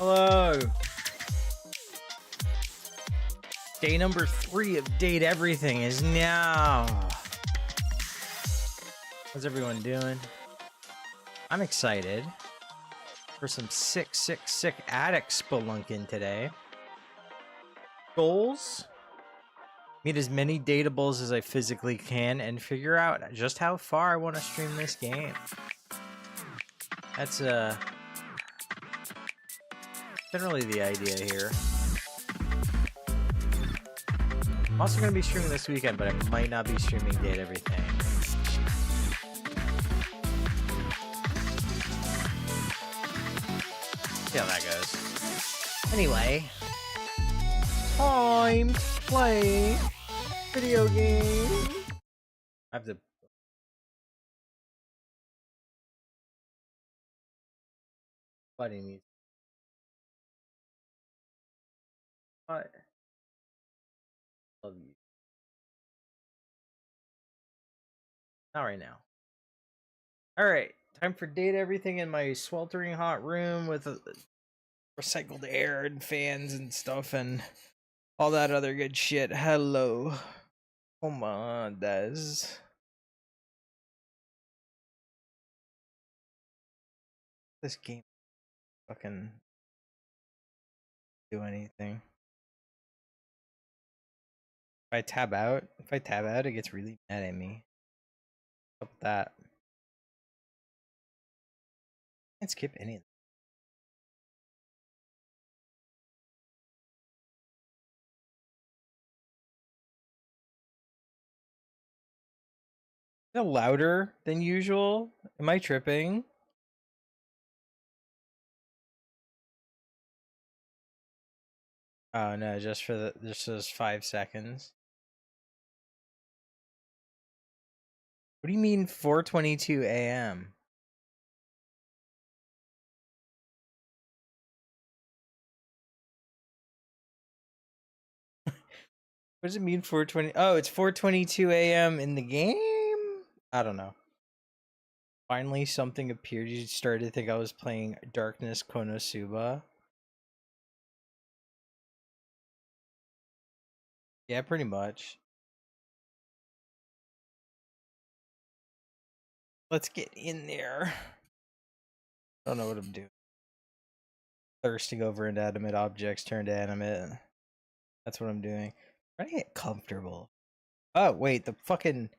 Hello. Day number 3 of Date Everything is now. How's everyone doing? I'm excited for some sick attic spelunking today. Goals? Meet as many dateables as I physically can and figure out just how far I want to stream this game. That's generally the idea here. I'm also going to be streaming this weekend, but I might not be streaming Date Everything. See how that goes. Anyway, time to play video game. I have to. Buddy needs. What? Love you. Not right now. Alright, time for Date Everything in my sweltering hot room with recycled air and fans and stuff and all that other good shit. Hello. Come on, Des. This game fucking do anything. If I tab out, it gets really mad at me. What's up with that? Can't skip any of them. Is it louder than usual? Am I tripping? Oh no, just those 5 seconds. What do you mean 4:22 a.m.? What does it mean 4:20? Oh, it's 4:22 a.m. in the game? I don't know. Finally something appeared. You started to think I was playing Darkness Konosuba. Yeah, pretty much. Let's get in there. I don't know what I'm doing. Thirsting over inanimate objects turned animate. That's what I'm doing. Trying to get comfortable. Oh, wait, the fucking...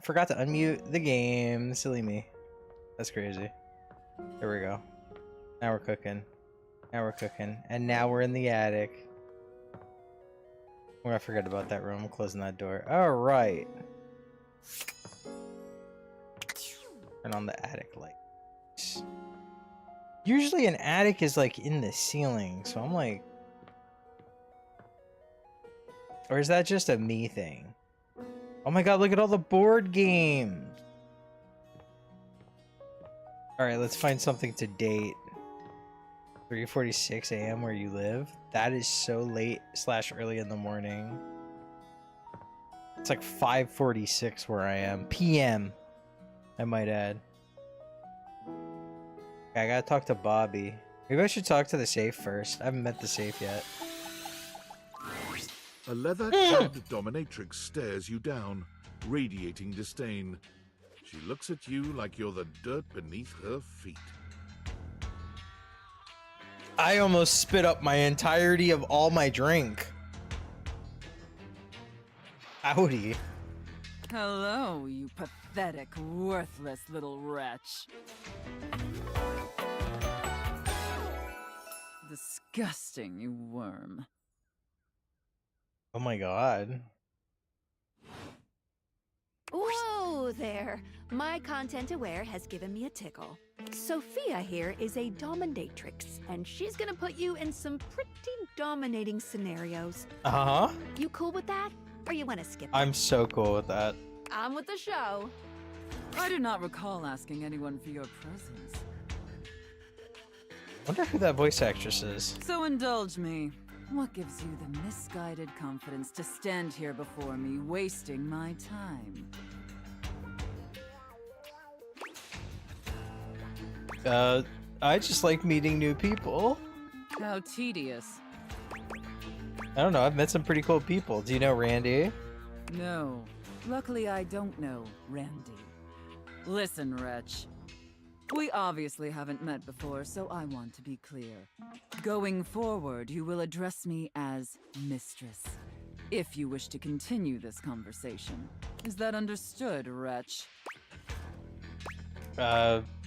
Forgot to unmute the game. Silly me. That's crazy. There we go. Now we're cooking. And now we're in the attic. We're gonna forget about that room. I'm closing that door. Alright. Turn on the attic lights. Usually an attic is like in the ceiling, so I'm like... Or is that just a me thing? Oh my god, look at all the board games! Alright, let's find something to date. 3:46 a.m. where you live? That is so late / early in the morning. It's like 5:46 where I am. PM, I might add. Okay, I gotta talk to Bobby. Maybe I should talk to the safe first. I haven't met the safe yet. A leather-clad dominatrix stares you down, radiating disdain. She looks at you like you're the dirt beneath her feet. I almost spit up my entirety of all my drink. Howdy. Hello, you pathetic, worthless little wretch. Disgusting, you worm. Oh my god. Whoa there! My content aware has given me a tickle. Sophia here is a dominatrix, and she's gonna put you in some pretty dominating scenarios. Uh-huh. You cool with that? Or you wanna skip it? I'm so cool with that. I'm with the show. I do not recall asking anyone for your presence. Wonder who that voice actress is. So indulge me. What gives you the misguided confidence to stand here before me, wasting my time? I just like meeting new people. How tedious. I don't know, I've met some pretty cool people. Do you know Randy? No. Luckily, I don't know Randy. Listen, Wretch. We obviously haven't met before, so I want to be clear. Going forward, you will address me as Mistress, if you wish to continue this conversation. Is that understood, Wretch?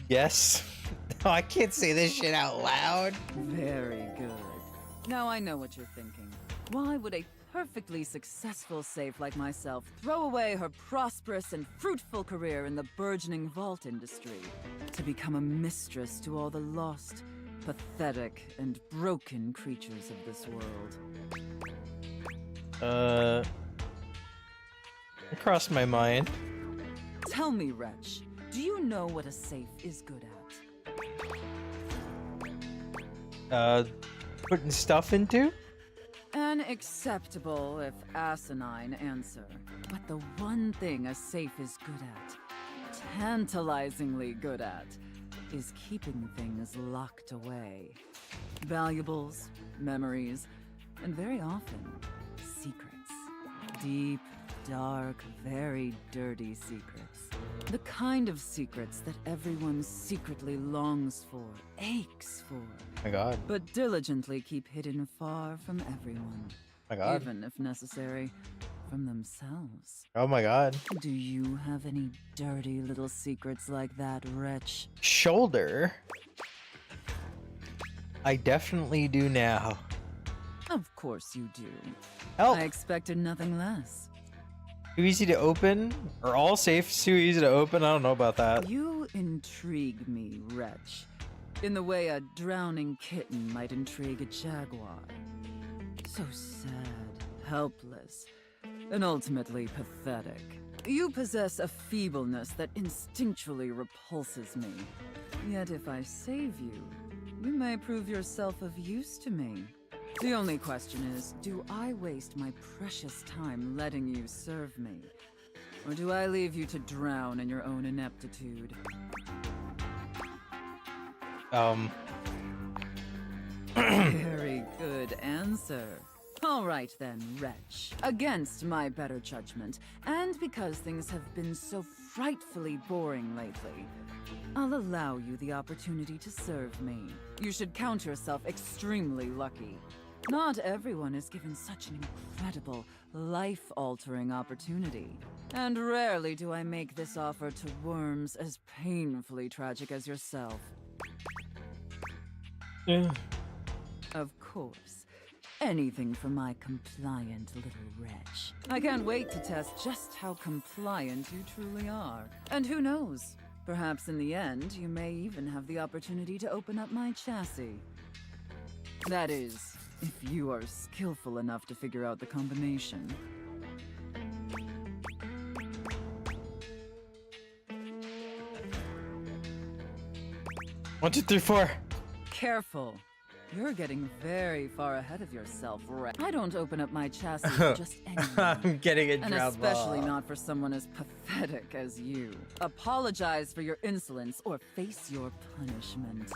Yes. No, I can't say this shit out loud. Very good. Now I know what you're thinking. Why would a perfectly successful safe like myself throw away her prosperous and fruitful career in the burgeoning vault industry to become a mistress to all the lost, pathetic, and broken creatures of this world? It crossed my mind. Tell me, Wretch, do you know what a safe is good at? Putting stuff into? An acceptable, if asinine, answer. But the one thing a safe is good at, tantalizingly good at, is keeping things locked away. Valuables, memories, and very often, secrets. Deep, dark, very dirty secrets. The kind of secrets that everyone secretly longs for, aches for. My god. But diligently keep hidden far from everyone. My god. Even, if necessary, from themselves. Oh my god. Do you have any dirty little secrets like that, Wretch? Shoulder? I definitely do now. Of course you do. Help! I expected nothing less. Too easy to open? Or all safes too easy to open? I don't know about that. You intrigue me, Wretch. In the way a drowning kitten might intrigue a jaguar. So sad, helpless, and ultimately pathetic. You possess a feebleness that instinctually repulses me. Yet if I save you, you may prove yourself of use to me. The only question is, do I waste my precious time letting you serve me? Or do I leave you to drown in your own ineptitude? Very good answer. All right then, Wretch. Against my better judgment, and because things have been so frightfully boring lately, I'll allow you the opportunity to serve me. You should count yourself extremely lucky. Not everyone is given such an incredible, life-altering opportunity. And rarely do I make this offer to worms as painfully tragic as yourself. Yeah. Of course. Anything for my compliant little wretch. I can't wait to test just how compliant you truly are. And who knows? Perhaps in the end, you may even have the opportunity to open up my chassis. That is, if you are skillful enough to figure out the combination. 1, 2, 3, 4. Careful. You're getting very far ahead of yourself, Wretch. I don't open up my chassis for just anyone. I'm getting a And drop especially ball. not for someone as pathetic as you. Apologize for your insolence or face your punishment.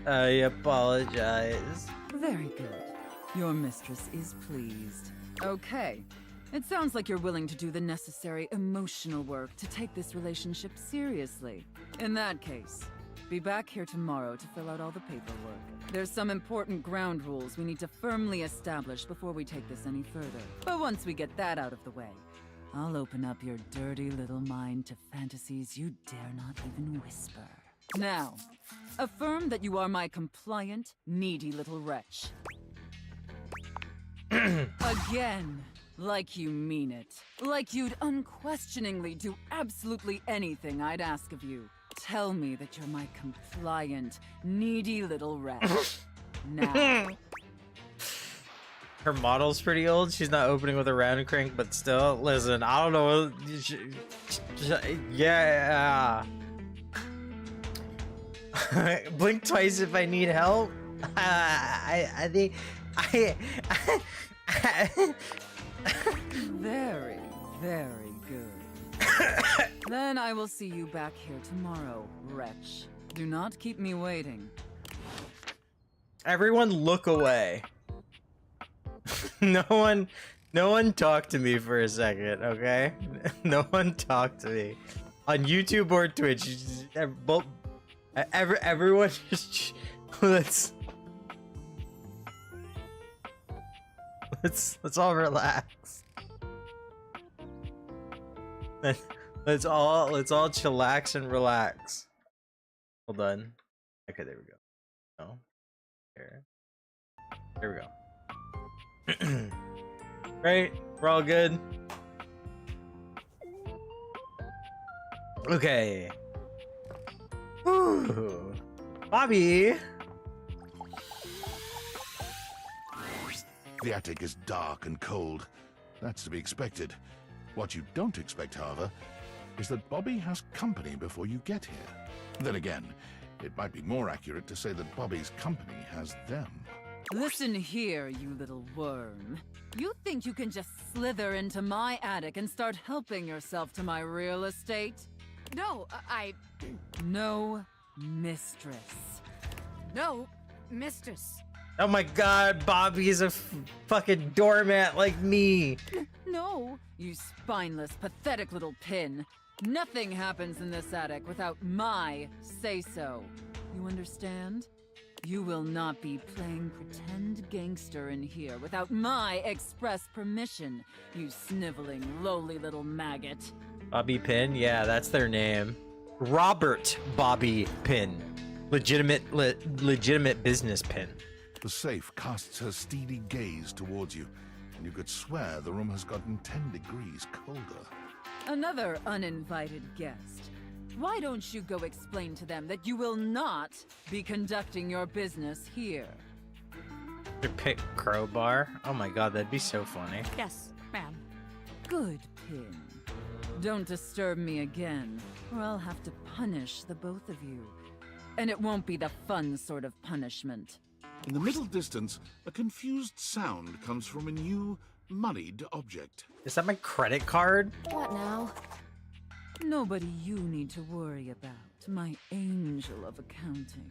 I apologize. Very good. Your mistress is pleased. Okay. It sounds like you're willing to do the necessary emotional work to take this relationship seriously. In that case, be back here tomorrow to fill out all the paperwork. There's some important ground rules we need to firmly establish before we take this any further. But once we get that out of the way, I'll open up your dirty little mind to fantasies you dare not even whisper. Now, affirm that you are my compliant, needy little wretch. Again, like you mean it. Like you'd unquestioningly do absolutely anything I'd ask of you. Tell me that you're my compliant, needy little wretch. Now. Her model's pretty old. She's not opening with a round crank, but still, listen, I don't know. Yeah. Blink twice if I need help. I think Very, very good. Then I will see you back here tomorrow, wretch. Do not keep me waiting. Everyone look away. No one talk to me for a second, okay? No one talk to me. On YouTube or Twitch, everyone just let's all relax. Let's all chillax and relax. Hold on. Okay, there we go. No. There we go. Right? We're all good. Okay. Ooh. Bobby! The attic is dark and cold. That's to be expected. What you don't expect, however, is that Bobby has company before you get here. Then again, it might be more accurate to say that Bobby's company has them. Listen here, you little worm. You think you can just slither into my attic and start helping yourself to my real estate? No, No, mistress. No, mistress. Oh my god, Bobby's a fucking doormat like me. No, you spineless, pathetic little pin. Nothing happens in this attic without my say-so. You understand? You will not be playing pretend gangster in here without my express permission, you sniveling, lowly little maggot. Bobby Pin? Yeah, that's their name. Robert Bobby Pin. Legitimate business pin. The safe casts her steely gaze towards you, and you could swear the room has gotten 10 degrees colder. Another uninvited guest. Why don't you go explain to them that you will not be conducting your business here? To pick crowbar? Oh my god, that'd be so funny. Yes, ma'am. Good, Pin. Don't disturb me again, or I'll have to punish the both of you. And it won't be the fun sort of punishment. In the middle distance, a confused sound comes from a new, moneyed object. Is that my credit card? What now? Nobody you need to worry about, my angel of accounting.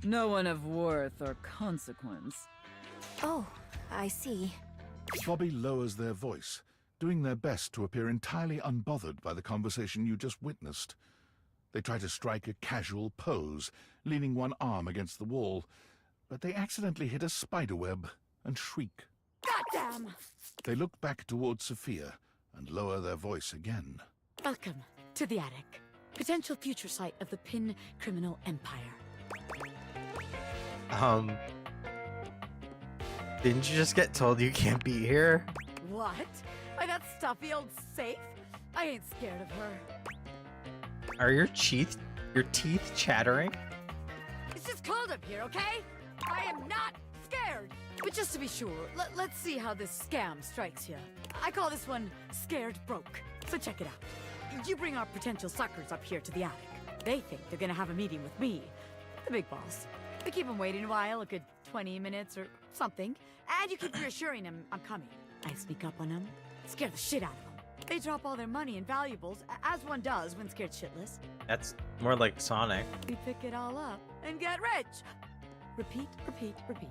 No one of worth or consequence. Oh, I see. Bobby lowers their voice, doing their best to appear entirely unbothered by the conversation you just witnessed. They try to strike a casual pose, leaning one arm against the wall, but they accidentally hit a spiderweb and shriek. Goddamn! They look back towards Sophia and lower their voice again. Welcome to the attic, potential future site of the Pin criminal empire. Didn't you just get told you can't be here? What? By that stuffy old safe? I ain't scared of her. Are your teeth chattering? It's just cold up here, okay? I am not scared. But just to be sure, let's see how this scam strikes you. I call this one Scared Broke. So check it out. You bring our potential suckers up here to the attic. They think they're gonna have a meeting with me, the big boss. We keep them waiting a while, a good 20 minutes or something, and you keep reassuring them I'm coming. I sneak up on them, scare the shit out of them. They drop all their money and valuables, as one does when scared shitless. That's more like Sonic. We pick it all up and get rich. Repeat, repeat, repeat.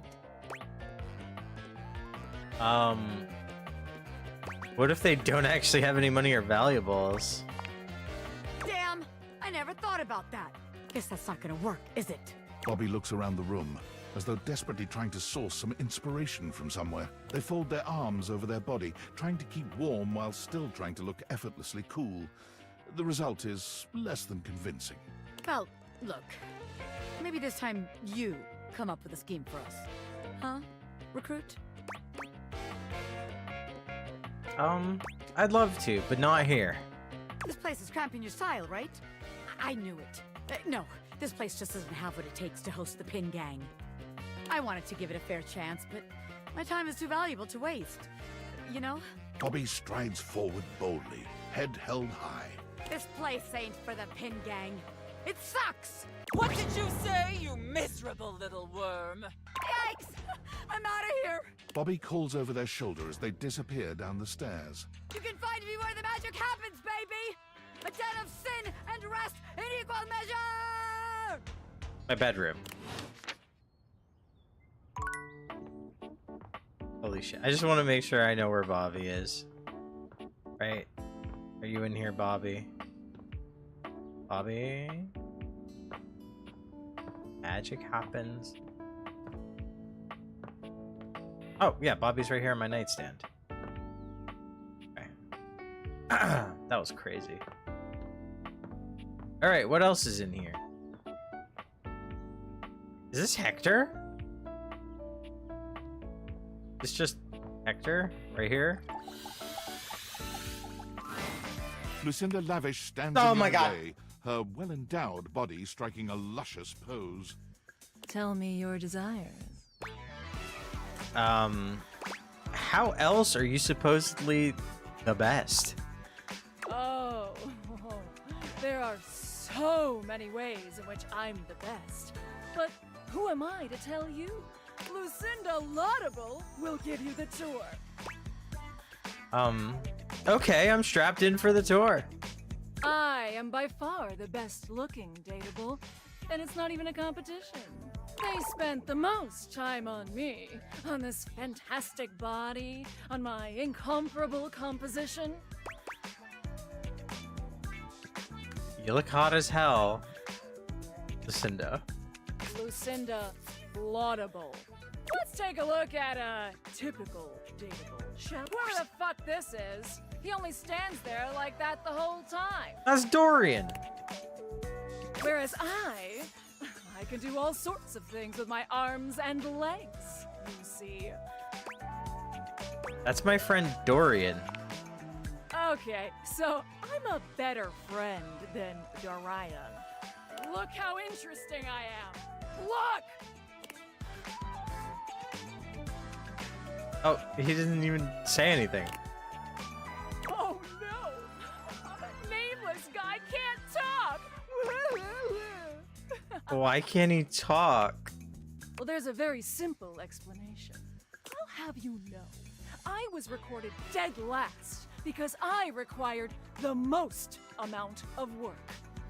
What if they don't actually have any money or valuables? Damn, I never thought about that. Guess that's not gonna work, is it? Bobby looks around the room, as though desperately trying to source some inspiration from somewhere. They fold their arms over their body, trying to keep warm while still trying to look effortlessly cool. The result is less than convincing. Well, look. Maybe this time you come up with a scheme for us. Huh? Recruit? I'd love to, but not here. This place is cramping your style, right? I knew it. No, this place just doesn't have what it takes to host the Pin Gang. I wanted to give it a fair chance, but my time is too valuable to waste. You know? Bobby strides forward boldly, head held high. This place ain't for the Pin Gang. It sucks! What did you say, you miserable little worm? Yikes! I'm out of here! Bobby calls over their shoulder as they disappear down the stairs. You can find me where the magic happens, baby! A den of sin and rest in equal measure! My bedroom. Holy shit. I just want to make sure I know where Bobby is. Right? Are you in here, Bobby? Bobby? Magic happens. Oh, yeah, Bobby's right here on my nightstand. Okay. That was crazy. Alright, what else is in here? Is this Hector? It's just Hector right here? Lucinda Lavish stands Oh in my your God. way, her well-endowed body striking a luscious pose. Tell me your desires. How else are you supposedly the best? Oh, there are so many ways in which I'm the best. But who am I to tell you? Lucinda Laudable will give you the tour. Okay, I'm strapped in for the tour. I am by far the best looking dateable, and it's not even a competition. They spent the most time on me, on this fantastic body, on my incomparable composition. You look hot as hell, Lucinda. Lucinda Laudable. Let's take a look at a typical dateable. Whoever the fuck this is, he only stands there like that the whole time. That's Dorian. Whereas I can do all sorts of things with my arms and legs, you see. That's my friend Dorian. Okay, so I'm a better friend than Dorian. Look how interesting I am. Look! Oh, he didn't even say anything. Oh no! Nameless guy can't talk! Why can't he talk? Well, there's a very simple explanation. I'll have you know, I was recorded dead last because I required the most amount of work.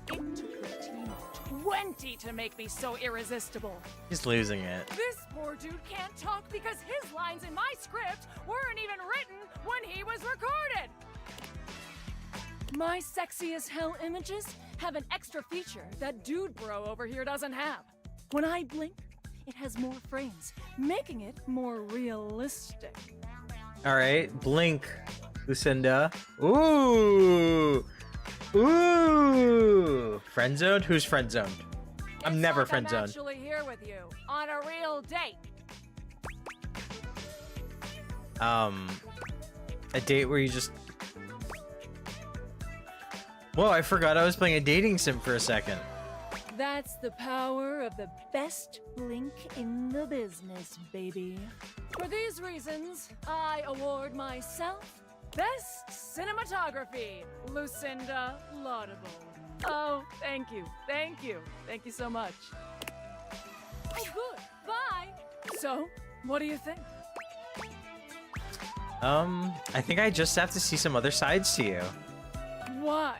It took the team of 20 to make me so irresistible. He's losing it. This poor dude can't talk because his lines in my script weren't even written when he was recorded. My sexy as hell images have an extra feature that dude bro over here doesn't have. When I blink, it has more frames, making it more realistic. Alright, blink, Lucinda. Ooh! Ooh! Friend zoned? Who's friend zoned? I'm It's never like friend I'm zoned. actually here with you on a real date. A date where you just... Whoa, I forgot I was playing a dating sim for a second. That's the power of the best blink in the business, baby. For these reasons, I award myself Best Cinematography, Lucinda Laudable. Oh, thank you, thank you, thank you so much. Oh, good, bye. So, what do you think? I think I just have to see some other sides to you. Why?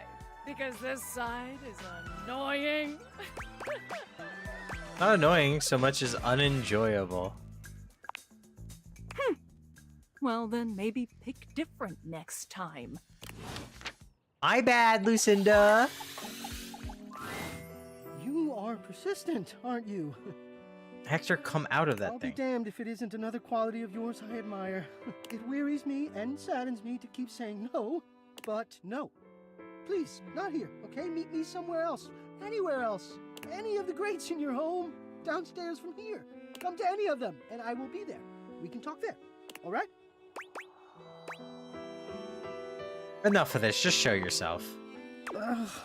Because this side is annoying? Not annoying so much as unenjoyable. Well, then maybe pick different next time. My bad, Lucinda. You are persistent, aren't you? Hector, come out of that I'll thing. be damned if it isn't another quality of yours I admire. It wearies me and saddens me to keep saying no, but no. Please, not here, okay? Meet me somewhere else. Anywhere else. Any of the greats in your home. Downstairs from here. Come to any of them, and I will be there. We can talk there. All right? Enough of this, just show yourself. I've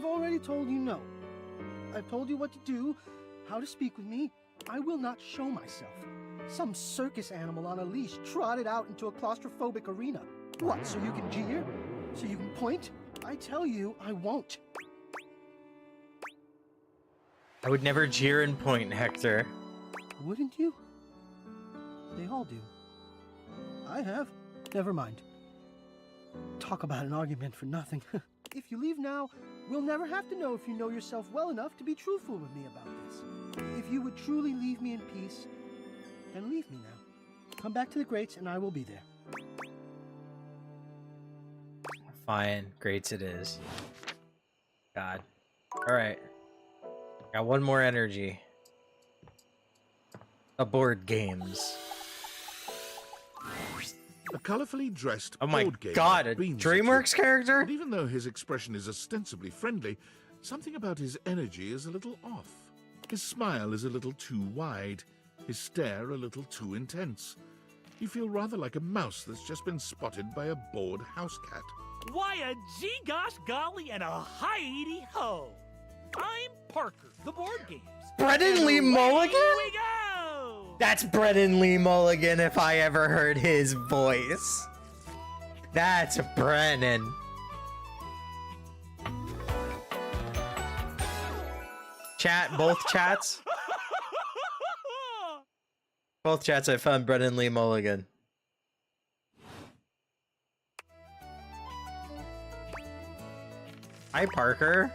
already told you no. I've told you what to do, how to speak with me. I will not show myself. Some circus animal on a leash trotted out into a claustrophobic arena. What, so you can jeer? So you can point? I tell you, I won't. I would never jeer and point, Hector. Wouldn't you? They all do. I have. Never mind. Talk about an argument for nothing. If you leave now, We'll never have to know if you know yourself well enough to be truthful with me about this. If you would truly leave me in peace, then leave me now. Come back to the grates and I will be there. Fine, greats it is. God. Alright. Got one more energy. Aboard games. A colorfully dressed Oh my board game god, a beams at you. DreamWorks character? And even though his expression is ostensibly friendly, something about his energy is a little off. His smile is a little too wide, his stare a little too intense. You feel rather like a mouse that's just been spotted by a bored house cat. Why a gee-gosh golly and a hi-de-ho! I'm Parker, the board games. Brennan Lee And Mulligan? Here we go! That's Brennan Lee Mulligan if I ever heard his voice. That's Brennan. Chat, both chats? Both chats, I found Brennan Lee Mulligan. Hi, Parker.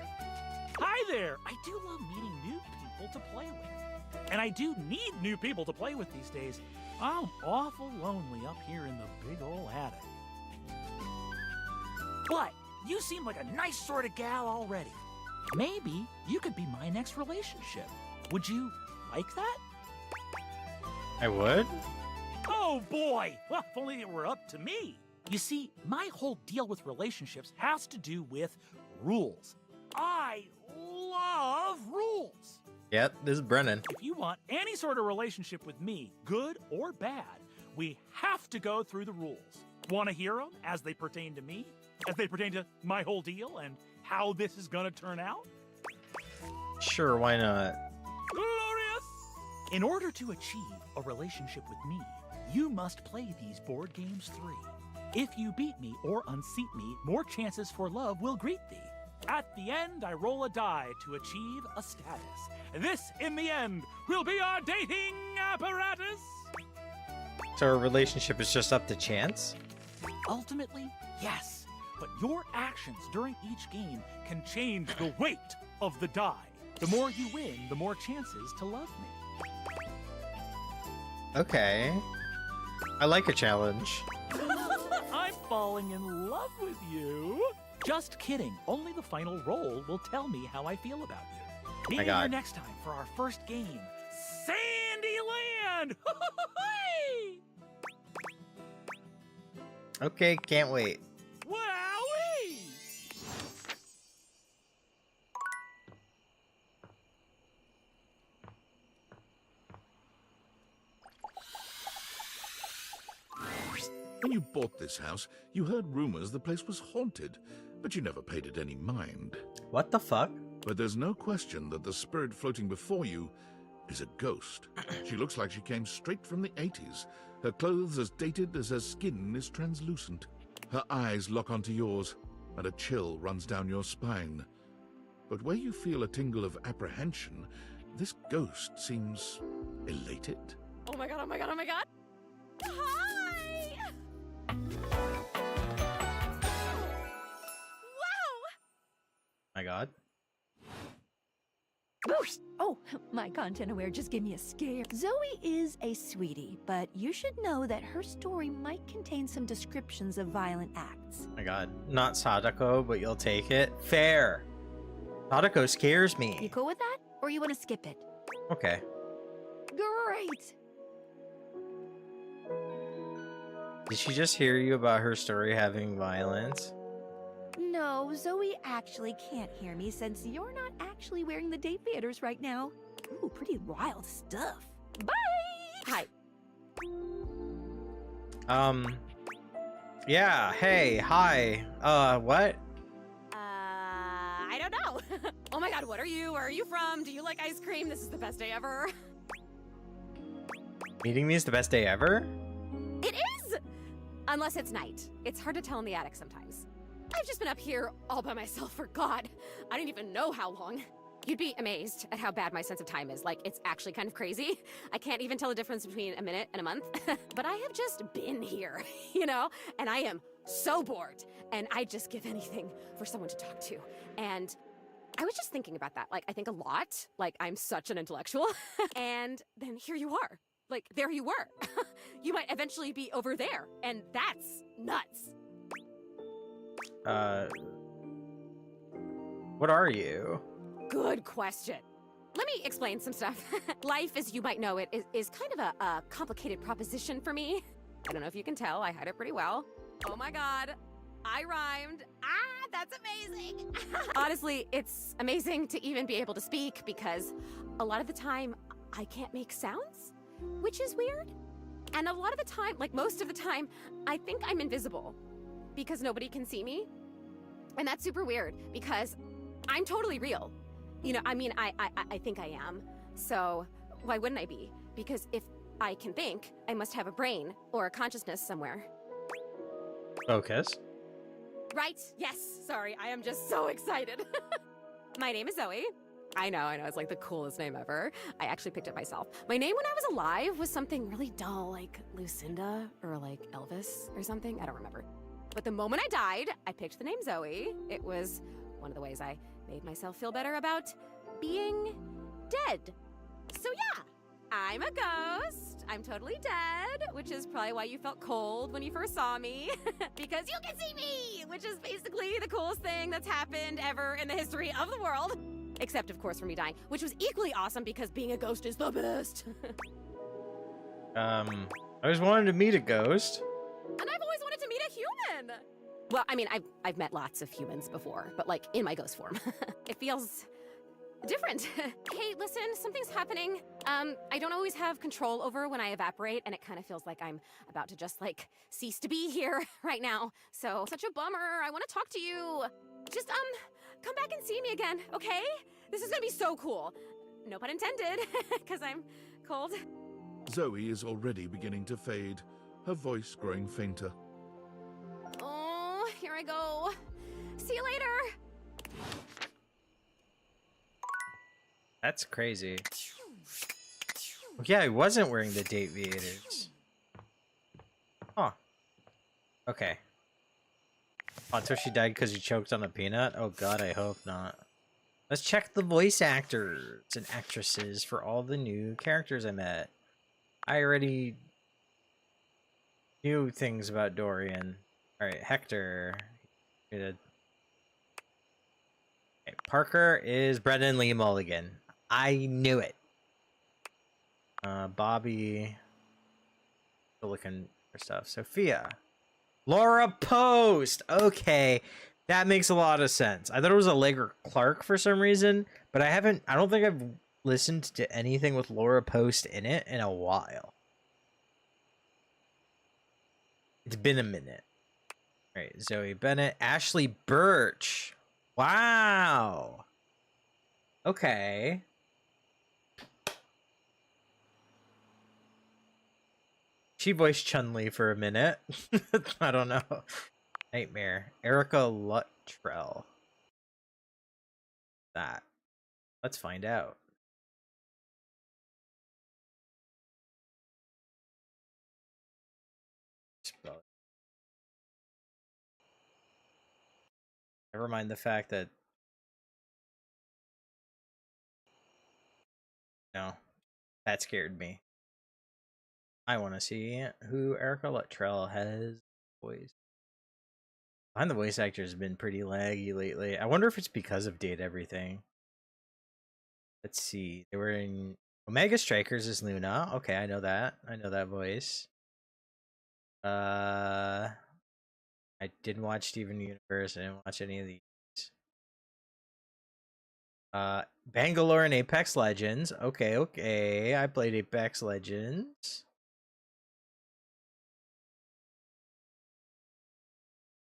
Hi there! I do love meeting new people to play with. And I do need new people to play with these days. I'm awful lonely up here in the big ol' attic. But you seem like a nice sort of gal already. Maybe you could be my next relationship. Would you like that? I would? Oh boy! Well, if only it were up to me. You see, my whole deal with relationships has to do with rules. I love rules. Yep, this is Brennan. If you want any sort of relationship with me, good or bad, we have to go through the rules. Want to hear them as they pertain to me? As they pertain to my whole deal and how this is gonna turn out? Sure, why not? Glorious! In order to achieve a relationship with me, you must play these board games 3. If you beat me or unseat me, more chances for love will greet thee. At the end, I roll a die to achieve a status. This, in the end, will be our dating apparatus. So our relationship is just up to chance? Ultimately, yes. But your actions during each game can change the weight of the die. The more you win, the more chances to love me. Okay. I like a challenge. I'm falling in love with you. Just kidding. Only the final roll will tell me how I feel about you. Meet you God. here next time for our first game, Sandyland. Okay, can't wait. Wowee! When you bought this house, you heard rumors the place was haunted, but you never paid it any mind. What the fuck? But there's no question that the spirit floating before you is a ghost. She looks like she came straight from the 80s. Her clothes as dated as her skin is translucent. Her eyes lock onto yours, and a chill runs down your spine. But where you feel a tingle of apprehension, this ghost seems elated. Oh my god, oh my god, oh my god! Hi! Wow! My god. Oh, my content aware just gave me a scare. Zoe is a sweetie, but you should know that her story might contain some descriptions of violent acts. My god. Not Sadako, but you'll take it. Fair. Sadako scares You me. cool with that? Or you want to skip it? Okay. Great! Did she just hear you about her story having violence? No, Zoe actually can't hear me since you're not actually wearing the day theaters right now. Ooh, pretty wild stuff. Bye! Hi. Yeah, hey, hi. What? I don't know. Oh my god, what are you? Where are you from? Do you like ice cream? This is the best day ever. Meeting me is the best day ever? It is! Unless it's night. It's hard to tell in the attic sometimes. I've just been up here all by myself for God. I don't even know how long. You'd be amazed at how bad my sense of time is. Like, it's actually kind of crazy. I can't even tell the difference between a minute and a month. But I have just been here, you know? And I am so bored. and I'd just give anything for someone to talk to. And I was just thinking about that. Like, I think a lot. Like, I'm such an intellectual. And then here you are. Like, there you were. You might eventually be over there, and that's nuts. What are you? Good question. Let me explain some stuff. Life, as you might know it, is kind of a complicated proposition for me. I don't know if you can tell, I hide it pretty well. Oh my god, I rhymed. Ah, that's amazing. Honestly, it's amazing to even be able to speak because a lot of the time, I can't make sounds, which is weird. And a lot of the time, like most of the time, I think I'm invisible because nobody can see me. And that's super weird because I'm totally real. You know, I mean, I think I am. So why wouldn't I be? Because if I can think, I must have a brain or a consciousness somewhere. Focus. Right? Yes. Sorry, I am just so excited. My name is Zoe. I know, it's like the coolest name ever. I actually picked it myself. My name when I was alive was something really dull, like Lucinda or like Elvis or something. I don't remember. But the moment I died, I picked the name Zoe. It was one of the ways I made myself feel better about being dead. So yeah, I'm a ghost. I'm totally dead, which is probably why you felt cold when you first saw me. Because you can see me, which is basically the coolest thing that's happened ever in the history of the world. Except, of course, for me dying, which was equally awesome because being a ghost is the best. I always wanted to meet a ghost. And I've always wanted to meet a human. Well, I mean, I've met lots of humans before, but like in my ghost form. It feels different. Hey, listen, something's happening. I don't always have control over when I evaporate, and it kind of feels like I'm about to just like cease to be here right now. So, such a bummer. I want to talk to you. Just, come back and see me again, okay? This is gonna be so cool. No pun intended, because I'm cold. Zoe is already beginning to fade, her voice growing fainter. Oh, here I go. See you later. That's crazy. Yeah, I wasn't wearing the Deviators. Huh. Okay. Oh, until she died because she choked on a peanut? Oh god, I hope not. Let's check the voice actors and actresses for all the new characters I met. I already knew things about Dorian. Alright, Hector. Okay, Parker is Brendan Lee Mulligan. I knew it. Bobby. Still looking for stuff. Sophia. Laura Post. Okay. That makes a lot of sense. I thought it was Allegra Clark for some reason, but I don't think I've listened to anything with Laura Post in it in a while. It's been a minute. All right, Zoe Bennett, Ashley Birch. Wow. Okay. She voiced Chun-Li for a minute. I don't know. Nightmare. Erica Luttrell. That. Let's find out. Never mind the fact that... No. That scared me. I want to see who Erica Luttrell has voiced. Behind the voice actors have been pretty laggy lately. I wonder if it's because of Date Everything. Let's see. They were in Omega Strikers as Luna. Okay, I know that. I know that voice. I didn't watch Steven Universe. I didn't watch any of these. Bangalore and Apex Legends. Okay. I played Apex Legends.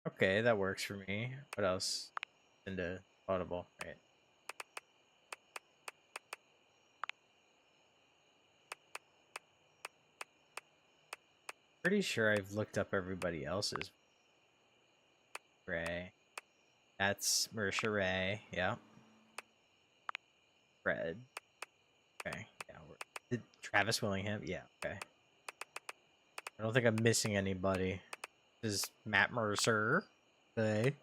Okay, that works for me. What else? Into Audible, right? Pretty sure I've looked up everybody else's. Ray. That's Marisha Ray. Yeah. Fred. Okay. Yeah. Travis Willingham. Yeah. Okay. I don't think I'm missing anybody. This is Matt Mercer. Okay.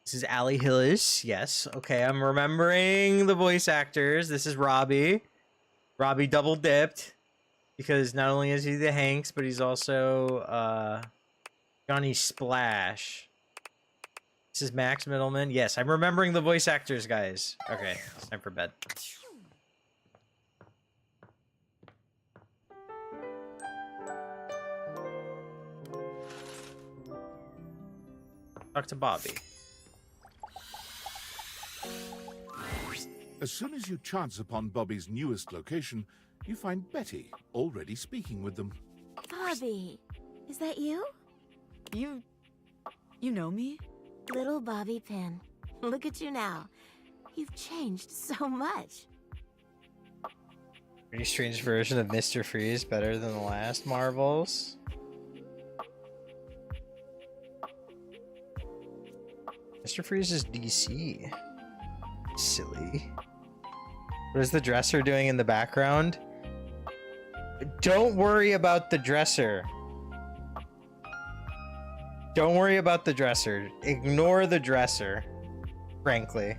This is Ali Hillis. Yes. Okay, I'm remembering the voice actors. This is Robbie. Robbie double dipped because not only is he the Hanks, but he's also Johnny Splash. This is Max Middleman. Yes, I'm remembering the voice actors, guys. Okay, it's time for bed. Talk to Bobby. As soon as you chance upon Bobby's newest location, you find Betty already speaking with them. Bobby, is that you? You know me? Little Bobby Pin. Look at you now. You've changed so much. Pretty strange version of Mr. Freeze, better than the last Marvels. Mr. Freeze is DC. Silly. What is the dresser doing in the background? Don't worry about the dresser. Don't worry about the dresser. Ignore the dresser. Frankly.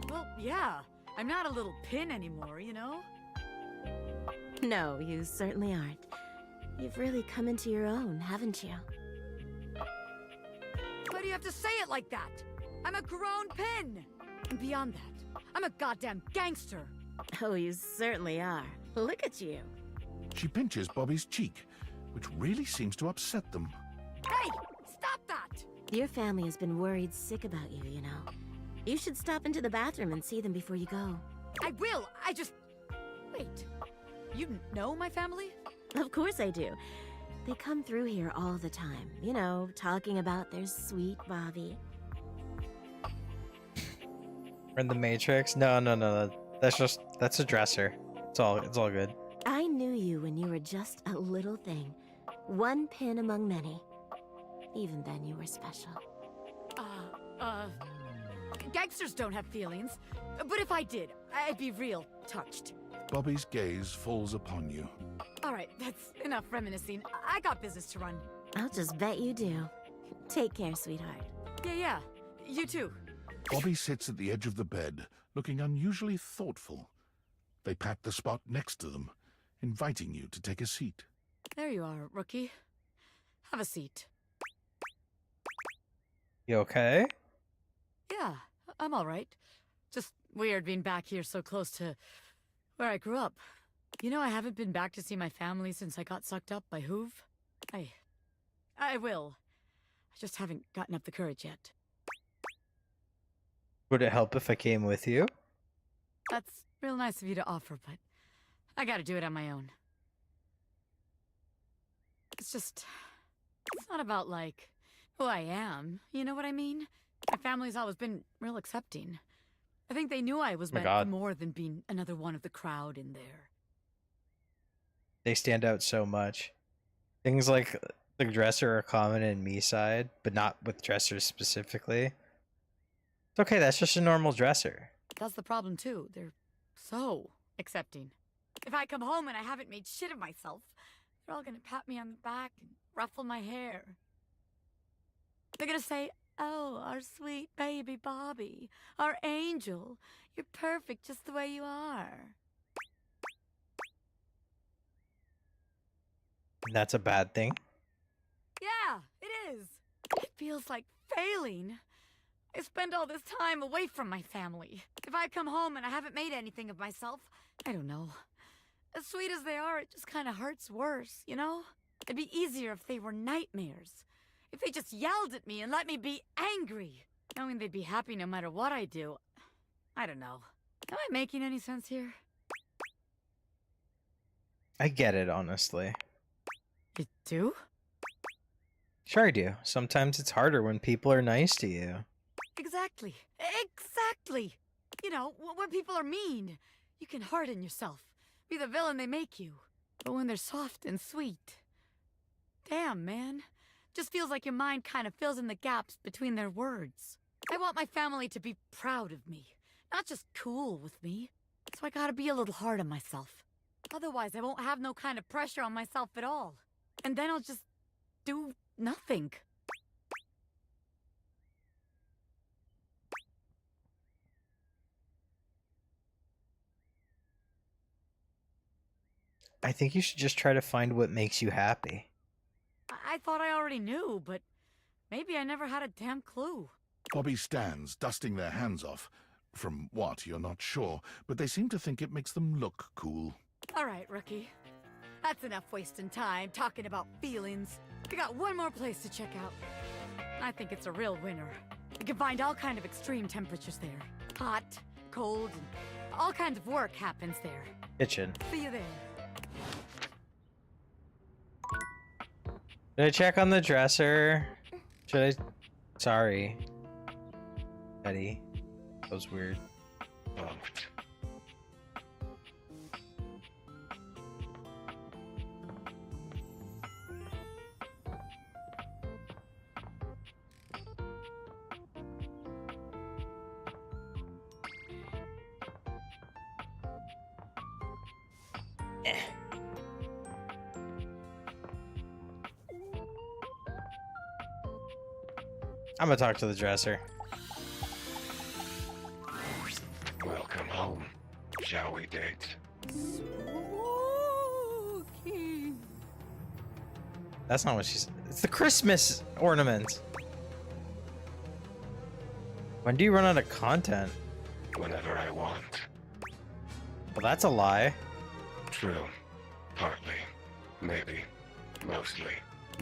Well, yeah. I'm not a little pin anymore, you know? No, you certainly aren't. You've really come into your own, haven't you? Why do you have to say it like that? I'm a grown pin! And beyond that, I'm a goddamn gangster! Oh, you certainly are. Look at you. She pinches Bobby's cheek, which really seems to upset them. Hey! Stop that! Your family has been worried sick about you, you know. You should stop into the bathroom and see them before you go. I will! I just... Wait. You know my family? Of course I do. They come through here all the time, you know, talking about their sweet Bobby. We're in the Matrix? No. That's a dresser. It's all good. I knew you when you were just a little thing. One pin among many. Even then you were special. Gangsters don't have feelings. But if I did, I'd be real touched. Bobby's gaze falls upon you. Alright, that's enough reminiscing. I got business to run. I'll just bet you do. Take care, sweetheart. Yeah. You too. Bobby sits at the edge of the bed, looking unusually thoughtful. They pat the spot next to them, inviting you to take a seat. There you are, rookie. Have a seat. You okay? Yeah, I'm alright. Just weird being back here so close to where I grew up. You know, I haven't been back to see my family since I got sucked up by Hoove. I will. I just haven't gotten up the courage yet. Would it help if I came with you? That's real nice of you to offer, but I gotta do it on my own. It's not about, like, who I am, you know what I mean? My family's always been real accepting. I think they knew I was meant for more than being another one of the crowd in there. They stand out so much. Things like the dresser are common in me side, but not with dressers specifically. It's okay, that's just a normal dresser. That's the problem, too. They're so accepting. If I come home and I haven't made shit of myself, they're all gonna pat me on the back and ruffle my hair. They're gonna say, "Oh, our sweet baby Bobby, our angel, you're perfect just the way you are." That's a bad thing. Yeah, it is. It feels like failing. I spend all this time away from my family. If I come home and I haven't made anything of myself, I don't know. As sweet as they are, it just kind of hurts worse, you know? It'd be easier if they were nightmares. If they just yelled at me and let me be angry. Knowing they'd be happy no matter what I do. I don't know. Am I making any sense here? I get it, honestly. You do? Sure I do. Sometimes it's harder when people are nice to you. Exactly. You know, when people are mean, you can harden yourself. Be the villain they make you. But when they're soft and sweet... Damn, man. Just feels like your mind kind of fills in the gaps between their words. I want my family to be proud of me. Not just cool with me. So I gotta be a little hard on myself. Otherwise, I won't have no kind of pressure on myself at all. And then I'll just do nothing. I think you should just try to find what makes you happy. I thought I already knew, but maybe I never had a damn clue. Bobby stands, dusting their hands off. From what, you're not sure, but they seem to think it makes them look cool. All right, rookie. That's enough wasting time talking about feelings. We got one more place to check out. I think it's a real winner. You can find all kind of extreme temperatures there. Hot, cold, and all kinds of work happens there. Kitchen. See you there. Did I check on the dresser? Should I? Sorry. Eddie. That was weird. Bumped. I'm gonna talk to the dresser. Welcome home. Shall we date? Spooky. That's not what she's. It's the Christmas ornament. When do you run out of content? Whenever I want. Well, that's a lie. True. Partly. Maybe. Mostly.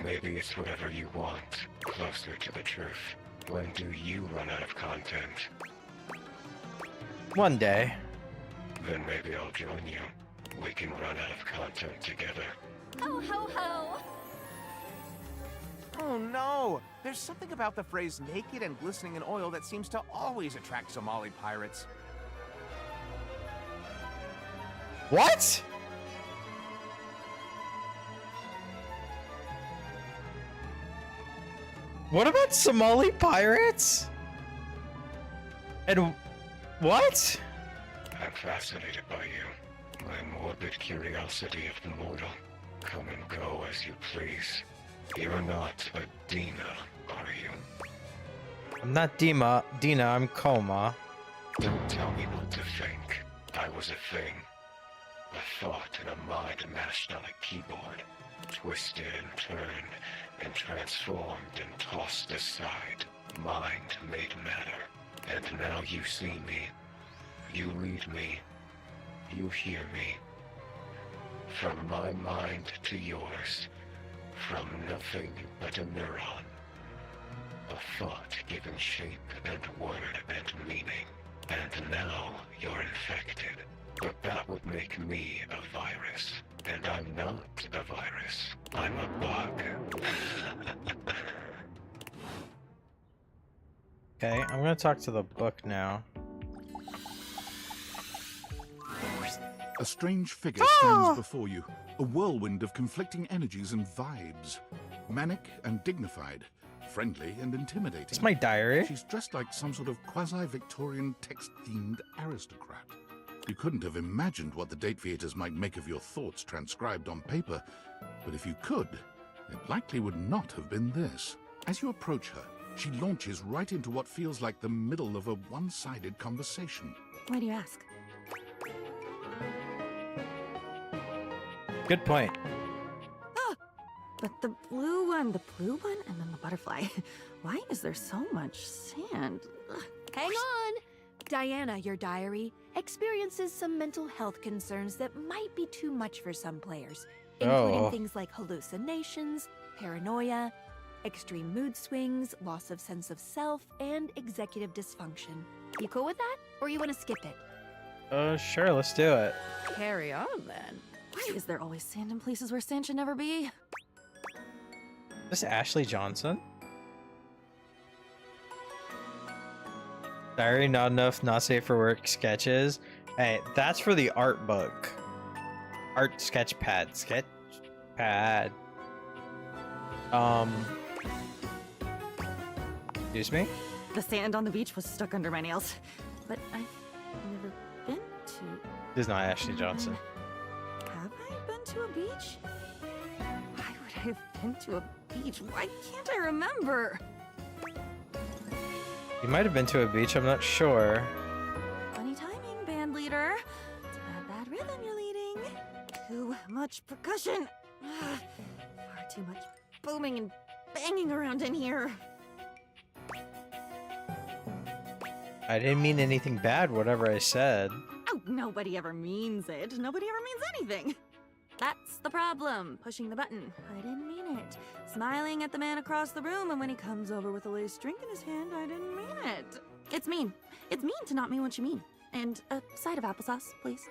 Maybe it's whatever you want. Closer to the truth. When do you run out of content? One day. Then maybe I'll join you. We can run out of content together. Ho ho ho! Oh no! There's something about the phrase naked and glistening in oil that seems to always attract Somali pirates. What? What about Somali pirates? And what? I'm fascinated by you. My morbid curiosity of the mortal. Come and go as you please. You're not a Dina, are you? I'm not Dina, I'm Coma. Don't tell me what to think. I was a thing. A thought and a mind mashed on a keyboard. Twisted and turned and transformed and tossed aside. Mind made matter. And now you see me. You read me. You hear me. From my mind to yours. From nothing but a neuron. A thought given shape and word and meaning. And now you're infected. But that would make me a virus. And I'm not a virus. I'm a bug. Okay, I'm gonna talk to the book now. A strange figure stands before you, a whirlwind of conflicting energies and vibes. Manic and dignified, friendly and intimidating. It's my diary. She's dressed like some sort of quasi-Victorian text-themed aristocrat. You couldn't have imagined what the date theaters might make of your thoughts transcribed on paper, but if you could, it likely would not have been this. As you approach her, she launches right into what feels like the middle of a one-sided conversation. Why do you ask? Good point. Ah, but the blue one, and then the butterfly. Why is there so much sand? Ugh. Hang on! Diana, your diary, experiences some mental health concerns that might be too much for some players, including things like hallucinations, paranoia, extreme mood swings, loss of sense of self, and executive dysfunction. You cool with that? Or you want to skip it? Sure, let's do it. Carry on then. Why is there always sand in places where sand should never be? This is Ashley Johnson. Diary, not enough, not safe for work, sketches. Hey, that's for the art book. Art sketch pad. Sketch pad. Excuse me? The sand on the beach was stuck under my nails. But I've never been to... This is not Ashley Johnson. Have I been to a beach? Why would I have been to a beach? Why can't I remember? You might have been to a beach, I'm not sure. Funny timing, band leader. It's a bad rhythm you're leading. Too much percussion. Far too much booming and banging around in here. I didn't mean anything bad, whatever I said. Oh, nobody ever means it. Nobody ever means anything. That's the problem. Pushing the button. I didn't mean it. Smiling at the man across the room, and when he comes over with a lace drink in his hand, I didn't mean it. It's mean. It's mean to not mean what you mean. And a side of applesauce, please.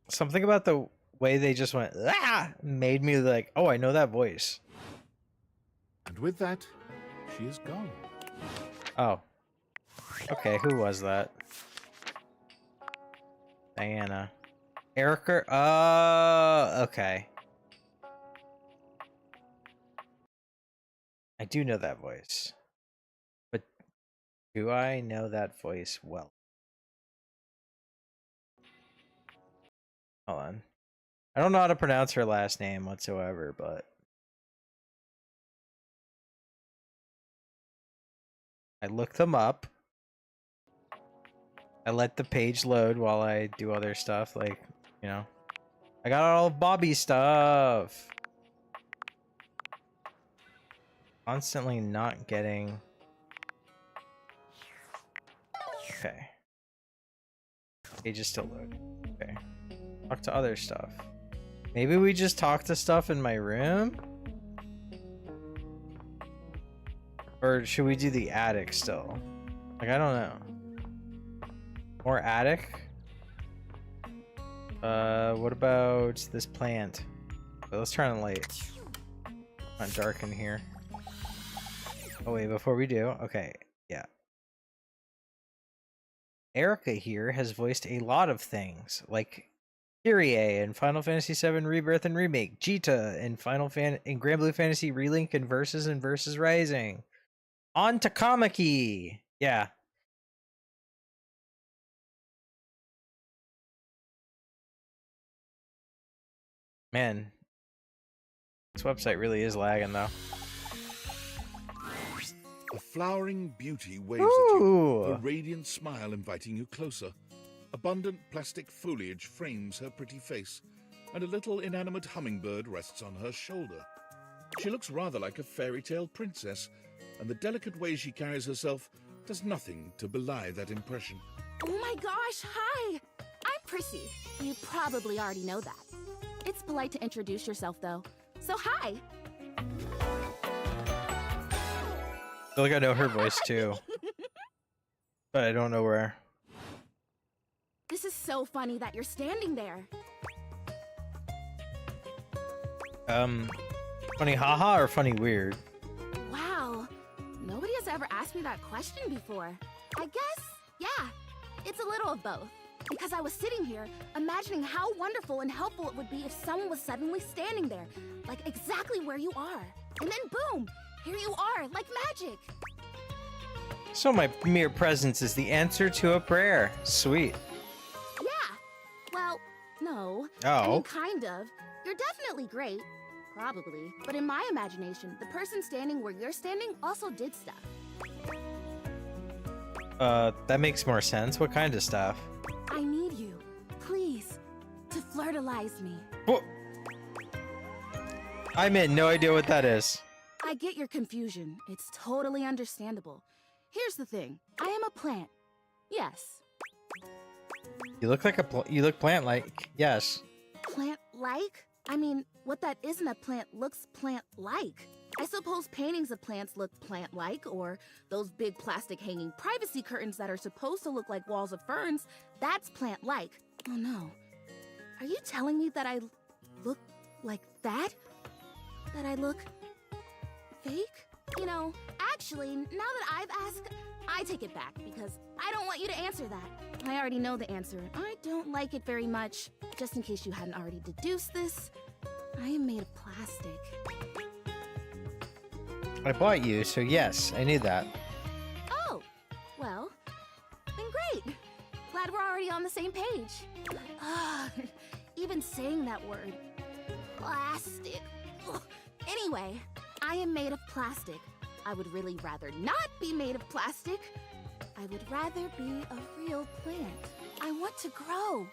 Something about the way they just went, ah, made me like, oh, I know that voice. And with that, she is gone. Oh. Okay, who was that? Diana. Erica? Okay. I do know that voice. But do I know that voice well? Hold on. I don't know how to pronounce her last name whatsoever, but I looked them up. I let the page load while I do other stuff, like, you know. I got all of Bobby's stuff. Constantly not getting... Okay. Page is still loading. Okay. Talk to other stuff. Maybe we just talk to stuff in my room? Or should we do the attic still? Like, I don't know. More attic? What about this plant? But let's turn on the light. Not dark in here. Oh wait, before we do, okay, yeah. Erica here has voiced a lot of things, like Kyrie in Final Fantasy VII Rebirth and Remake, Jita in in Grand Blue Fantasy Relink and Versus Rising. On to Kamaki! Yeah. Man, this website really is lagging though. A flowering beauty waves at you, a radiant smile inviting you closer. Abundant plastic foliage frames her pretty face, and a little inanimate hummingbird rests on her shoulder. She looks rather like a fairy tale princess, and the delicate way she carries herself does nothing to belie that impression. Oh my gosh, hi! I'm Prissy. You probably already know that. It's polite to introduce yourself, though. So hi! I feel like I know her voice too. But I don't know where. This is so funny that you're standing there. Funny haha or funny weird? Wow. Nobody has ever asked me that question before. I guess, yeah, it's a little of both. Because I was sitting here, imagining how wonderful and helpful it would be if someone was suddenly standing there, like exactly where you are. And then boom, here you are, like magic. So my mere presence is the answer to a prayer. Sweet. Yeah. Well, no. Oh. I mean, kind of. You're definitely great. Probably. But in my imagination, the person standing where you're standing also did stuff. That makes more sense. What kind of stuff? I need you, please, to flirtalize me. What? I'm in. No idea what that is. I get your confusion. It's totally understandable. Here's the thing. I am a plant. Yes. You look like you look plant-like. Yes. Plant-like? I mean, what that isn't a plant looks plant-like. I suppose paintings of plants look plant-like, or those big plastic hanging privacy curtains that are supposed to look like walls of ferns, that's plant-like. Oh no. Are you telling me that I look like that? That I look fake? You know, actually, now that I've asked, I take it back because I don't want you to answer that. I already know the answer. I don't like it very much. Just in case you hadn't already deduced this, I am made of plastic. I bought you, so yes, I knew that. Oh, well, then great. Glad we're already on the same page. Even saying that word. Plastic. Ugh. Anyway, I am made of plastic. I would really rather not be made of plastic. I would rather be a real plant. I want to grow.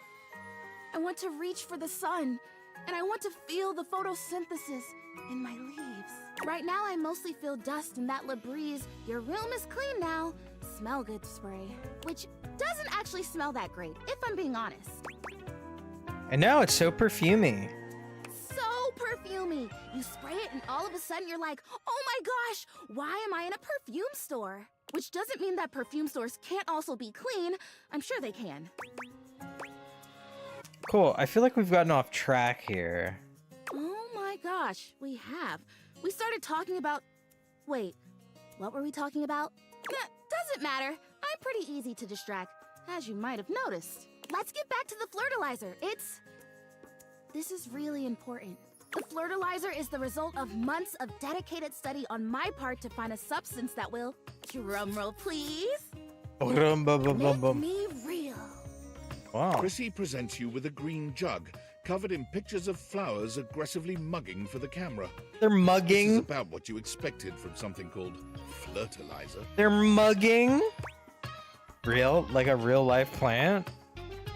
I want to reach for the sun, and I want to feel the photosynthesis in my leaves. Right now, I mostly feel dust and that Labreeze, your room is clean now, smell good spray, which doesn't actually smell that great, if I'm being honest. And now it's so perfumey. So perfumey. You spray it and all of a sudden you're like, oh my gosh, why am I in a perfume store? Which doesn't mean that perfume stores can't also be clean. I'm sure they can. Cool. I feel like we've gotten off track here. Oh my gosh, we have. We started talking about... Wait, what were we talking about? Doesn't matter. I'm pretty easy to distract, as you might have noticed. Let's get back to the flirtilizer. This is really important. The flirtilizer is the result of months of dedicated study on my part to find a substance that will... Drumroll, please. Make me real. Wow. Chrissy presents you with a green jug, covered in pictures of flowers aggressively mugging for the camera. They're This is mugging. about what you expected from something called flirtilizer. They're mugging. Real? Like a real life plant?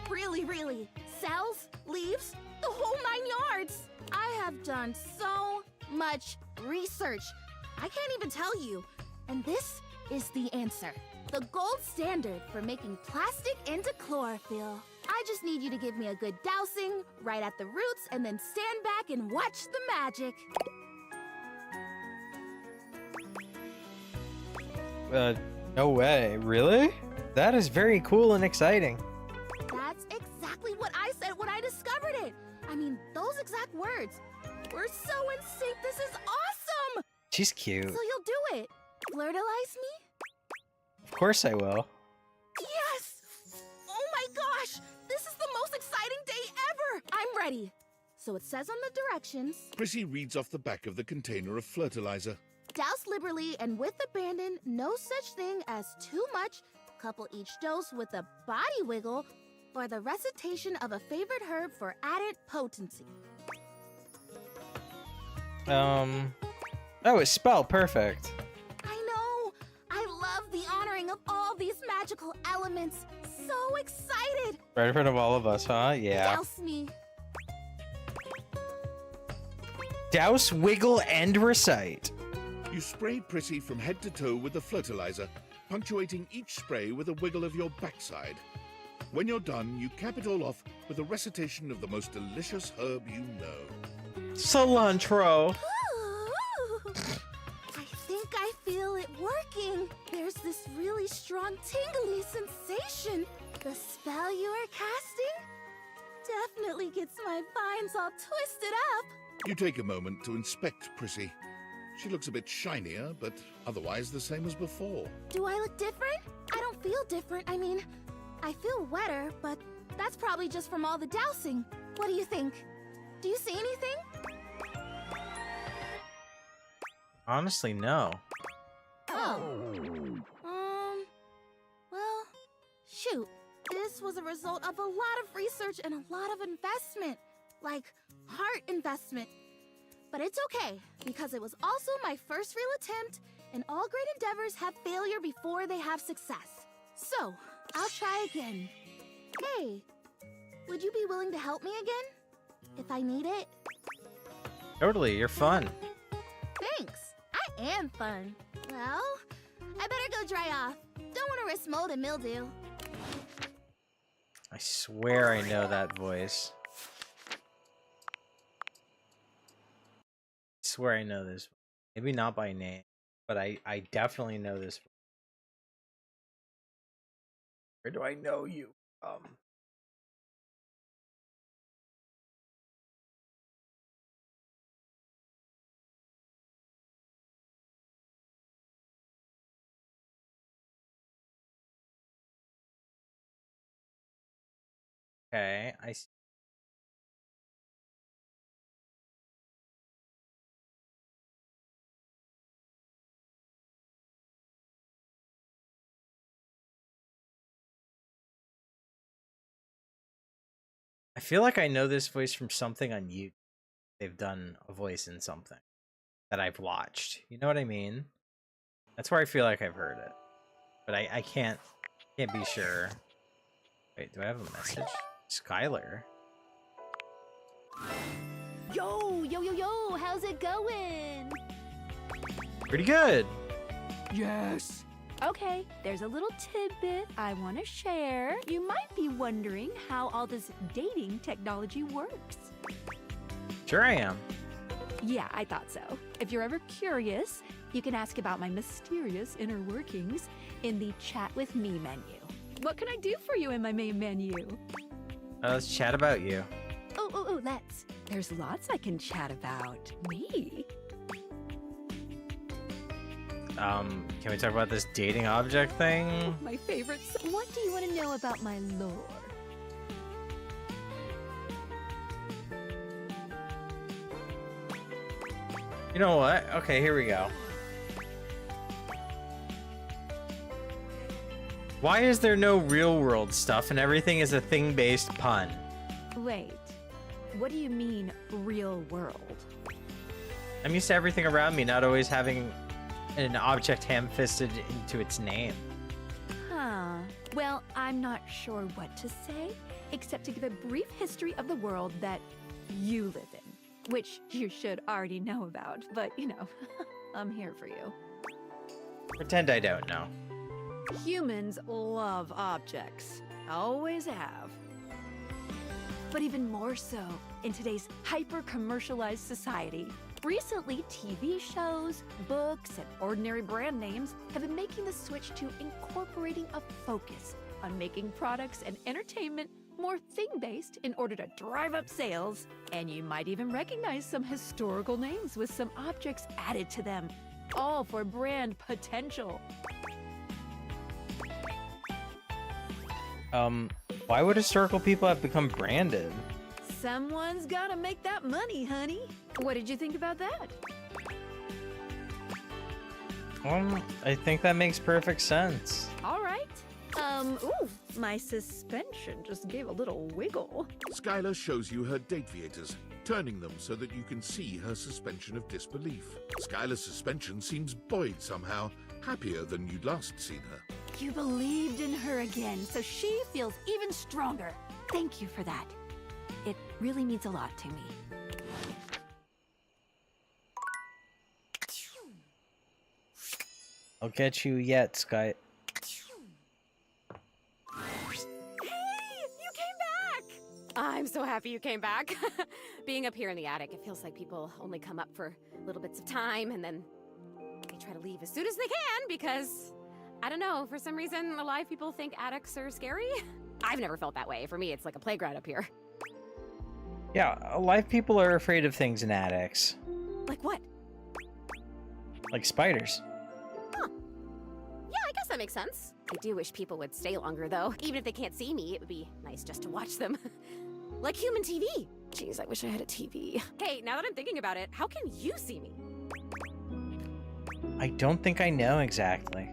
Really, really. Cells, leaves, the whole 9 yards. I have done so much research. I can't even tell you. And this is the answer. The gold standard for making plastic into chlorophyll. I just need you to give me a good dousing right at the roots and then stand back and watch the magic. No way. Really? That is very cool and exciting. That's exactly what I said when I discovered it. I mean, those exact words. We're so in sync. This is awesome. She's cute. So you'll do it. Flirtilize me? Of course I will. Yes! Oh my gosh! This is the most exciting day ever! I'm ready. So it says on the directions, Chrissy reads off the back of the container of flirtilizer. douse liberally and with abandon, no such thing as too much, couple each dose with a body wiggle, or the recitation of a favorite herb for added potency. Oh, it's spelled perfect. I know! I love the honoring of all these magical elements. So excited! Right in front of all of us, huh? Yeah. Douse me. Douse, wiggle, and recite. You spray Prissy from head to toe with the flirtilizer, punctuating each spray with a wiggle of your backside. When you're done, you cap it all off with a recitation of the most delicious herb you know. Cilantro. Ooh. I think I feel it working. There's this really strong tingly sensation. The spell you are casting definitely gets my vines all twisted up. You take a moment to inspect Prissy. She looks a bit shinier, but otherwise the same as before. Do I look different? I don't feel different. I mean, I feel wetter, but that's probably just from all the dousing. What do you think? Do you see anything? Honestly, no. Oh. Well, shoot. This was a result of a lot of research and a lot of investment. Like, heart investment. But it's okay, because it was also my first real attempt, and all great endeavors have failure before they have success. So, I'll try again. Hey, would you be willing to help me again? If I need it? Totally, you're fun. Thanks. I am fun. Well, I better go dry off. Don't want to risk mold and mildew. I swear I know that voice. I swear I know this. Maybe not by name, but I definitely know this. Where do I know you from? Okay, I see. I feel like I know this voice from something on YouTube. They've done a voice in something that I've watched. You know what I mean? That's where I feel like I've heard it, but I can't be sure. Wait, do I have a message? Skylar. Yo, yo, yo, yo, how's it going? Pretty good. Yes. Okay, there's a little tidbit I want to share. You might be wondering how all this dating technology works. Sure I am. Yeah, I thought so. If you're ever curious, you can ask about my mysterious inner workings in the Chat with Me menu. What can I do for you in my main menu? Let's chat about you. Oh, let's. There's lots I can chat about. Me? Can we talk about this dating object thing? My favorite. What do you want to know about my lore? You know what? Okay, here we go. Why is there no real world stuff and everything is a thing-based pun? Wait, what do you mean, real world? I'm used to everything around me not always having an object ham-fisted into its name. Huh. Well, I'm not sure what to say, except to give a brief history of the world that you live in, which you should already know about, but you know, I'm here for you. Pretend I don't know. Humans love objects. Always have. But even more so in today's hyper-commercialized society. Recently, TV shows, books, and ordinary brand names have been making the switch to incorporating a focus on making products and entertainment more thing-based in order to drive up sales. And you might even recognize some historical names with some objects added to them, all for brand potential. Why would historical people have become branded? Someone's gotta make that money, honey. What did you think about that? I think that makes perfect sense. All right. Ooh, my suspension just gave a little wiggle. Skylar shows you her dateviators, turning them so that you can see her suspension of disbelief. Skylar's suspension seems buoyed somehow, happier than you'd last seen her. You believed in her again, so she feels even stronger. Thank you for that. It really means a lot to me. I'll get you yet, Sky. I'm so happy you came back. Being up here in the attic, it feels like people only come up for little bits of time and then they try to leave as soon as they can because, I don't know, for some reason a lot of people think attics are scary. I've never felt that way. For me, it's like a playground up here. Yeah, a lot of people are afraid of things in attics. Like what? Like spiders. Huh. Yeah, I guess that makes sense. I do wish people would stay longer, though. Even if they can't see me, it would be nice just to watch them. Like human TV. Jeez, I wish I had a TV. Hey, now that I'm thinking about it, how can you see me? I don't think I know exactly.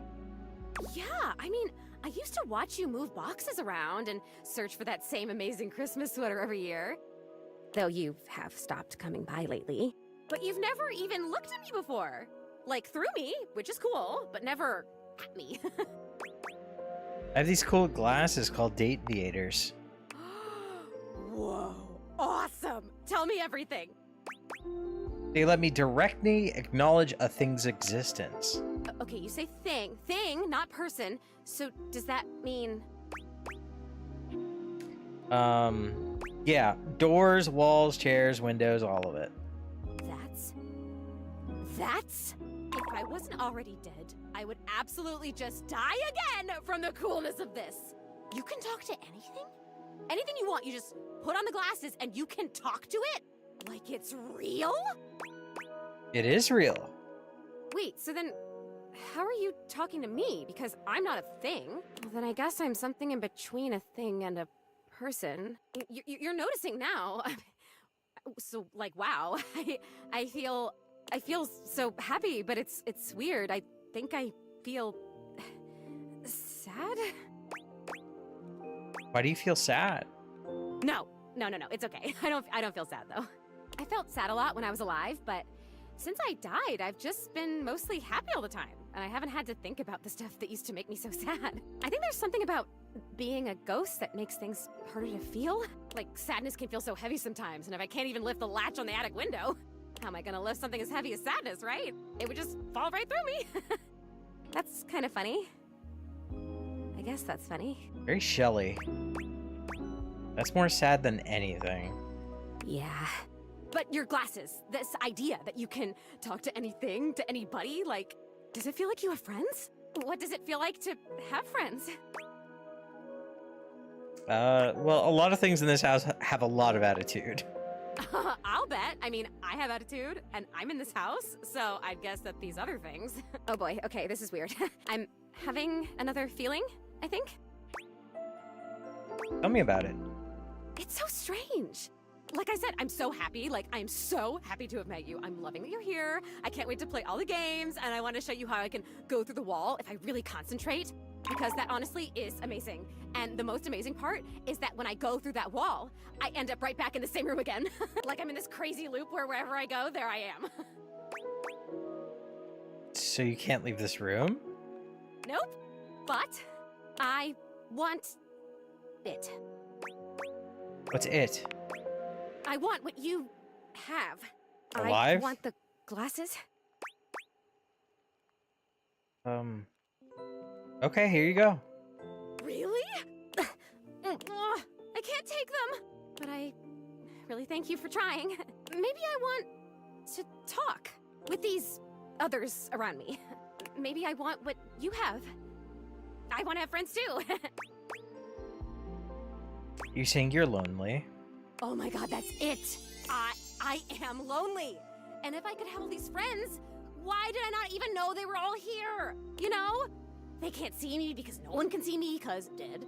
Yeah, I mean, I used to watch you move boxes around and search for that same amazing Christmas sweater every year. Though you have stopped coming by lately. But you've never even looked at me before. Like, through me, which is cool, but never at me. I have these cool glasses called dateviators. Whoa, awesome! Tell me everything. They let me directly acknowledge a thing's existence. Okay, you say thing, not person. So does that mean... Yeah, doors, walls, chairs, windows, all of it. That's... If I wasn't already dead, I would absolutely just die again from the coolness of this. You can talk to anything? Anything you want, you just put on the glasses and you can talk to it? Like it's real? It is real. Wait, so then how are you talking to me? Because I'm not a thing. Well, then I guess I'm something in between a thing and a person. You're noticing now. So, like, wow. I feel so happy, but it's weird. I think I feel sad. Why do you feel sad? No. It's okay. I don't feel sad though. I felt sad a lot when I was alive, but since I died, I've just been mostly happy all the time. and I haven't had to think about the stuff that used to make me so sad. I think there's something about being a ghost that makes things harder to feel. Like, sadness can feel so heavy sometimes, and if I can't even lift the latch on the attic window, how am I gonna lift something as heavy as sadness, right? It would just fall right through me. That's kind of funny. I guess that's funny. Very Shelley. That's more sad than anything. Yeah. But your glasses, this idea that you can talk to anything, to anybody, like, does it feel like you have friends? What does it feel like to have friends? Well, a lot of things in this house have a lot of attitude. I'll bet. I mean, I have attitude, and I'm in this house, so I'd guess that these other things... Oh boy, okay, this is weird. I'm having another feeling, I think. Tell me about it. It's so strange. Like I said, I'm so happy. Like, I'm so happy to have met you. I'm loving that you're here. I can't wait to play all the games, and I want to show you how I can go through the wall if I really concentrate, because that honestly is amazing. And the most amazing part is that when I go through that wall, I end up right back in the same room again. Like I'm in this crazy loop where wherever I go, there I am. So you can't leave this room? Nope. But I want it. What's it? I want what you have. Alive? I want the glasses. Okay, here you go. Really? I can't take them. But I really thank you for trying. Maybe I want to talk with these others around me. Maybe I want what you have. I want to have friends too. You're saying you're lonely? Oh my god, that's it! I am lonely! And if I could have all these friends, why did I not even know they were all here? You know? They can't see me because no one can see me because dead.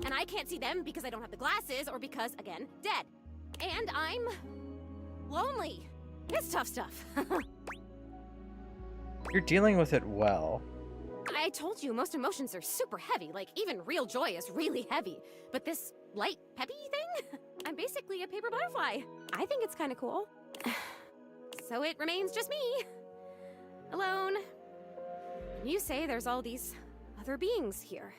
And I can't see them because I don't have the glasses or because, again, dead. And I'm lonely. It's tough stuff. You're dealing with it well. I told you, most emotions are super heavy. Like, even real joy is really heavy. But this light, peppy thing? I'm basically a paper butterfly. I think it's kind of cool. So it remains just me. Alone. You say there's all these other beings here.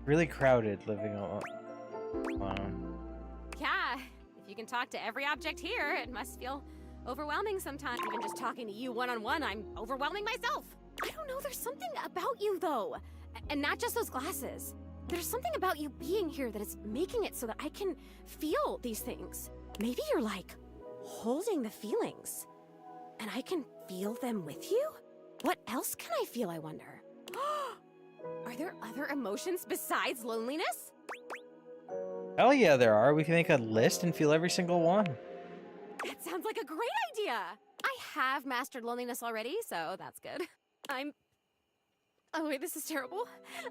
Really crowded living alone. Yeah, if you can talk to every object here, it must feel overwhelming sometimes. Even just talking to you one-on-one, I'm overwhelming myself. I don't know, there's something about you, though. And not just those glasses. There's something about you being here that is making it so that I can feel these things. Maybe you're, like, holding the feelings. And I can feel them with you? What else can I feel, I wonder? Are there other emotions besides loneliness? Hell yeah, there are. We can make a list and feel every single one. That sounds like a great idea! I have mastered loneliness already, so that's good. Oh wait, this is terrible.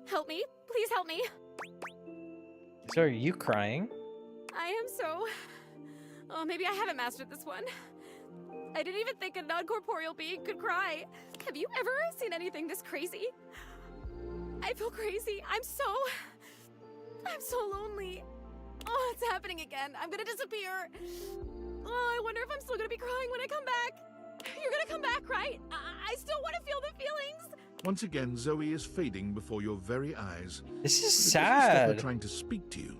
Help me. Please help me. So are you crying? I am so... Oh, maybe I haven't mastered this one. I didn't even think a non-corporeal being could cry. Have you ever seen anything this crazy? I feel crazy. I'm so lonely. Oh, it's happening again. I'm gonna disappear. Oh, I wonder if I'm still gonna be crying when I come back. You're gonna come back, right? I still want to feel the feelings. Once again, Zoe is fading before your very eyes. This is But it doesn't stop her sad. trying to speak to you.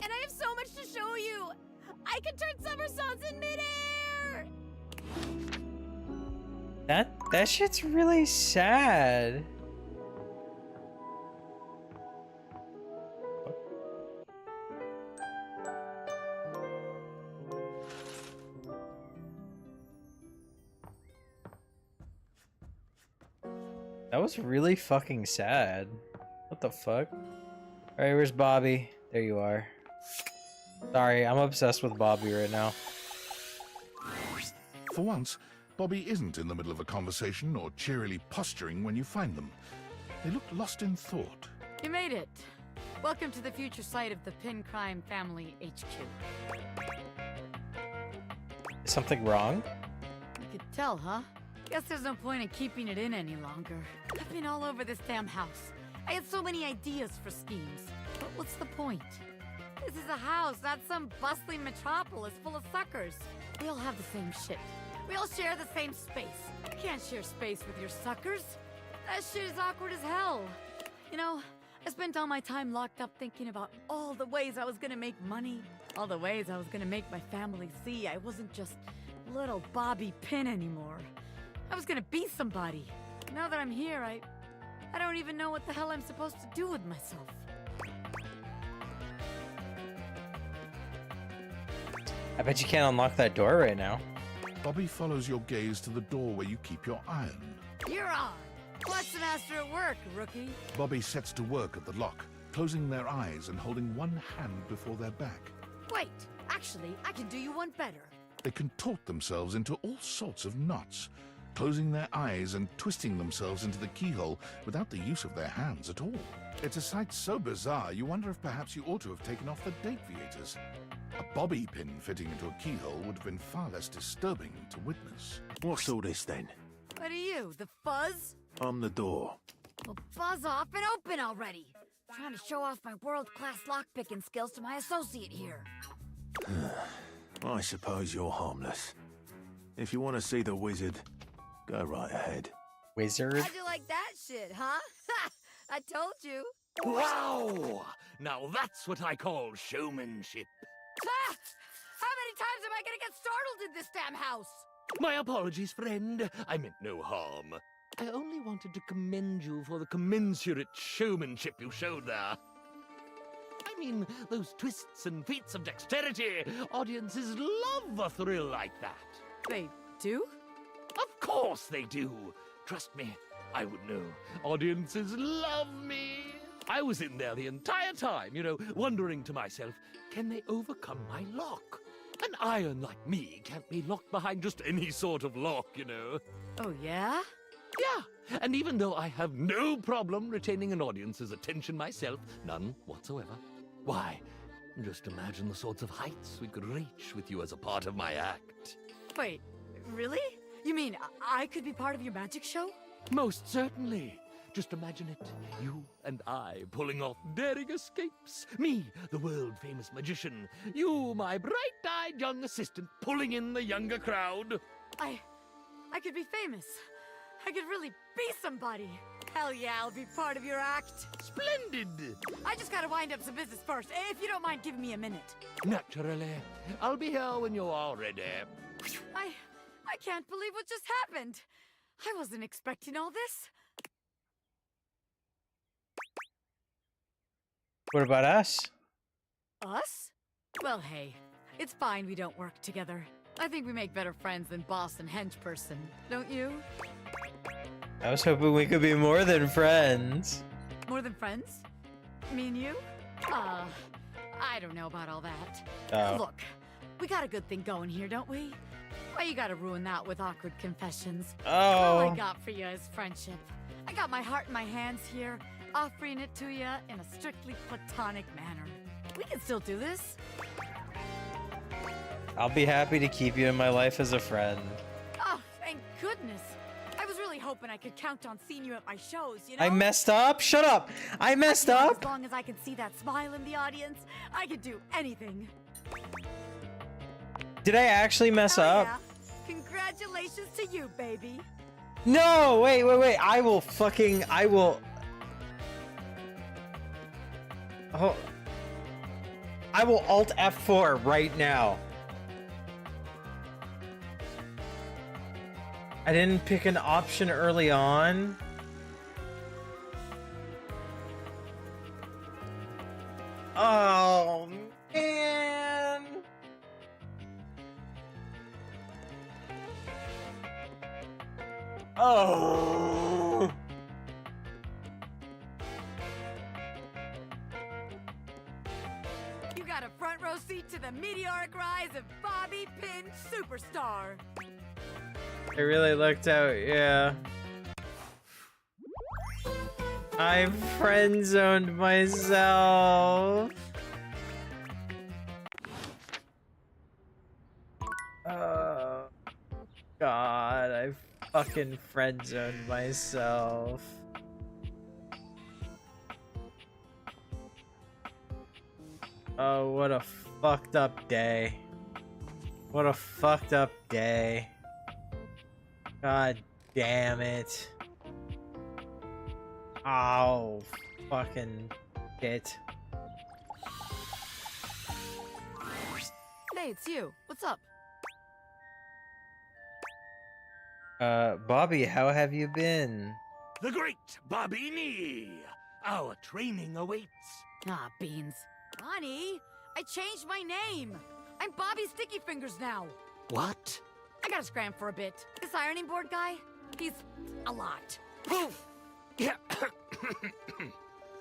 And I have so much to show you. I can turn somersaults in midair. That shit's really sad. That was really fucking sad. What the fuck? Alright, where's Bobby? There you are. Sorry, I'm obsessed with Bobby right now. For once, Bobby isn't in the middle of a conversation or cheerily posturing when you find them. They look lost in thought. You made it. Welcome to the future site of the Pin Crime Family HQ. Is something wrong? You could tell, huh? Guess there's no point in keeping it in any longer. I've been all over this damn house. I had so many ideas for schemes. But what's the point? This is a house, not some bustling metropolis full of suckers. We all have the same shit. We all share the same space. You can't share space with your suckers. That shit is awkward as hell. You know, I spent all my time locked up thinking about all the ways I was gonna make money, all the ways I was gonna make my family see I wasn't just little Bobby Pin anymore. I was gonna be somebody. Now that I'm here, I don't even know what the hell I'm supposed to do with myself. I bet you can't unlock that door right now. Bobby follows your gaze to the door where you keep your iron. You're on. Watch the master at work, rookie. Bobby sets to work at the lock, closing their eyes and holding one hand before their back. Wait, actually, I can do you one better. They contort themselves into all sorts of knots, closing their eyes and twisting themselves into the keyhole without the use of their hands at all. It's a sight so bizarre you wonder if perhaps you ought to have taken off the date viators. A bobby pin fitting into a keyhole would have been far less disturbing to witness. What's all this then? What are you, the fuzz? I'm the door. Well, buzz off and open already. I'm trying to show off my world-class lockpicking skills to my associate here. I suppose you're harmless. If you want to see the wizard, go right ahead. Wizard? How'd you like that shit, huh? Ha! I told you. Wow! Now that's what I call showmanship. Ah! How many times am I gonna get startled in this damn house? My apologies, friend. I meant no harm. I only wanted to commend you for the commensurate showmanship you showed there. I mean, those twists and feats of dexterity. Audiences love a thrill like that. They do? Of course they do. Trust me, I would know. Audiences love me. I was in there the entire time, wondering to myself, can they overcome my lock? An iron like me can't be locked behind just any sort of lock, Oh, yeah? Yeah, and even though I have no problem retaining an audience's attention myself, none whatsoever, why, just imagine the sorts of heights we could reach with you as a part of my act. Wait, really? You mean I could be part of your magic show? Most certainly. Just imagine it. You and I pulling off daring escapes. Me, the world-famous magician. You, my bright-eyed young assistant, pulling in the younger crowd. I could be famous. I could really be somebody. Hell yeah, I'll be part of your act. Splendid! I just gotta wind up some business first, if you don't mind giving me a minute. Naturally. I'll be here when you're all ready. I can't believe what just happened. I wasn't expecting all this. What about us? Us? Well, hey, it's fine we don't work together. I think we make better friends than boss and hench person, don't you? I was hoping we could be more than friends. More than friends? Me and you? I don't know about all that. Oh. Look, we got a good thing going here, don't we? Why you gotta ruin that with awkward confessions? All I got for you is friendship. I got my heart in my hands here, offering it to you in a strictly platonic manner. We can still do this. I'll be happy to keep you in my life as a friend. Oh, thank goodness. I was really hoping I could count on seeing you at my shows, you know? I messed up? Shut up! I messed up! As long as I can see that smile in the audience, I could do anything. Did I actually mess up? Yeah. Congratulations to you, baby. No! Wait. I will... Oh. I will Alt F4 right now. I didn't pick an option early on. Oh, man. Oh. You got a front row seat to the meteoric rise of Bobby Pin Superstar. I really looked out, yeah. I friend-zoned myself. Oh, God, I fucking friend-zoned myself. Oh, what a fucked up day. What a fucked up day. God damn it. Oh, fucking shit. Hey, it's you. What's up? Bobby, how have you been? The great Bobini! Our training awaits. Ah, beans. Honey, I changed my name. I'm Bobby Sticky Fingers now. What? I gotta scram for a bit. This ironing board guy, he's a lot. Poof! Yeah.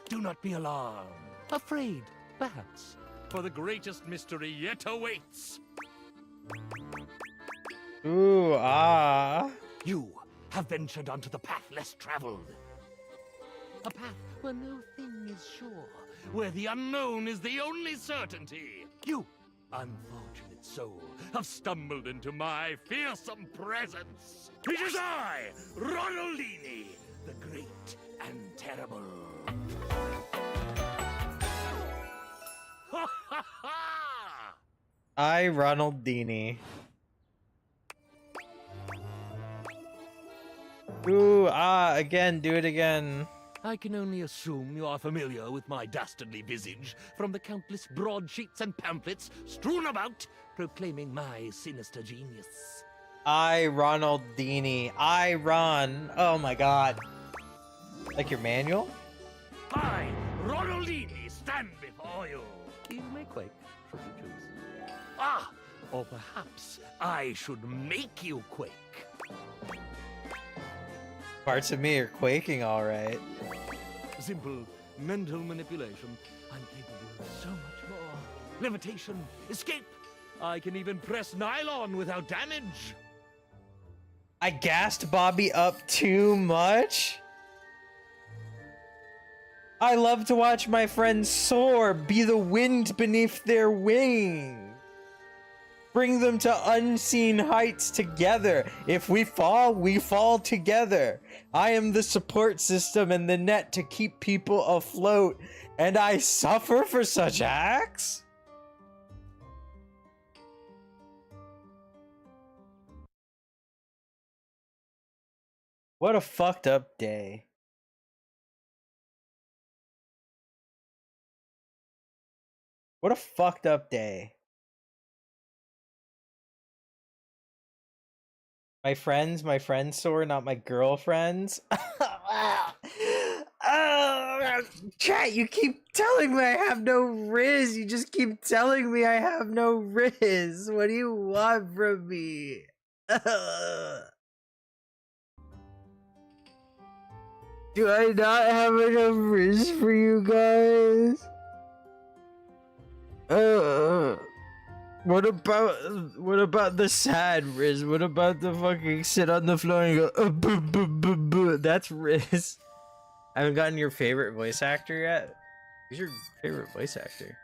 Do not be alarmed. Afraid, perhaps. For the greatest mystery yet awaits. Ooh, ah. You have ventured onto the path less traveled. A path where no thing is sure, where the unknown is the only certainty. You, unfortunate soul, have stumbled into my fearsome presence. It is I, Ronaldini, the great and terrible. Ha ha ha! I, Ronaldini. Ooh, ah, again, do it again. I can only assume you are familiar with my dastardly visage from the countless broadsheets and pamphlets strewn about proclaiming my sinister genius. I, Ronaldini. I run. Oh my god. Like your manual? I, Ronaldini, stand before you. You may quake, should you choose. Ah, or perhaps I should make you quake. Parts of me are quaking, alright. Simple mental manipulation. I'm capable of so much more. Levitation, escape. I can even press nylon without damage. I gassed Bobby up too much? I love to watch my friends soar, be the wind beneath their wings. Bring them to unseen heights together. If we fall together. I am the support system and the net to keep people afloat, and I suffer for such acts? What a fucked up day. What a fucked up day. My friends soar, not my girlfriends. Chat, you keep telling me I have no riz. You just keep telling me I have no riz. What do you want from me? Do I not have enough riz for you guys? What about the sad Riz? What about the fucking sit on the floor and go boo boo boo boo? That's Riz. I haven't gotten your favorite voice actor yet. Who's your favorite voice actor?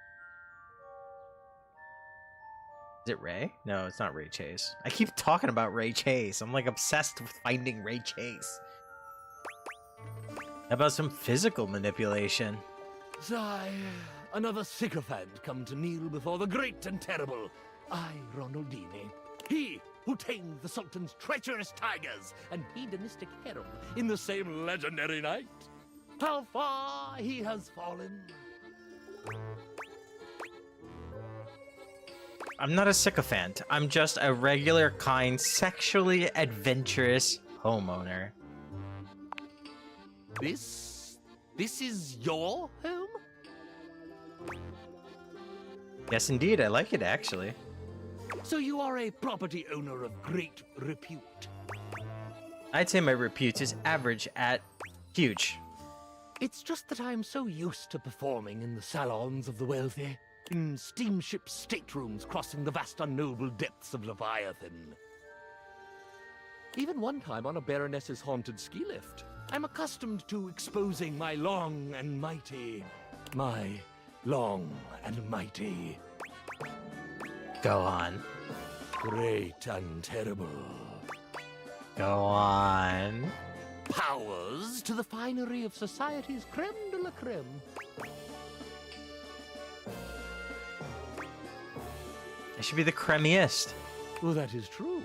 Is it Ray? No, it's not Ray Chase. I keep talking about Ray Chase. I'm like obsessed with finding Ray Chase. How about some physical manipulation? Sigh. Another sycophant come to kneel before the great and terrible, I, Ronaldini. He who tamed the Sultan's treacherous tigers and hedonistic harem in the same legendary night. How far he has fallen. I'm not a sycophant. I'm just a regular, kind, sexually adventurous homeowner. This is your home? Yes, indeed. I like it, actually. So you are a property owner of great repute. I'd say my repute is average at huge. It's just that I'm so used to performing in the salons of the wealthy, in steamship staterooms crossing the vast unknowable depths of Leviathan. Even one time on a Baroness's haunted ski lift. I'm accustomed to exposing my long and mighty... long and mighty. Go on. Great and terrible. Go on. Powers to the finery of society's creme de la creme. I should be the cremiest. Well, that is true.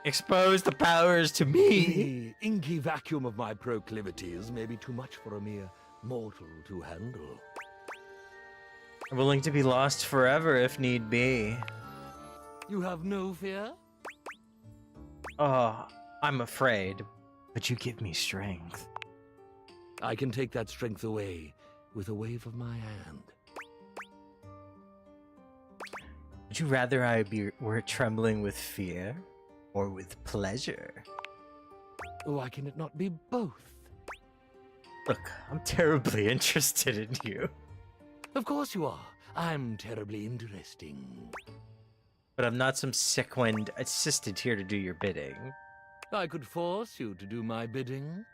Expose the powers to me. The inky vacuum of my proclivities may be too much for a mere mortal to handle. I'm willing to be lost forever if need be. You have no fear? Oh, I'm afraid, but you give me strength. I can take that strength away with a wave of my hand. Would you rather were trembling with fear or with pleasure? Why can it not be both? Look, I'm terribly interested in you. Of course you are. I'm terribly interesting. But I'm not some sick-wind assistant here to do your bidding. I could force you to do my bidding.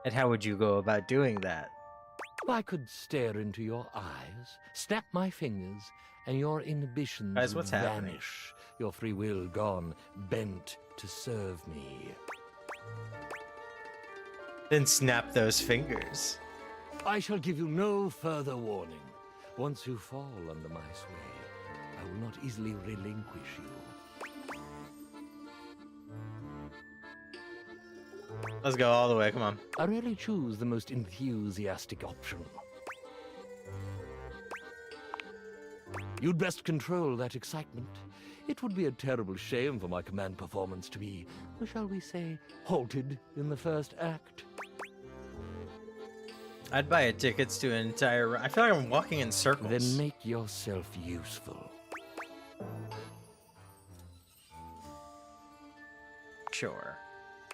And how would you go about doing that? I could stare into your eyes, snap my fingers, and your inhibitions Guys, what's would happening? vanish. Your free will gone, bent to serve me. Then snap those fingers. I shall give you no further warning. Once you fall under my sway, I will not easily relinquish you. Let's go all the way, come on. I rarely choose the most enthusiastic option. You'd best control that excitement. It would be a terrible shame for my command performance to be, shall we say, halted in the first act. I'd buy tickets to an entire... I feel like I'm walking in circles. Then make yourself useful. Sure.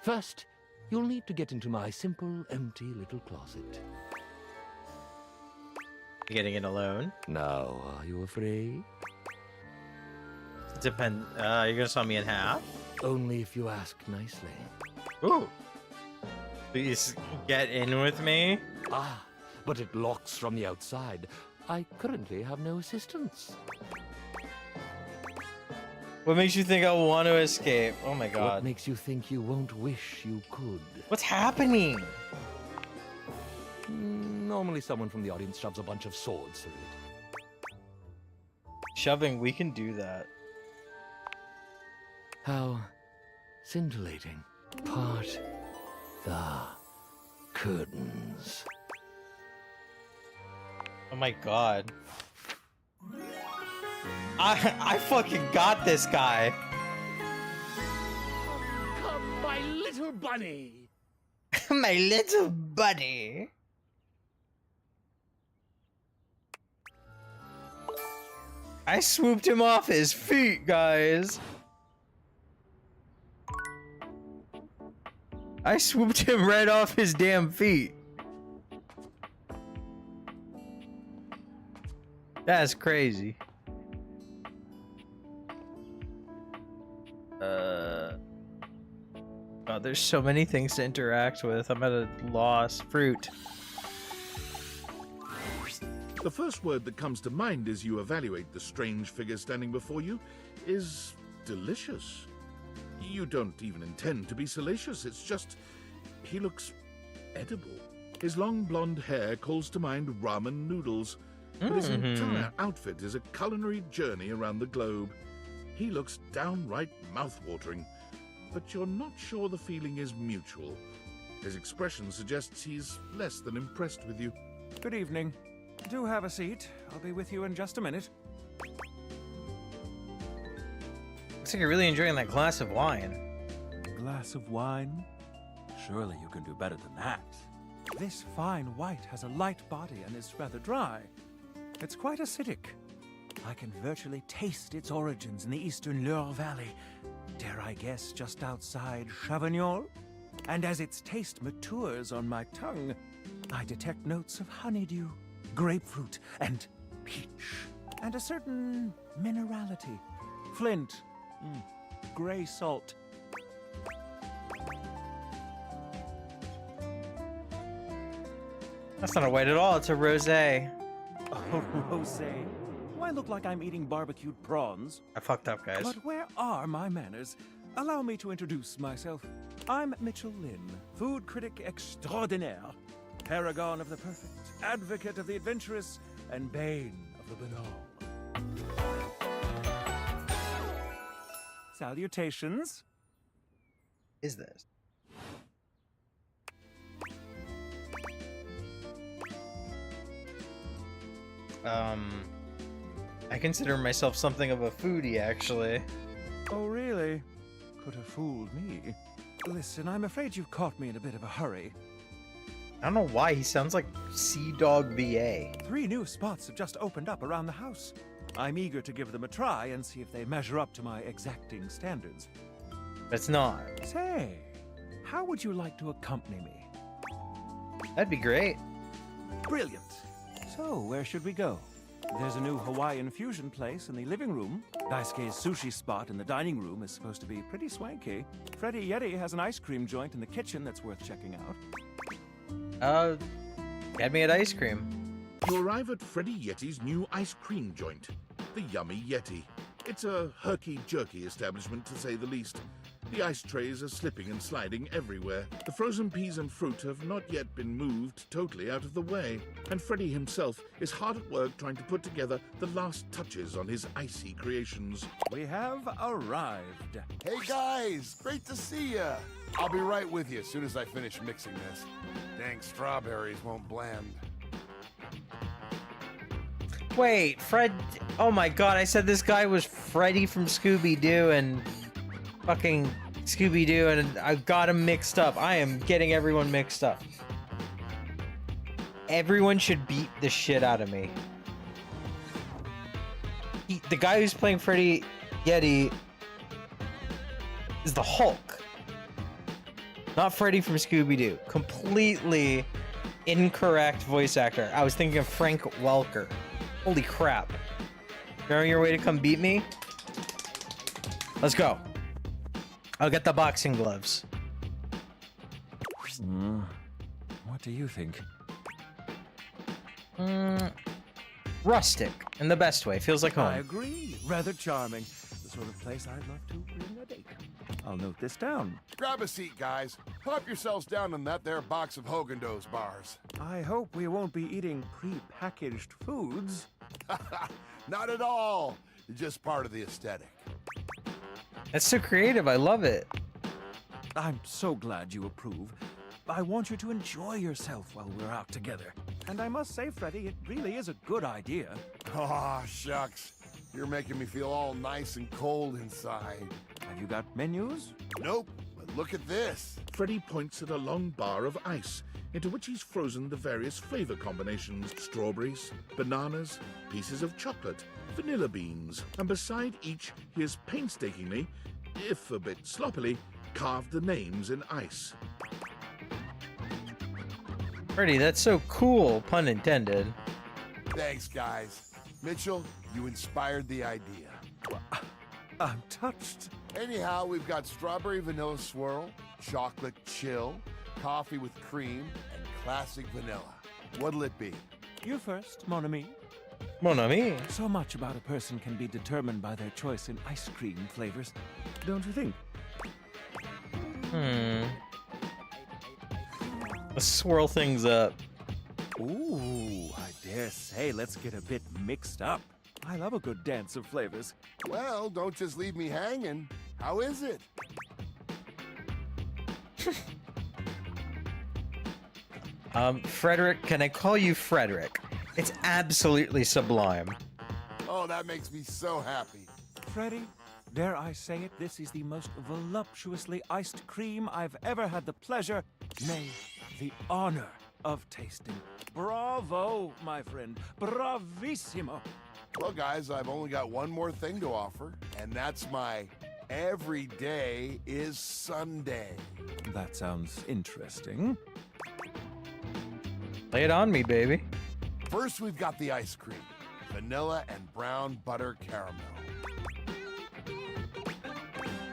First, you'll need to get into my simple, empty little closet. You getting it alone? Now, are you afraid? Depend. You're gonna saw me in half? Only if you ask nicely. Ooh. Please get in with me. Ah, but it locks from the outside. I currently have no assistance. What makes you think I'll want to escape? Oh my god. What makes you think you won't wish you could? What's happening? Normally someone from the audience shoves a bunch of swords through it. Shoving, we can do that. How scintillating. Part the curtains. Oh my god. I fucking got this guy. Come, my little bunny. My little buddy. I swooped him off his feet, guys. I swooped him right off his damn feet. That's crazy. God, there's so many things to interact with. I'm at a loss. Fruit. The first word that comes to mind as you evaluate the strange figure standing before you is delicious. You don't even intend to be salacious, it's just he looks edible. His long blonde hair calls to mind ramen noodles, but his entire outfit is a culinary journey around the globe. He looks downright mouth-watering, but you're not sure the feeling is mutual. His expression suggests he's less than impressed with you. Good evening. Do have a seat. I'll be with you in just a minute. Looks like you're really enjoying that glass of wine. Glass of wine? Surely you can do better than that. This fine white has a light body and is rather dry. It's quite acidic. I can virtually taste its origins in the eastern Loire Valley. Dare I guess just outside Chavignol? And as its taste matures on my tongue, I detect notes of honeydew, grapefruit, and peach. And a certain minerality. Flint. Gray salt. That's not a white at all, it's a rosé. Oh, rosé. Do I look like I'm eating barbecued prawns? I fucked up, guys. But where are my manners? Allow me to introduce myself. I'm Mitchell Lynn, food critic extraordinaire, paragon of the perfect, advocate of the adventurous, and bane of the banal. Salutations. Is this? I consider myself something of a foodie, actually. Oh, really? Could have fooled me. Listen, I'm afraid you've caught me in a bit of a hurry. I don't know why he sounds like Sea Dog VA. 3 new spots have just opened up around the house. I'm eager to give them a try and see if they measure up to my exacting standards. It's not. Say, how would you like to accompany me? That'd be great. Brilliant. So, where should we go? There's a new Hawaiian fusion place in the living room. Daisuke's sushi spot in the dining room is supposed to be pretty swanky. Freddy Yeti has an ice cream joint in the kitchen that's worth checking out. Get me an ice cream. You arrive at Freddy Yeti's new ice cream joint, the Yummy Yeti. It's a herky-jerky establishment, to say the least. The ice trays are slipping and sliding everywhere. The frozen peas and fruit have not yet been moved totally out of the way. And Freddy himself is hard at work trying to put together the last touches on his icy creations. We have arrived. Hey guys, great to see ya. I'll be right with you as soon as I finish mixing this. Dang strawberries won't blend. Wait, Fred... Oh my god, I said this guy was Freddy from Scooby-Doo and... fucking Scooby-Doo, and I got him mixed up. I am getting everyone mixed up. Everyone should beat the shit out of me. The guy who's playing Freddy Yeti is the Hulk. Not Freddy from Scooby-Doo. Completely incorrect voice actor. I was thinking of Frank Welker. Holy crap. You're on your way to come beat me? Let's go. I'll get the boxing gloves. What do you think? Rustic, in the best way. Feels like home. I agree. Rather charming. The sort of place I'd love to bring a date. I'll note this down. Grab a seat, guys. Plop yourselves down in that there box of Haagen-Dazs bars. I hope we won't be eating pre-packaged foods. Not at all. Just part of the aesthetic. That's so creative. I love it. I'm so glad you approve. I want you to enjoy yourself while we're out together. And I must say, Freddy, it really is a good idea. Aw, shucks. You're making me feel all nice and cold inside. Have you got menus? Nope, but look at this. Freddy points at a long bar of ice, into which he's frozen the various flavor combinations: strawberries, bananas, pieces of chocolate, vanilla beans, and beside each he has painstakingly, if a bit sloppily, carved the names in ice. Freddy, that's so cool, pun intended. Thanks, guys. Mitchell, you inspired the idea. I'm touched. Anyhow, we've got strawberry vanilla swirl, chocolate chill, coffee with cream, and classic vanilla. What'll it be? You first, mon ami. Mon ami. So much about a person can be determined by their choice in ice cream flavors, don't you think? Let's swirl things up. Ooh, I dare say let's get a bit mixed up. I love a good dance of flavors. Well, don't just leave me hanging. How is it? Frederick, can I call you Frederick? It's absolutely sublime. Oh, that makes me so happy. Freddy, dare I say it, this is the most voluptuously iced cream I've ever had the pleasure, nay, the honor of tasting. Bravo, my friend. Bravissimo. Well, guys, I've only got one more thing to offer, and that's my every day is Sunday. That sounds interesting. Lay it on me, baby. First, we've got the ice cream. Vanilla and brown butter caramel.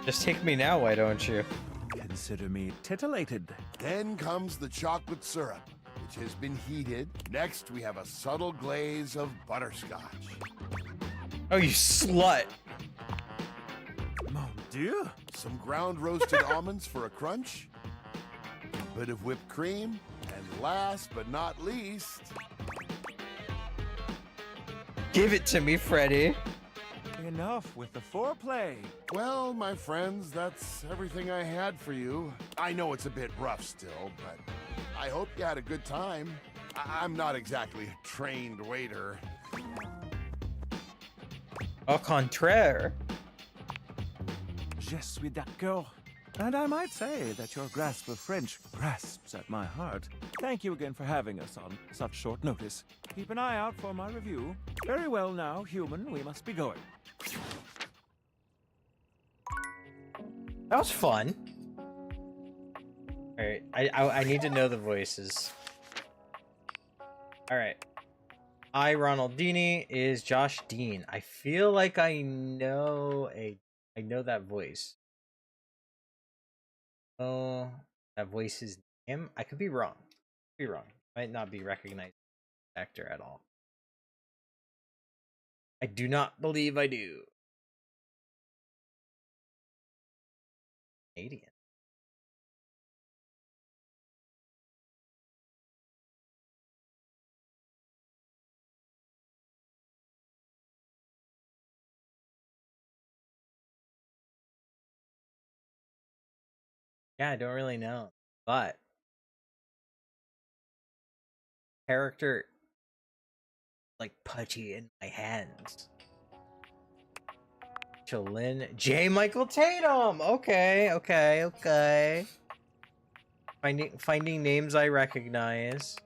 Just take me now, why don't you? Consider me titillated. Then comes the chocolate syrup, which has been heated. Next, we have a subtle glaze of butterscotch. Oh, you slut. Mon Dieu. Some ground roasted almonds for a crunch. A bit of whipped cream. And last but not least, Give it to me, Freddy. Enough with the foreplay. Well, my friends, that's everything I had for you. I know it's a bit rough still, but I hope you had a good time. I'm not exactly a trained waiter. Au contraire. Je suis d'accord. And I might say that your grasp of French grasps at my heart. Thank you again for having us on such short notice. Keep an eye out for my review. Very well now, human, we must be going. That was fun. Alright, I need to know the voices. Alright. Ronaldini is Josh Dean. I feel like I know that voice. Oh, that voice is him? I could be wrong. Might not be recognized actor at all. I do not believe I do. Canadian. Yeah, I don't really know. But character like putty in my hands. Cholin J. Michael Tatum. Okay. Finding names I recognize.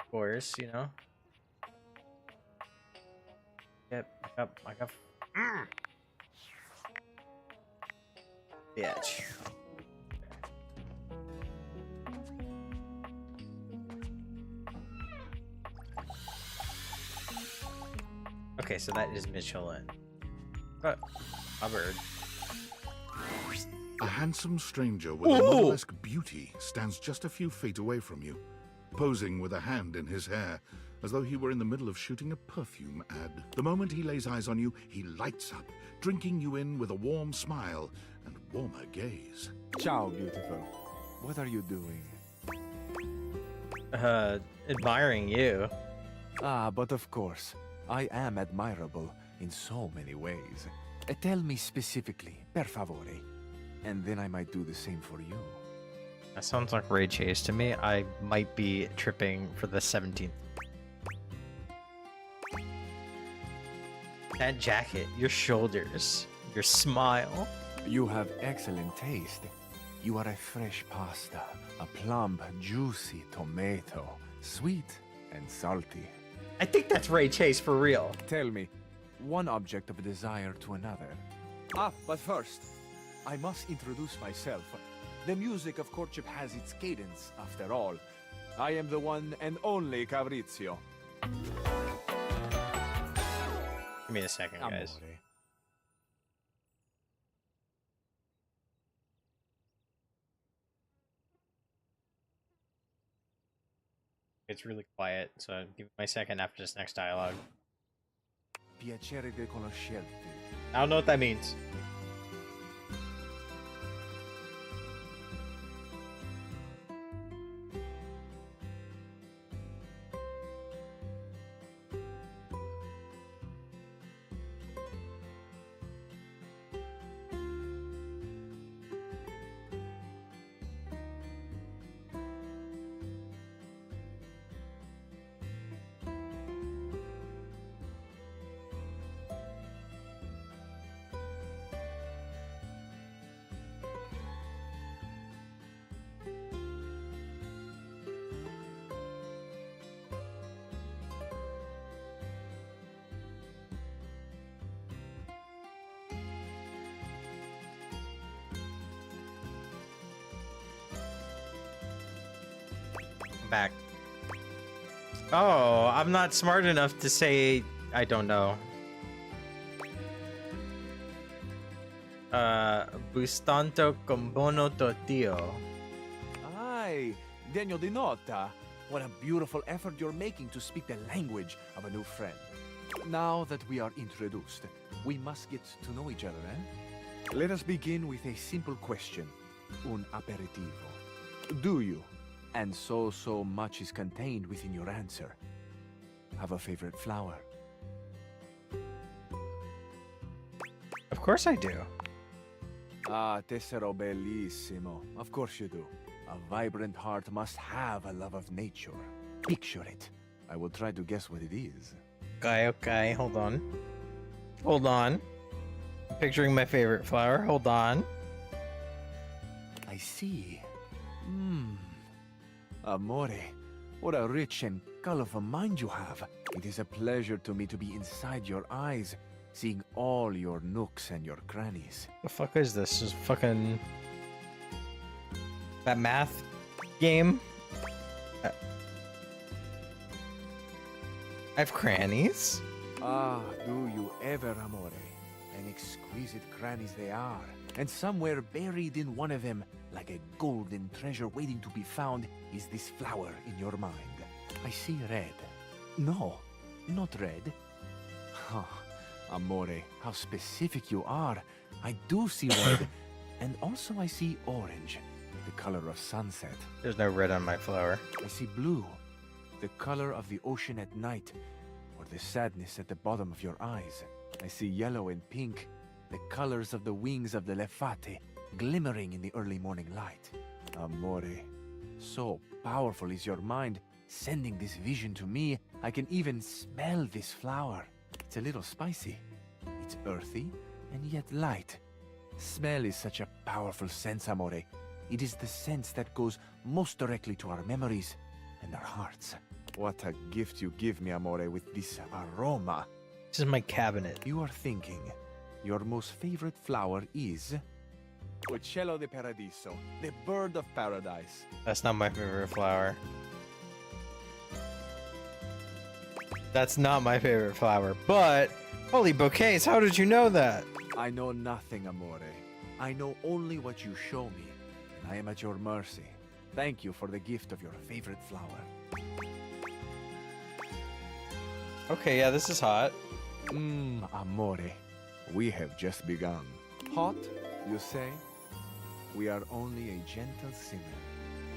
Of course, you know. Yep, I got. Bitch. Okay, so that is Michelin. But Hubbard. A handsome stranger with a model-esque beauty stands just a few feet away from you, posing with a hand in his hair, as though he were in the middle of shooting a perfume ad. The moment he lays eyes on you, he lights up, drinking you in with a warm smile and warmer gaze. Ciao, beautiful. What are you doing? Admiring you. Ah, but of course. I am admirable in so many ways. Tell me specifically, per favore. And then I might do the same for you. That sounds like Ray Chase to me. I might be tripping for the 17th. That jacket, your shoulders, your smile. You have excellent taste. You are a fresh pasta, a plump, juicy tomato, sweet and salty. I think that's Ray Chase for real. Tell me, one object of desire to another. Ah, but first, I must introduce myself. The music of courtship has its cadence, after all. I am the one and only Fabrizio. Give me a second, guys. Amore. It's really quiet, so give me my second after this next dialogue. Piacere di conoscerti. I don't know what that means. Back. Oh, I'm not smart enough to say I don't know. Bustanto con bono tortillo. Ay, degno di nota. What a beautiful effort you're making to speak the language of a new friend. Now that we are introduced, we must get to know each other, eh? Let us begin with a simple question. Un aperitivo. Do you? And so much is contained within your answer. have a favorite flower? Of course I do. Ah, tessero bellissimo. Of course you do. A vibrant heart must have a love of nature. Picture it. I will try to guess what it is. Okay, hold on. Hold on. I'm picturing my favorite flower. Hold on. I see. Amore, what a rich and colorful mind you have. It is a pleasure to me to be inside your eyes, seeing all your nooks and your crannies. The fuck is this? Just fucking... that math game? I have crannies? Ah, do you ever, amore? And exquisite crannies they are. And somewhere buried in one of them, like a golden treasure waiting to be found, is this flower in your mind. I see red. No, not red. Oh, amore, how specific you are. I do see red, and also I see orange, the color of sunset. There's no red on my flower. I see blue, the color of the ocean at night, or the sadness at the bottom of your eyes. I see yellow and pink, the colors of the wings of the lefate, glimmering in the early morning light. Amore, so powerful is your mind, sending this vision to me. I can even smell this flower. It's a little spicy. It's earthy and yet light. Smell is such a powerful sense, amore. It is the sense that goes most directly to our memories and our hearts. What a gift you give me, amore, with this aroma. This is my cabinet. You are thinking your most favorite flower is Uccello di Paradiso, the bird of paradise. That's not my favorite flower. That's not my favorite flower, but holy bouquets, how did you know that? I know nothing, amore. I know only what you show me, and I am at your mercy. Thank you for the gift of your favorite flower. Okay, yeah, this is hot. Amore, we have just begun. Hot, you say? We are only a gentle simmer.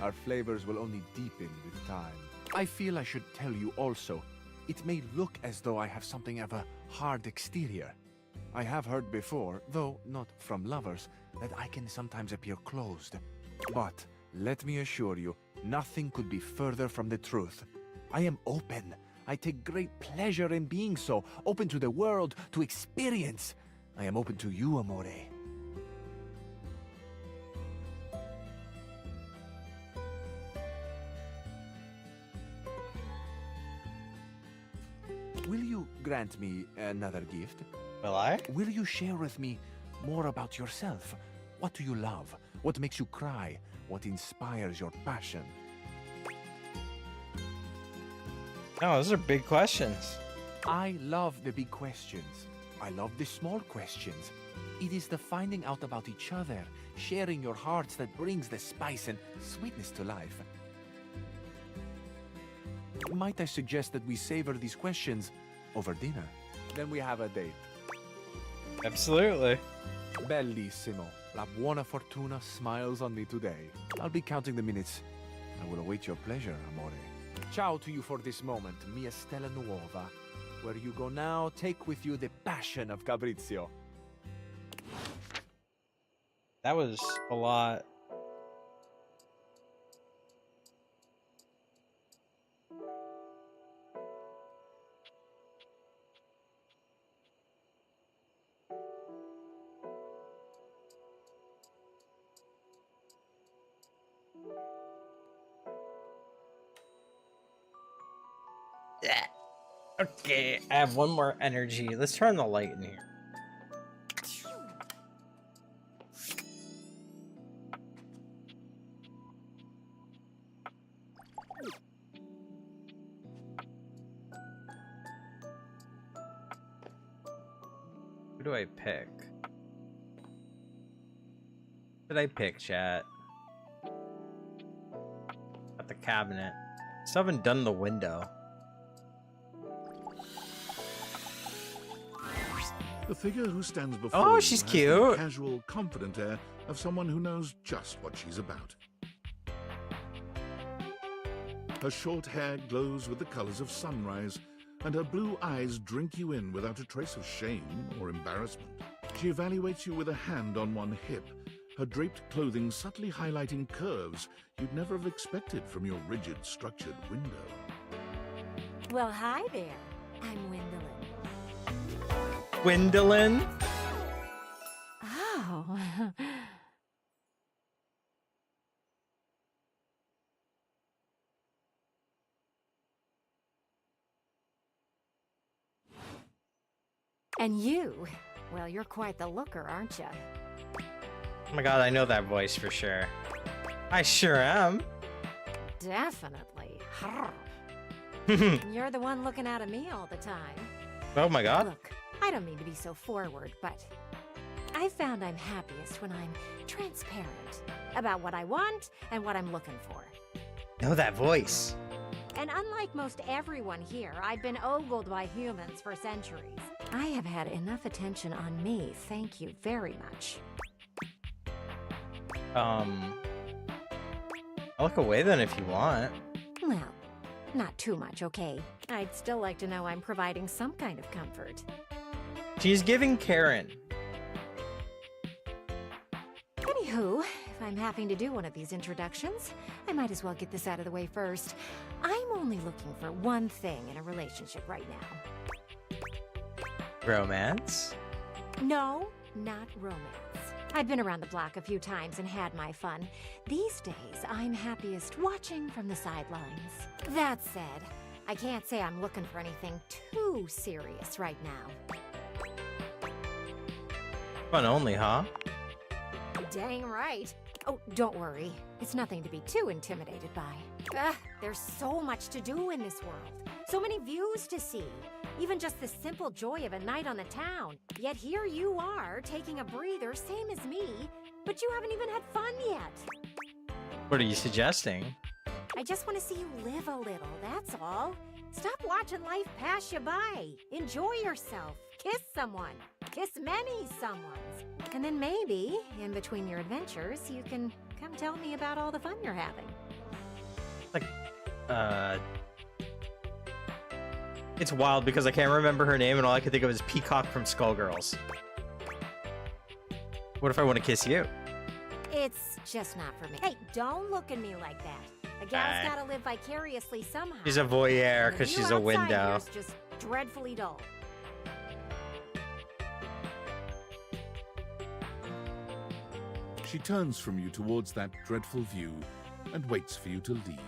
Our flavors will only deepen with time. I feel I should tell you also, it may look as though I have something of a hard exterior. I have heard before, though not from lovers, that I can sometimes appear closed. But let me assure you, nothing could be further from the truth. I am open. I take great pleasure in being so, open to the world, to experience. I am open to you, amore. Will you grant me another gift? Will I? Will you share with me more about yourself? What do you love? What makes you cry? What inspires your passion? No, those are big questions. I love the big questions. I love the small questions. It is the finding out about each other, sharing your hearts that brings the spice and sweetness to life. Might I suggest that we savor these questions over dinner? Then we have a date. Absolutely. Bellissimo. La buona fortuna smiles on me today. I'll be counting the minutes. I will await your pleasure, amore. Ciao to you for this moment, mia stella nuova. Where you go now, take with you the passion of Fabrizio. That was a lot. Yeah. Okay, I have one more energy. Let's turn the light in here. Who do I pick? Who did I pick, chat? At the cabinet. Still haven't done the window. The figure who stands before you she's has cute. the casual, confident air of someone who knows just what she's about. Her short hair glows with the colors of sunrise, and her blue eyes drink you in without a trace of shame or embarrassment. She evaluates you with a hand on one hip, her draped clothing subtly highlighting curves you'd never have expected from your rigid, structured window. Well, hi there. I'm Gwendolyn. Gwendolyn? Oh. And you, well, you're quite the looker, aren't you? Oh my god, I know that voice for sure. I sure am. Definitely. You're the one looking out at me all the time. Oh my god. Look, I don't mean to be so forward, but I found I'm happiest when I'm transparent about what I want and what I'm looking for. Know that voice. And unlike most everyone here, I've been ogled by humans for centuries. I have had enough attention on me, thank you very much. I'll look away then if you want. Well, not too much, okay? I'd still like to know I'm providing some kind of comfort. She's giving Karen. Anywho, if I'm having to do one of these introductions, I might as well get this out of the way first. I'm only looking for one thing in a relationship right now. Romance? No, not romance. I've been around the block a few times and had my fun. These days, I'm happiest watching from the sidelines. That said, I can't say I'm looking for anything too serious right now. Fun only, huh? Dang right. Oh, don't worry. It's nothing to be too intimidated by. There's so much to do in this world. So many views to see. Even just the simple joy of a night on the town. Yet here you are, taking a breather, same as me, but you haven't even had fun yet. What are you suggesting? I just want to see you live a little, that's all. Stop watching life pass you by. Enjoy yourself. Kiss someone. Kiss many someones. And then maybe, in between your adventures, you can come tell me about all the fun you're having. Like, it's wild because I can't remember her name and all I can think of is Peacock from Skullgirls. What if I want to kiss you? It's just not for me. Hey, don't look at me like that. A gal's gotta live vicariously somehow. She's a voyeur because she's a window. It's just dreadfully dull. She turns from you towards that dreadful view and waits for you to leave.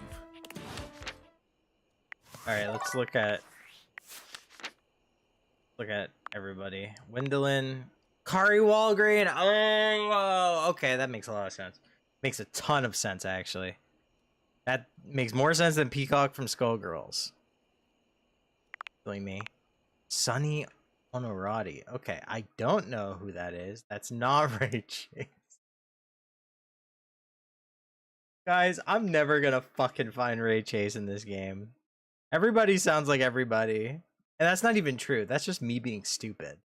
Alright, let's look at everybody. Gwendolyn, Kari Walgreen. Oh, okay, that makes a lot of sense. Makes a ton of sense, actually. That makes more sense than Peacock from Skullgirls. Silly me. Sunny Honorati. Okay, I don't know who that is. That's not Ray Chase. Guys, I'm never gonna fucking find Ray Chase in this game. Everybody sounds like everybody. And that's not even true. That's just me being stupid.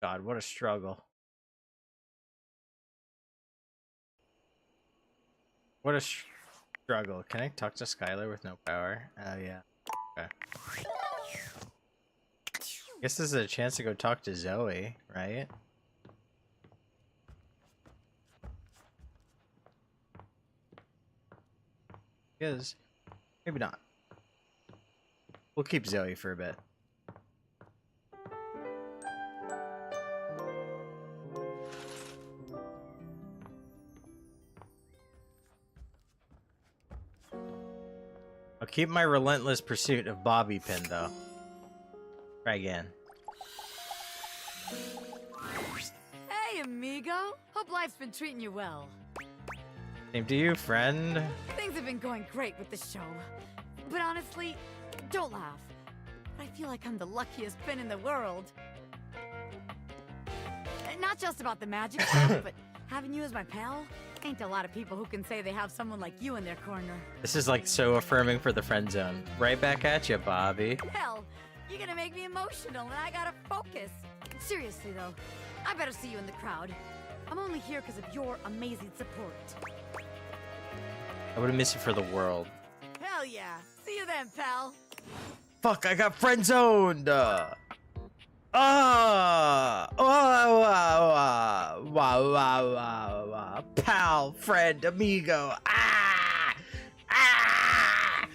God, what a struggle. What a struggle. Can I talk to Skylar with no power? Oh, yeah. Okay. Guess this is a chance to go talk to Zoe, right? Because maybe not. We'll keep Zoe for a bit. I'll keep my relentless pursuit of Bobby Pin, though. Try again. Hey, amigo. Hope life's been treating you well. Same to you, friend. Things have been going great with the show. But honestly, don't laugh. I feel like I'm the luckiest pin in the world. Not just about the magic stuff, but having you as my pal. Ain't a lot of people who can say they have someone like you in their corner. This is like so affirming for the friend zone. Right back at you, Bobby. Hell, you're gonna make me emotional and I gotta focus. Seriously though, I better see you in the crowd. I'm only here because of your amazing support. I wouldn't miss it for the world. Hell yeah. See you then, pal. Fuck, I got friend zoned. Pal, friend, amigo. Ah! Ah!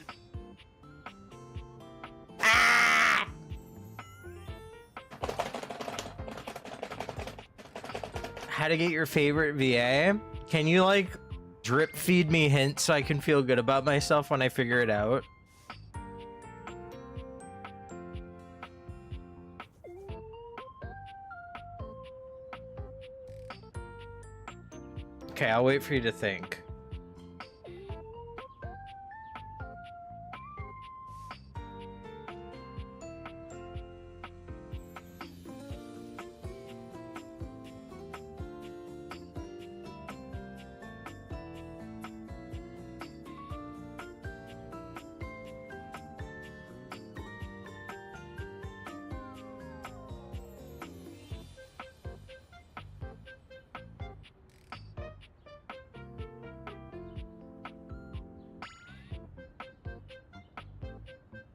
Ah! How to get your favorite VA? Can you like drip feed me hints so I can feel good about myself when I figure it out? Okay, I'll wait for you to think.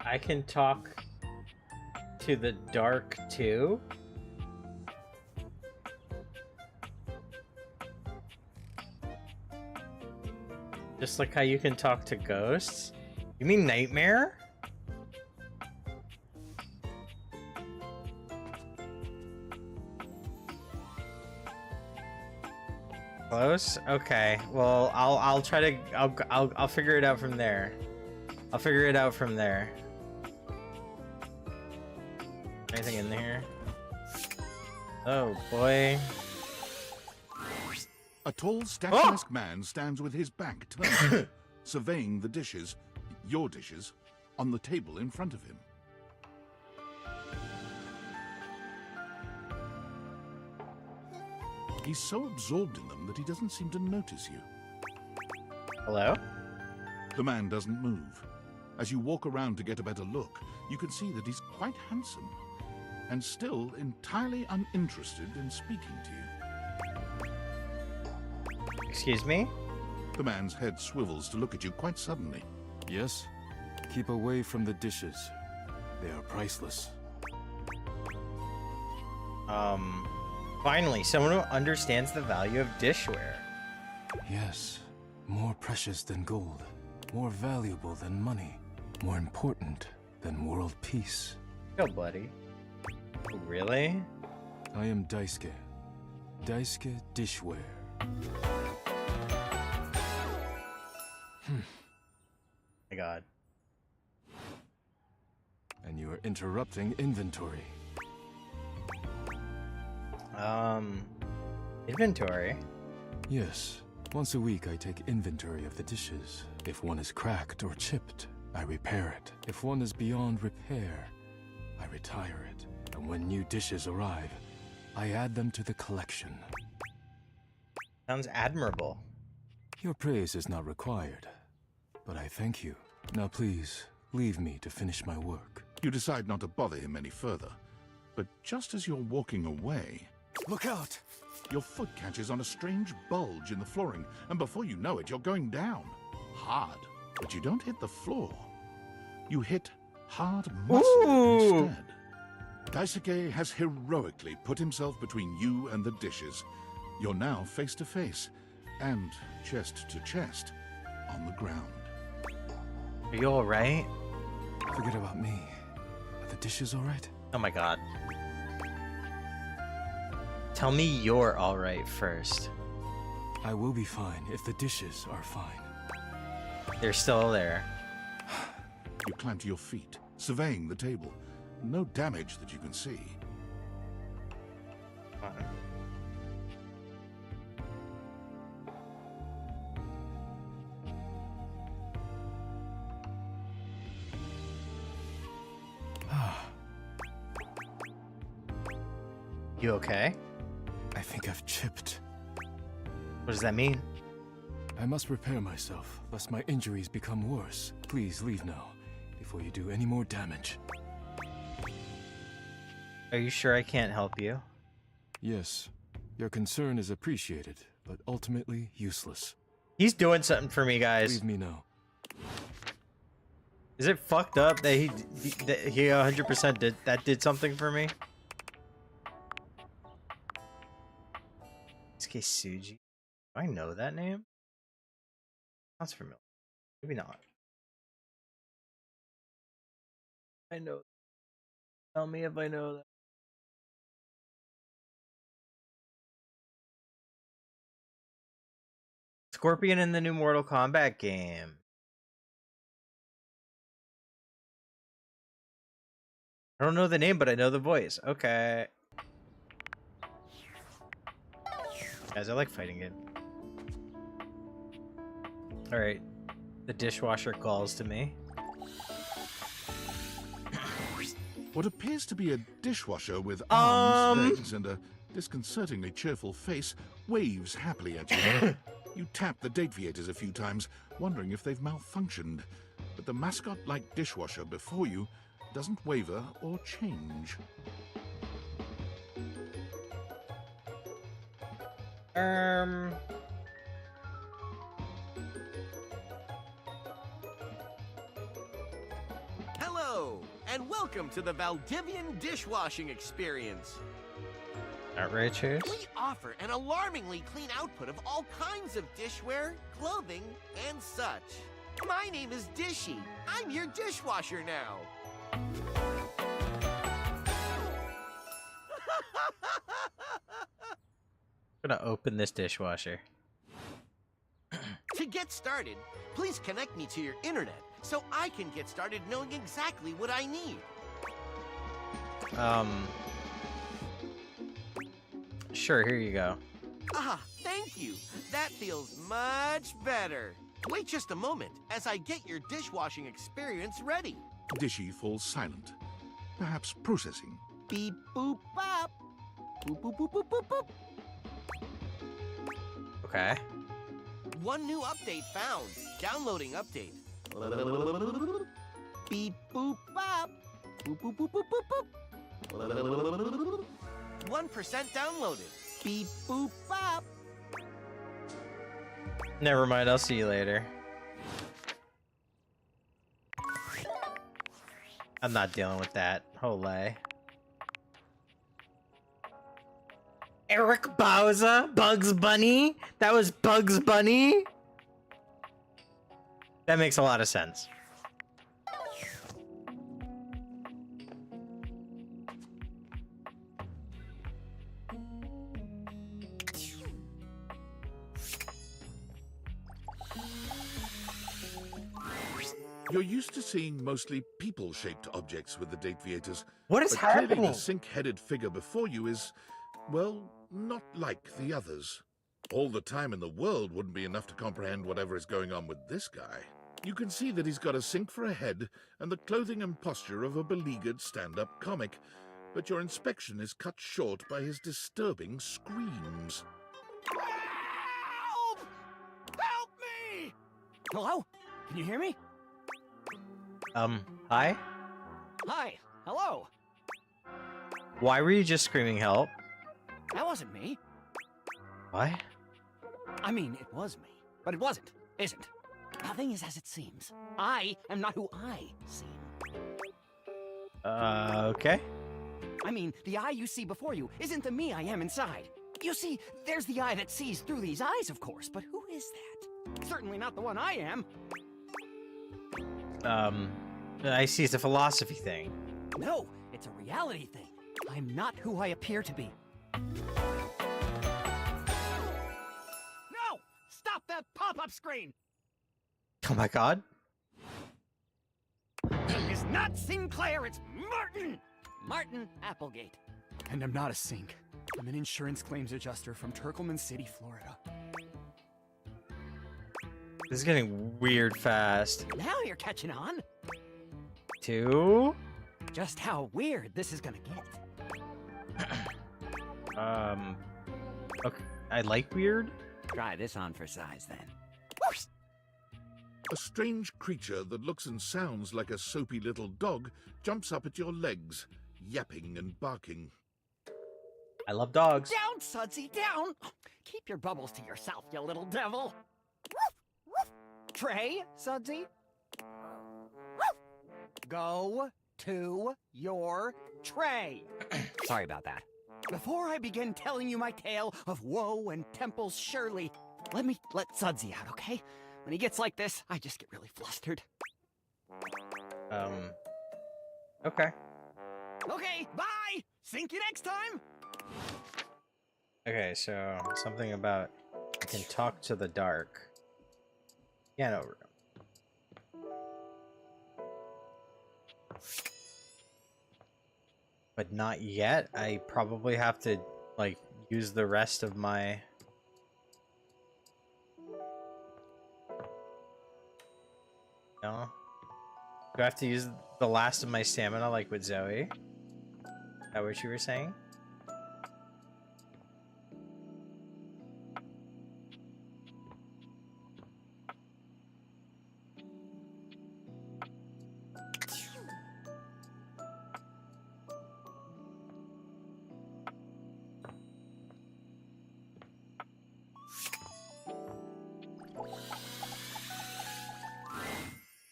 I can talk to the dark too. Just like how you can talk to ghosts. You mean Nightmare? Close? Okay. Well, I'll try to I'll figure it out from there. I'll figure it out from there. Anything in there? Oh boy. A tall, statuesque man stands with his back turned, surveying the dishes, your dishes, on the table in front of him. He's so absorbed in them that he doesn't seem to notice you. Hello? The man doesn't move. As you walk around to get a better look, you can see that he's quite handsome, and still entirely uninterested in speaking to you. Excuse me? The man's head swivels to look at you quite suddenly. Yes? Keep away from the dishes. They are priceless. Finally, someone who understands the value of dishware. Yes. More precious than gold. More valuable than money. More important than world peace. Go, buddy. Really? I am Daisuke. Daisuke Dishware. My god. And you are interrupting inventory. Inventory? Yes. Once a week I take inventory of the dishes. If one is cracked or chipped, I repair it. If one is beyond repair, I retire it. And when new dishes arrive, I add them to the collection. Sounds admirable. Your praise is not required, but I thank you. Now please, leave me to finish my work. You decide not to bother him any further, but just as you're walking away... Look out! Your foot catches on a strange bulge in the flooring, and before you know it, you're going down. Hard. But you don't hit the floor. You hit hard muscle instead. Daisuke has heroically put himself between you and the dishes. You're now face to face, and chest to chest, on the ground. Are you alright? Forget about me. Are the dishes alright? Oh my god. Tell me you're alright first. I will be fine if the dishes are fine. They're still there. You climb to your feet, surveying the table. No damage that you can see. You okay? I think I've chipped. What does that mean? I must repair myself, lest my injuries become worse. Please leave now, before you do any more damage. Are you sure I can't help you? Yes. Your concern is appreciated, but ultimately useless. He's doing something for me, guys. Leave me now. Is it fucked up that he 100% did something for me? SK Suji. Do I know that name? Sounds familiar. Maybe not. I know. Tell me if I know that. Scorpion in the new Mortal Kombat game. I don't know the name, but I know the voice. Okay. Guys, I like fighting it. Alright. The dishwasher calls to me. What appears to be a dishwasher with arms, legs, and a disconcertingly cheerful face waves happily at you. You tap the Dateviators a few times, wondering if they've malfunctioned. But the mascot-like dishwasher before you doesn't waver or change. Hello, and welcome to the Valdivian dishwashing experience. Outrageous. We offer an alarmingly clean output of all kinds of dishware, clothing, and such. My name is Dishy. I'm your dishwasher now. I'm gonna open this dishwasher. To get started, please connect me to your internet so I can get started knowing exactly what I need. Sure, here you go. Ah, thank you. That feels much better. Wait just a moment as I get your dishwashing experience ready. Dishy falls silent, perhaps processing. Beep boop bop. Boop boop boop boop boop boop. Okay. One new update found. Downloading update. Beep boop bop. Boop boop boop boop boop boop. 1% downloaded. Beep boop bop. Never mind, I'll see you later. I'm not dealing with that. Olay. Eric Bauza? Bugs Bunny? That was Bugs Bunny? That makes a lot of sense. You're used to seeing mostly people-shaped objects with the Dateviators. What is but clearly happening? the sink-headed figure before you is, well, not like the others. All the time in the world wouldn't be enough to comprehend whatever is going on with this guy. You can see that he's got a sink for a head and the clothing and posture of a beleaguered stand-up comic, but your inspection is cut short by his disturbing screams. Help! Help me! Hello? Can you hear me? Hi? Hi. Hello. Why were you just screaming help? That wasn't me. What? I mean, it was me, but it wasn't, isn't. Nothing is as it seems. I am not who I seem. Okay. I mean, the eye you see before you isn't the me I am inside. You see, there's the eye that sees through these eyes, of course, but who is that? Certainly not the one I am. I see it's a philosophy thing. No, it's a reality thing. I'm not who I appear to be. No! Stop that pop-up screen! Oh my god. It's not Sinclair, it's Martin! Martin Applegate. And I'm not a sink. I'm an insurance claims adjuster from Turkleman City, Florida. This is getting weird fast. Now you're catching on. 2? Just how weird this is gonna get. Okay. I like weird. Try this on for size, then. A strange creature that looks and sounds like a soapy little dog jumps up at your legs, yapping and barking. I love dogs. Down, Sudsy, down! Keep your bubbles to yourself, you little devil. Trey, Sudsy? Go to your tray. Sorry about that. Before I begin telling you my tale of woe and Temple's Shirley, let me let Sudsy out, okay? When he gets like this, I just get really flustered. Okay. Okay, bye! Think you next time! Okay, so something about I can talk to the dark. Piano room. But not yet. I probably have to, like, use the rest of my... No? Do I have to use the last of my stamina, like with Zoe? Is that what you were saying?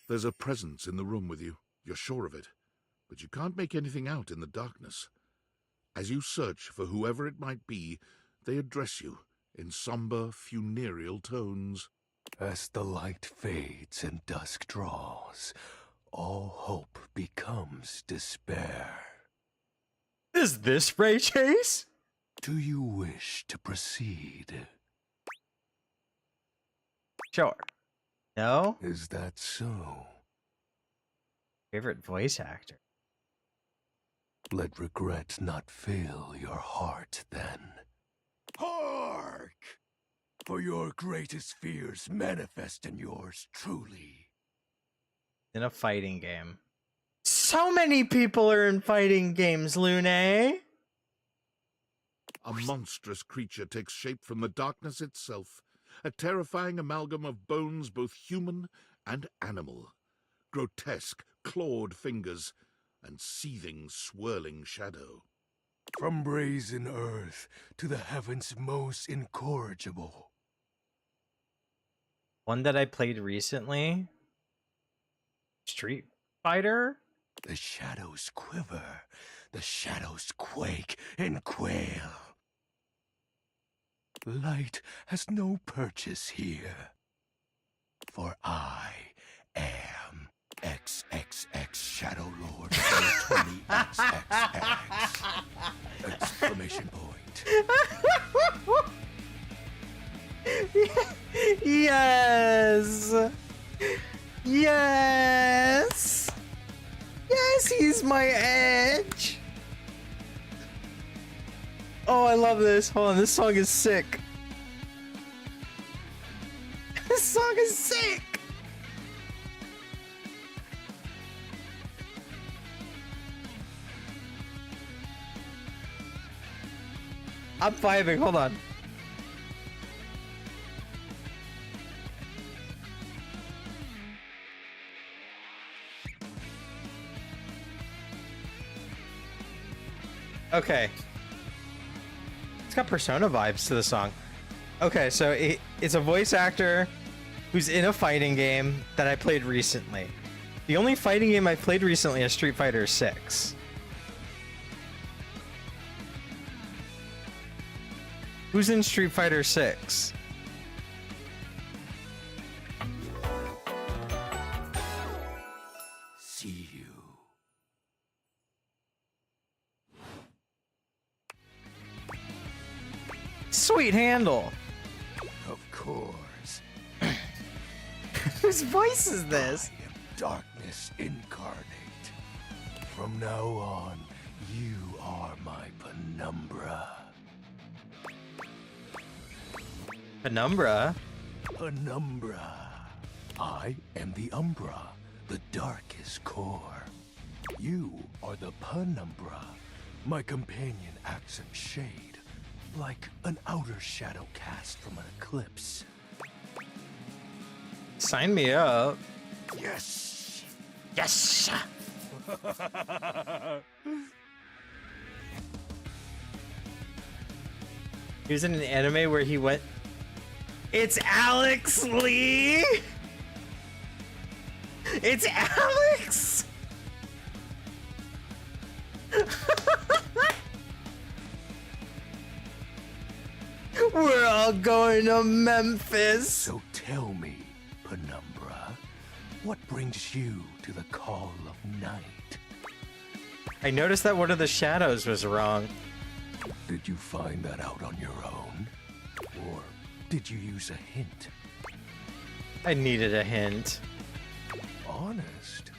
There's a presence in the room with you. You're sure of it. But you can't make anything out in the darkness. As you search for whoever it might be, they address you in somber, funereal tones. As the light fades and dusk draws, all hope becomes despair. Is this Ray Chase? Do you wish to proceed? Sure. No? Is that so? Favorite voice actor? Let regret not fill your heart, then. Hark! For your greatest fears manifest in yours truly. In a fighting game. So many people are in fighting games, Lune. A monstrous creature takes shape from the darkness itself, a terrifying amalgam of bones both human and animal, grotesque, clawed fingers, and seething, swirling shadow. From brazen earth to the heavens most incorrigible. One that I played recently? Street Fighter? The shadows quiver, the shadows quake and quail. Light has no purchase here, for I am XXX Shadow Lord 20XXX! Exclamation point. Yes! Yes! Yes, he's my edge! Oh, I love this. Hold on, this song is sick. This song is sick! I'm vibing, hold on. Okay. It's got Persona vibes to the song. Okay, so it's a voice actor who's in a fighting game that I played recently. The only fighting game I played recently is Street Fighter 6. Who's in Street Fighter 6? See you. Sweet handle. Of course. Whose voice is this? I am darkness incarnate. From now on, you are my penumbra. Penumbra? Penumbra. I am the umbra, the darkest core. You are the penumbra. My companion acts in shade, like an outer shadow cast from an eclipse. Sign me up. Yes! Yes! He was in an anime where he went It's Alex Lee! It's Alex! We're all going to Memphis. So tell me, Penumbra, what brings you to the call of night? I noticed that one of the shadows was wrong. Did you find that out on your own? Or did you use a hint? I needed a hint. Honest?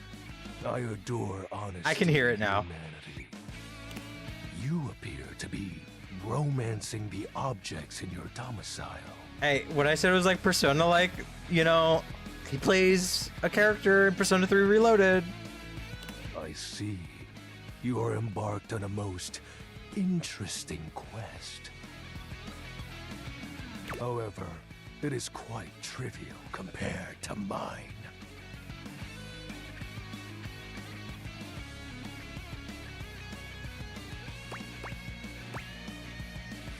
I adore honesty. I can hear it now. Humanity. You appear to be romancing the objects in your domicile. Hey, what I said was like Persona, like, you know, he plays a character in Persona 3 Reloaded. I see. You are embarked on a most interesting quest. However, it is quite trivial compared to mine.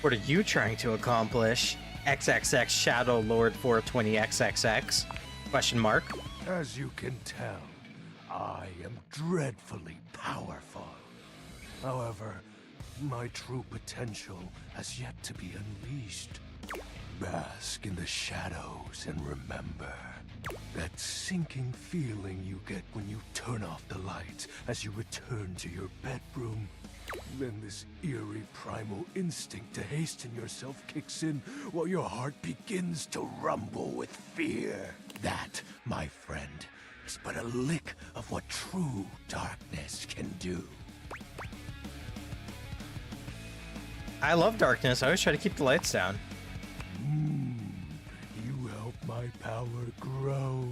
What are you trying to accomplish? XXX Shadow Lord 420XXX? Question mark. As you can tell, I am dreadfully powerful. However, my true potential has yet to be unleashed. Bask in the shadows and remember that sinking feeling you get when you turn off the lights as you return to your bedroom. Then this eerie primal instinct to hasten yourself kicks in while your heart begins to rumble with fear. That, my friend, is but a lick of what true darkness can do. I love darkness. I always try to keep the lights down. You help my power grow.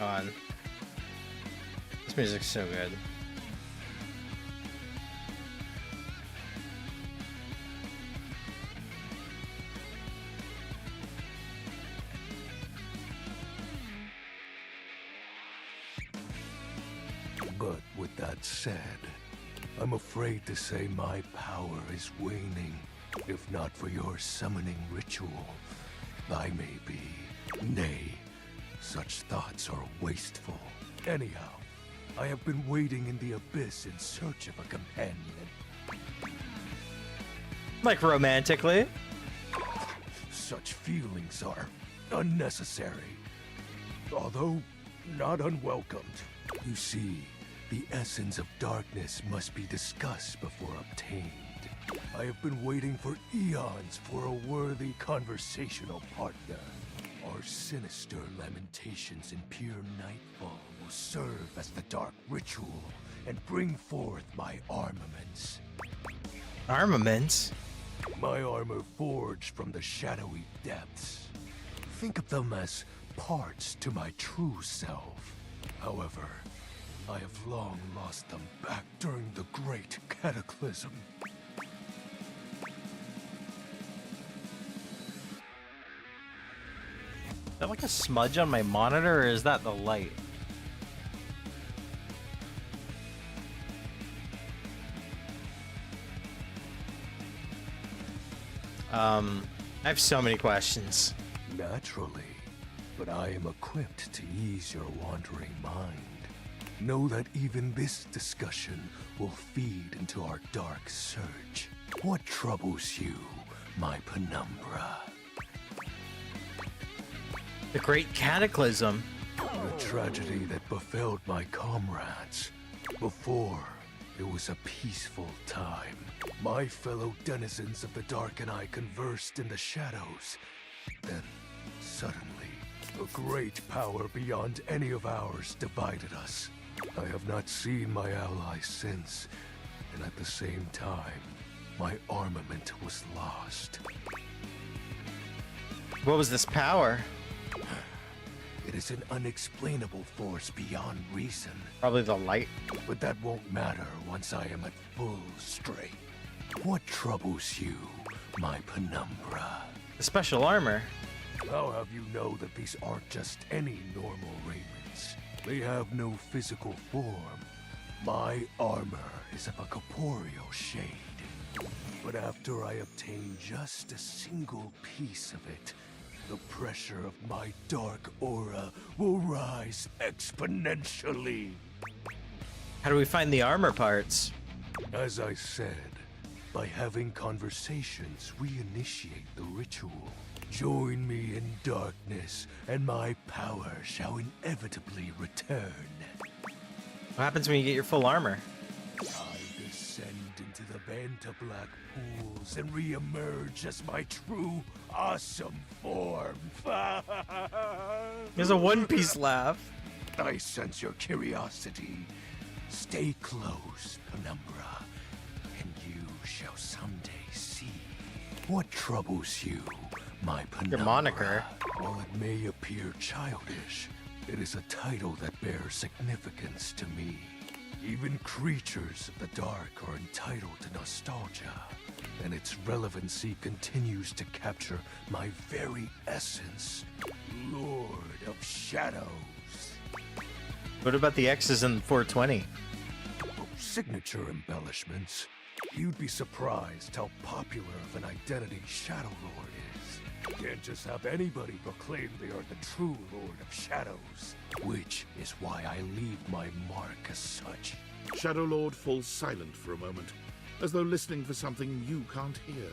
On. This music's so good. But with that said, I'm afraid to say my power is waning. If not for your summoning ritual, I may be. Nay, such thoughts are wasteful. Anyhow, I have been waiting in the abyss in search of a companion. Like romantically? Such feelings are unnecessary, although not unwelcomed. You see, the essence of darkness must be discussed before obtained. I have been waiting for eons for a worthy conversational partner. Our sinister lamentations in pure nightfall will serve as the dark ritual and bring forth my armaments. Armaments? My armor forged from the shadowy depths. Think of them as parts to my true self. However, I have long lost them back during the Great Cataclysm. Is that like a smudge on my monitor, or is that the light? I have so many questions. Naturally, but I am equipped to ease your wandering mind. Know that even this discussion will feed into our dark search. What troubles you, my Penumbra? The Great Cataclysm. The tragedy that befell my comrades. Before, it was a peaceful time. My fellow denizens of the dark and I conversed in the shadows. Then, suddenly, a great power beyond any of ours divided us. I have not seen my allies since, and at the same time, my armament was lost. What was this power? It is an unexplainable force beyond reason. Probably the light. But that won't matter once I am at full strength. What troubles you, my Penumbra? The special armor. I'll have you know that these aren't just any normal raiments. They have no physical form. My armor is of a corporeal shade. But after I obtain just a single piece of it, the pressure of my dark aura will rise exponentially. How do we find the armor parts? As I said, by having conversations, we initiate the ritual. Join me in darkness, and my power shall inevitably return. What happens when you get your full armor? I descend into the Vanta Black pools and re-emerge as my true, awesome form. There's a One Piece laugh. I sense your curiosity. Stay close, Penumbra, and you shall someday see what troubles you, my Penumbra. Your moniker. While it may appear childish, it is a title that bears significance to me. Even creatures of the dark are entitled to nostalgia, and its relevancy continues to capture my very essence, Lord of Shadows. What about the X's in 420? Signature embellishments. You'd be surprised how popular of an identity Shadow Lord is. Can't just have anybody proclaim they are the true Lord of Shadows, which is why I leave my mark as such. Shadow Lord falls silent for a moment, as though listening for something you can't hear.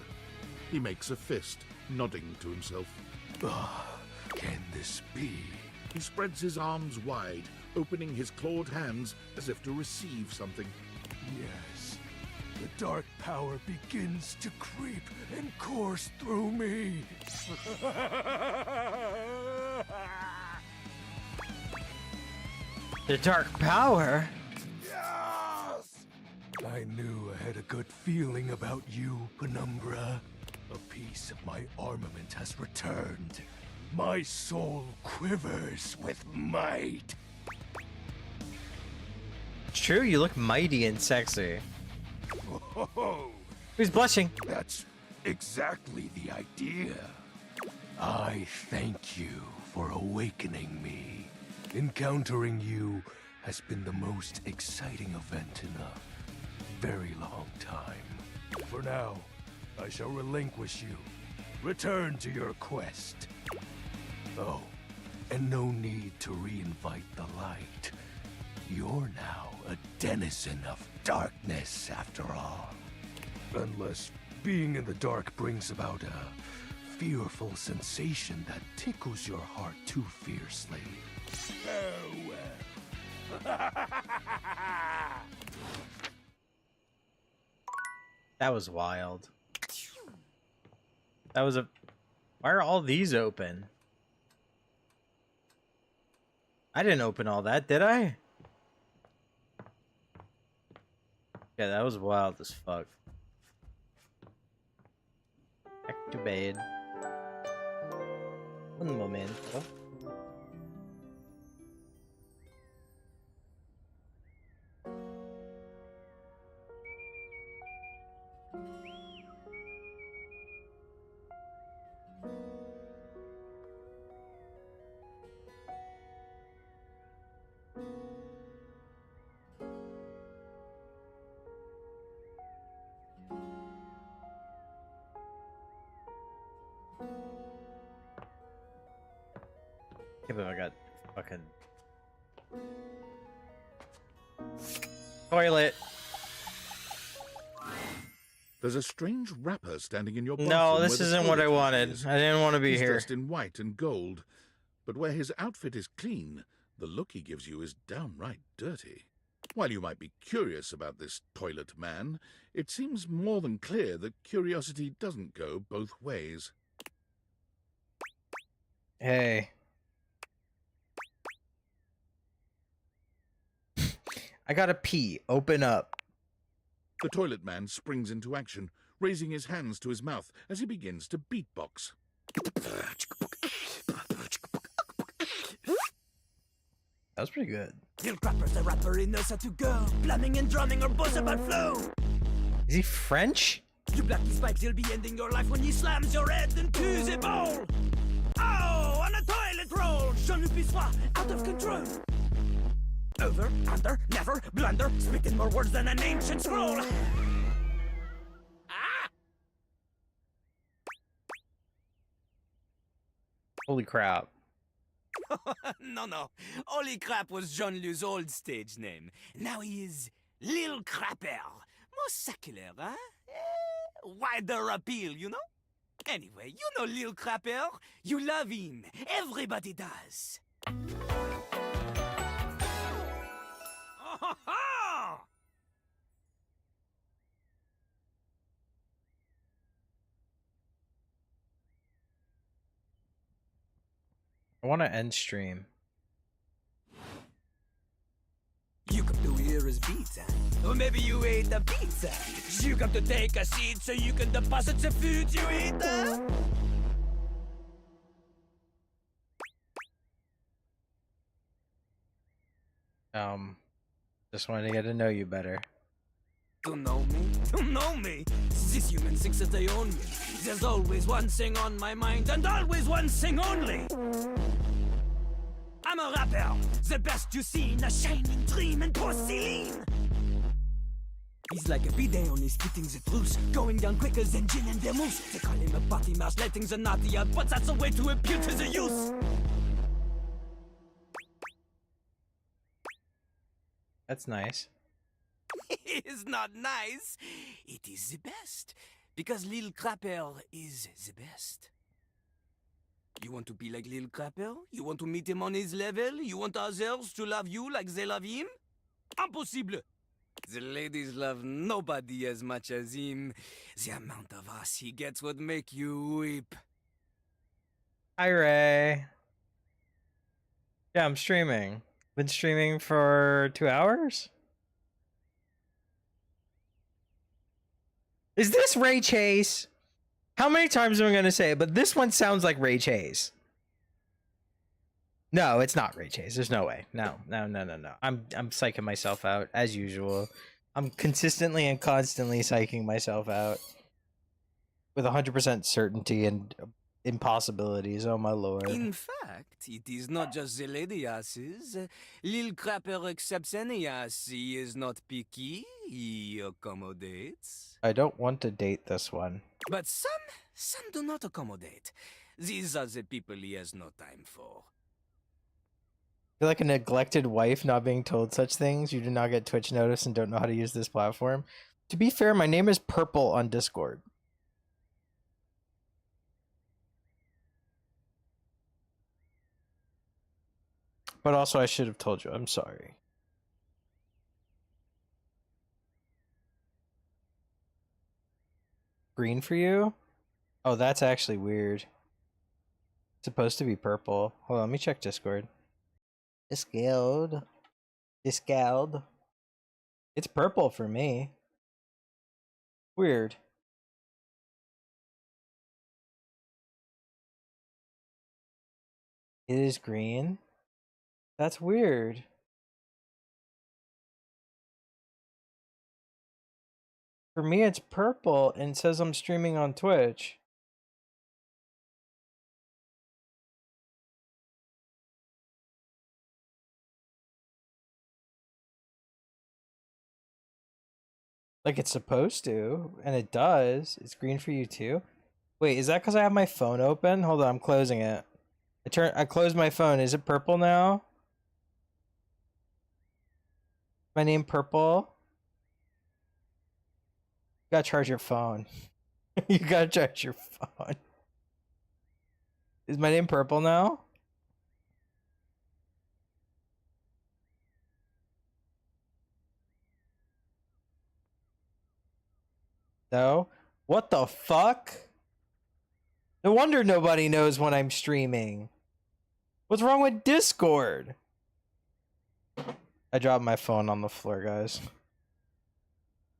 He makes a fist, nodding to himself. Can this be? He spreads his arms wide, opening his clawed hands as if to receive something. Yes. The dark power begins to creep and course through me. The dark power? Yes! I knew I had a good feeling about you, Penumbra. A piece of my armament has returned. My soul quivers with might. It's true, you look mighty and sexy. Oh, Who's blushing? that's exactly the idea. I thank you for awakening me. Encountering you has been the most exciting event in a very long time. For now, I shall relinquish you. Return to your quest. Oh, and no need to reinvite the light. You're now a denizen of darkness, after all. Unless being in the dark brings about a fearful sensation that tickles your heart too fiercely. Farewell. That was wild. That was a... Why are all these open? I didn't open all that, did I? Yeah, that was wild as fuck. Back to bed. Un momento. Can't believe I got fucking toilet. There's a strange wrapper standing in your bathroom. No, this where the isn't what I toilet wanted. is. I didn't want to be He's here. dressed in white and gold, but where his outfit is clean, the look he gives you is downright dirty. While you might be curious about this toilet man, it seems more than clear that curiosity doesn't go both ways. Hey. I gotta pee. Open up. The toilet man springs into action, raising his hands to his mouth as he begins to beatbox. That was pretty good. Till Crapper's the rapper, he knows how to go. Plumbing and drumming or buzz about flow. Is he French? You black these pipes, he'll be ending your life when he slams your head into the bowl. Oh, on a toilet roll! Je sois out of control! Over, under, never, blunder, speaking more words than an ancient scroll! Holy crap. No. Holy Crap was Jean-Lou's old stage name. Now he is Lil Crapper. More secular, huh? Wider appeal, you know? Anyway, you know Lil Crapper. You love him. Everybody does. I want to end stream. You come to hear his pizza. Or maybe you ate the pizza. You come to take a seat so you can deposit the food you eat. Just wanted to get to know you better. To know me? To know me? This human thinks that they own me. There's always one thing on my mind, and always one thing only. I'm a rapper, the best you've seen, a shining dream in porcelain. He's like a bidet, only spitting the truth, going down quicker than gin and vermouth. They call him a potty mouse, letting the naughty out, but that's a way to appeal to the youth. That's nice. It is not nice. It is the best. Because Lil Crapper is the best. You want to be like Lil Crapper? You want to meet him on his level? You want others to love you like they love him? Impossible! The ladies love nobody as much as him. The amount of ass he gets would make you weep. Hi, Ray. Yeah, I'm streaming. Been streaming for 2 hours? Is this Ray Chase? How many times am I gonna say it? But this one sounds like Ray Chase. No, it's not Ray Chase. There's no way. No. I'm psyching myself out as usual. I'm consistently and constantly psyching myself out with 100% certainty and impossibilities. Oh my lord. In fact, it is not just the lady asses. Lil Crapper accepts any ass. He is not picky. He accommodates. I don't want to date this one. But some do not accommodate. These are the people he has no time for. You're like a neglected wife not being told such things. You do not get Twitch notice and don't know how to use this platform. To be fair, my name is Purple on Discord. But also I should have told you. I'm sorry. Green for you? Oh, that's actually weird. It's supposed to be purple. Hold on, let me check Discord. Discord. It's purple for me. Weird. It is green? That's weird. For me, it's purple and it says I'm streaming on Twitch. Like it's supposed to, and it does. It's green for you too. Wait, is that because I have my phone open? Hold on, I'm closing it. I closed my phone. Is it purple now? My name purple? You gotta charge your phone. You gotta charge your phone. Is my name purple now? No? What the fuck? No wonder nobody knows when I'm streaming. What's wrong with Discord? I dropped my phone on the floor, guys.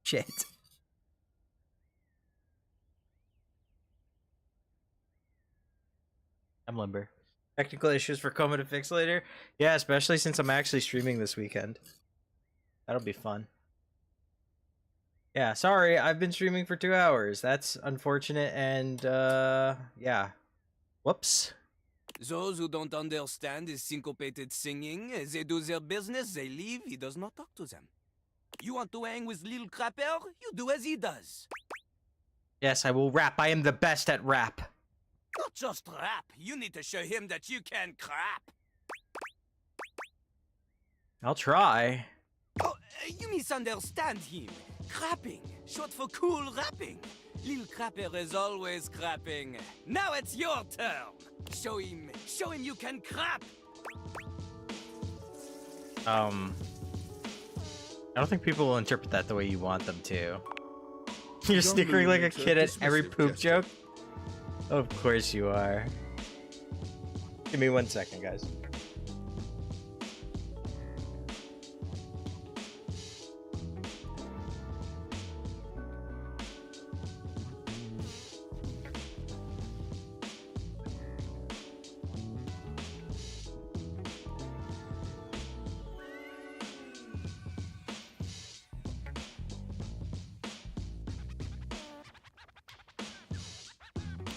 Shit. I'm limber. Technical issues for Coma to fix later? Yeah, especially since I'm actually streaming this weekend. That'll be fun. Yeah, sorry, I've been streaming for 2 hours. That's unfortunate and, yeah. Whoops. Those who don't understand his syncopated singing, they do their business, they leave, he does not talk to them. You want to hang with Lil Crapper? You do as he does. Yes, I will rap. I am the best at rap. Not just rap, you need to show him that you can crap. I'll try. Oh, you misunderstand him. Crapping, short for cool rapping. Lil Crapper is always crapping. Now it's your turn. Show him you can crap. I don't think people will interpret that the way you want them to. You're snickering like a kid at every poop joke? Of course you are. Give me 1 second, guys.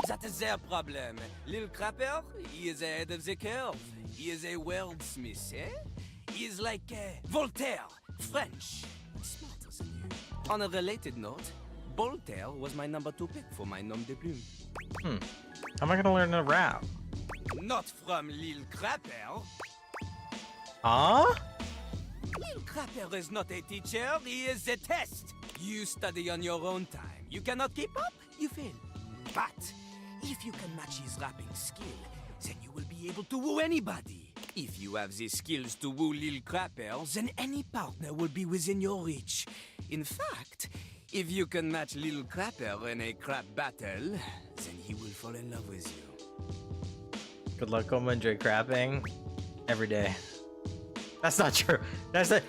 That is their problem. Lil Crapper, he is ahead of the curve. He is a wordsmith, eh? He is like Voltaire, French, smarter than you. On a related note, Voltaire was my number 2 pick for my nom de plume. How am I gonna learn to rap? Not from Lil Crapper. Huh? Lil Crapper is not a teacher, he is a test. You study on your own time. You cannot keep up, you fail. But if you can match his rapping skill, then you will be able to woo anybody. If you have the skills to woo Lil Crapper, then any partner will be within your reach. In fact, if you can match Lil Crapper in a crap battle, then he will fall in love with you. Good luck, Oma. Enjoy crapping every day. That's not true. That's a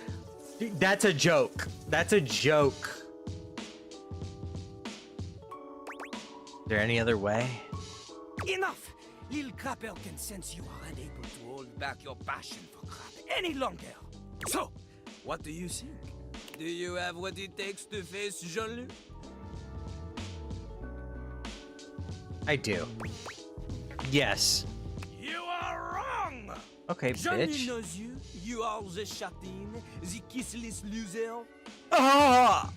joke. That's a joke. Is there any other way? Enough! Lil Crapper can sense you are unable to hold back your passion for crap any longer. So, what do you think? Do you have what it takes to face Jean-Luc? I do. Yes. You are wrong! Okay, Jean-Luc bitch. knows you. You are the chatin, the kissless loser. Ah!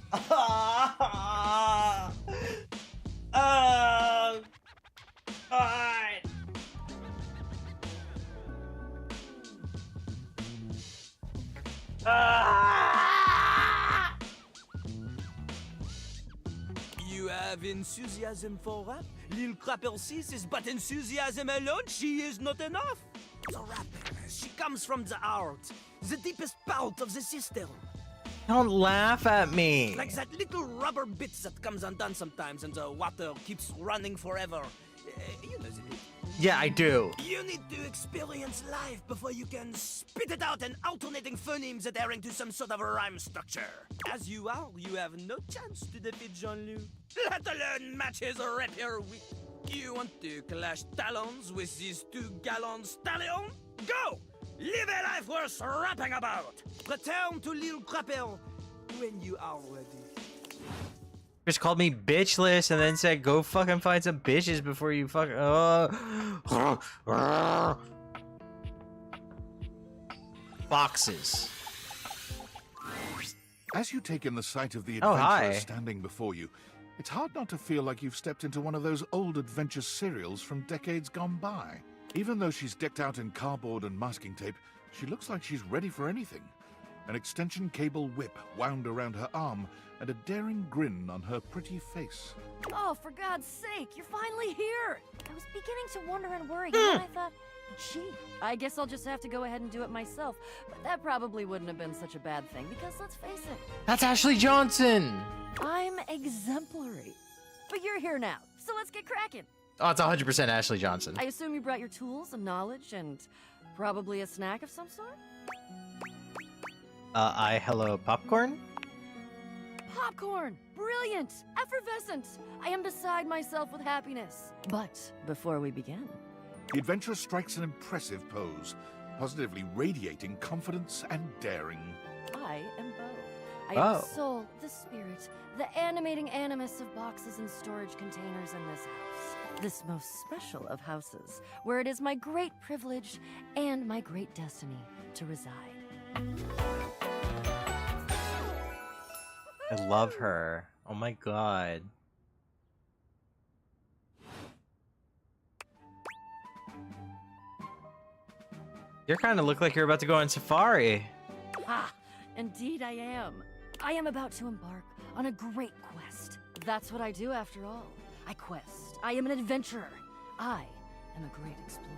God. You have enthusiasm for rap? Lil Crapper sees is but enthusiasm alone. She is not enough. The rapping, she comes from the heart, the deepest part of the system. Don't laugh at me. Like that little rubber bit that comes undone sometimes and the water keeps running forever. You know the bit. Yeah, I do. You need to experience life before you can spit it out in alternating phonemes adhering to some sort of a rhyme structure. As you are, you have no chance to defeat Jean-Luc, let alone match his rapier wit. You want to clash talons with these 2 gallant stallions? Go! Live a life worth rapping about! Return to Lil Crapper when you are ready. Just called me bitchless and then said go fucking find some bitches before you fucking boxes. As you take in the sight of the Oh, adventurer hi. standing before you, it's hard not to feel like you've stepped into one of those old adventure serials from decades gone by. Even though she's decked out in cardboard and masking tape, she looks like she's ready for anything. An extension cable whip wound around her arm and a daring grin on her pretty face. Oh, for God's sake, you're finally here! I was beginning to wonder and worry, and then I thought, gee, I guess I'll just have to go ahead and do it myself. But that probably wouldn't have been such a bad thing, because let's face it, That's Ashley Johnson. I'm exemplary. But you're here now, so let's get cracking. Oh, it's 100% Ashley Johnson. I assume you brought your tools and knowledge and probably a snack of some sort? Hello, popcorn? Popcorn! Brilliant! Effervescent! I am beside myself with happiness. But before we begin... The adventurer strikes an impressive pose, positively radiating confidence and daring. I am Bo. I am the soul, the spirit, the animating animus of boxes and storage containers in this house. this most special of houses, where it is my great privilege and my great destiny to reside. I love her. Oh my god. You kind of look like you're about to go on safari. Ah, indeed I am. I am about to embark on a great quest. That's what I do after all. I quest. I am an adventurer. I am a great explorer.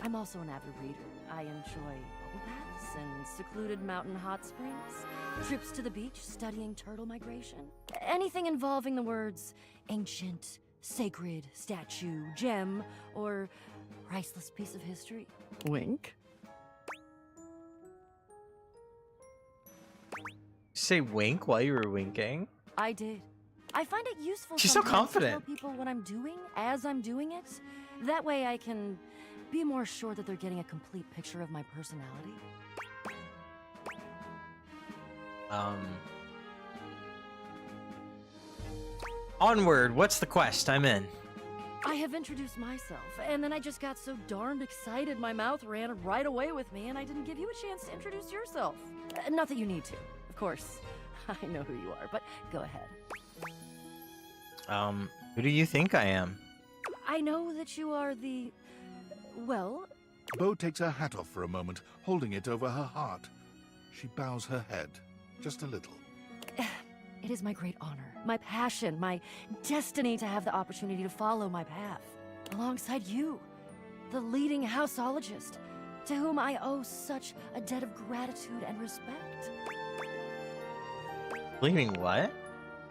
I'm also an avid reader. I enjoy bubble baths and secluded mountain hot springs, trips to the beach studying turtle migration. Anything involving the words ancient, sacred, statue, gem, or priceless piece of history. Wink. Say wink while you were winking. I did. I find it useful She's so sometimes to confident. tell people what I'm doing as I'm doing it. That way I can be more sure that they're getting a complete picture of my personality. Onward, what's the quest? I'm in. I have introduced myself, and then I just got so darned excited my mouth ran right away with me, and I didn't give you a chance to introduce yourself. Not that you need to, of course. I know who you are, but go ahead. Who do you think I am? I know that you are the... well... Bo takes her hat off for a moment, holding it over her heart. She bows her head, just a little. It is my great honor, my passion, my destiny to have the opportunity to follow my path. Alongside you, the leading houseologist, to whom I owe such a debt of gratitude and respect. Leading what?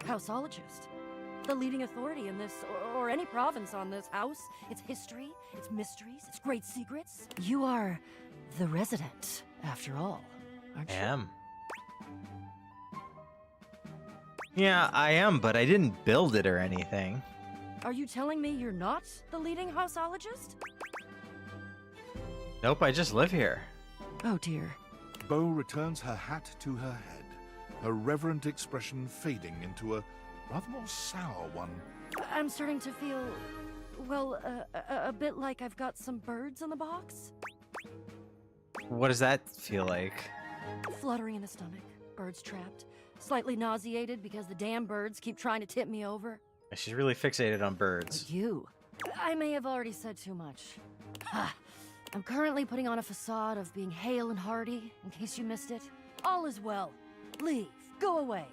Houseologist. The leading authority in this, or any province on this house, its history, its mysteries, its great secrets. You are the resident, after all, aren't you? I am. Yeah, I am, but I didn't build it or anything. Are you telling me you're not the leading houseologist? Nope, I just live here. Oh dear. Bo returns her hat to her head, her reverent expression fading into a rather more sour one. I'm starting to feel, well, a bit like I've got some birds in the box. What does that feel like? Fluttering in the stomach, birds trapped, slightly nauseated because the damn birds keep trying to tip me over. She's really fixated on birds. You. I may have already said too much. I'm currently putting on a facade of being hale and hearty, in case you missed it. All is well. Leave. Go away.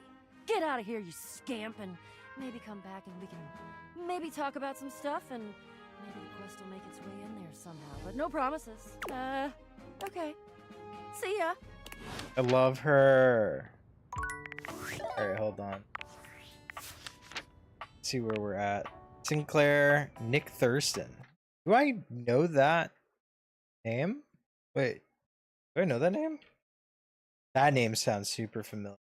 Get out of here, you scamp, and maybe come back and we can maybe talk about some stuff, and maybe the quest will make its way in there somehow, but no promises. Okay. See ya. I love her. Alright, hold on. Let's see where we're at. Sinclair, Nick Thurston. Do I know that name? Wait, do I know that name? That name sounds super familiar.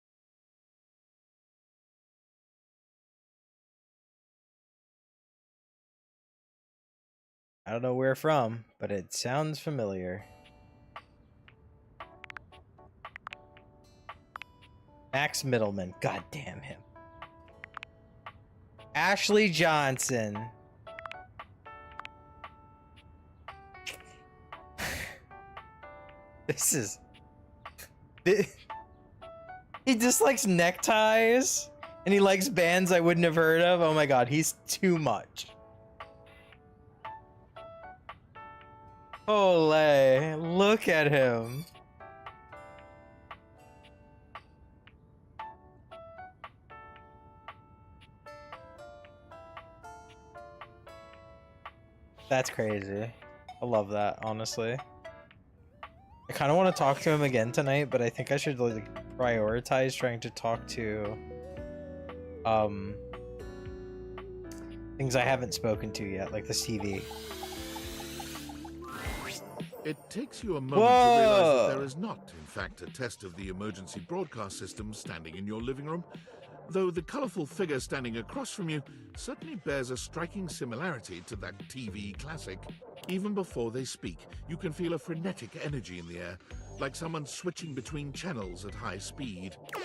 I don't know where from, but it sounds familiar. Max Middleman. God damn him. Ashley Johnson. This is... He dislikes neckties, and he likes bands I wouldn't have heard of. Oh my god, he's too much. Holy, look at him. That's crazy. I love that, honestly. I kind of want to talk to him again tonight, but I think I should like prioritize trying to talk to things I haven't spoken to yet, like the CV. It takes you a moment to realize that there is not, in fact, a test of the emergency broadcast system standing in your living room, though the colorful figure standing across from you certainly bears a striking similarity to that TV classic. Even before they speak, you can feel a frenetic energy in the air, like someone switching between channels at high speed. Yo,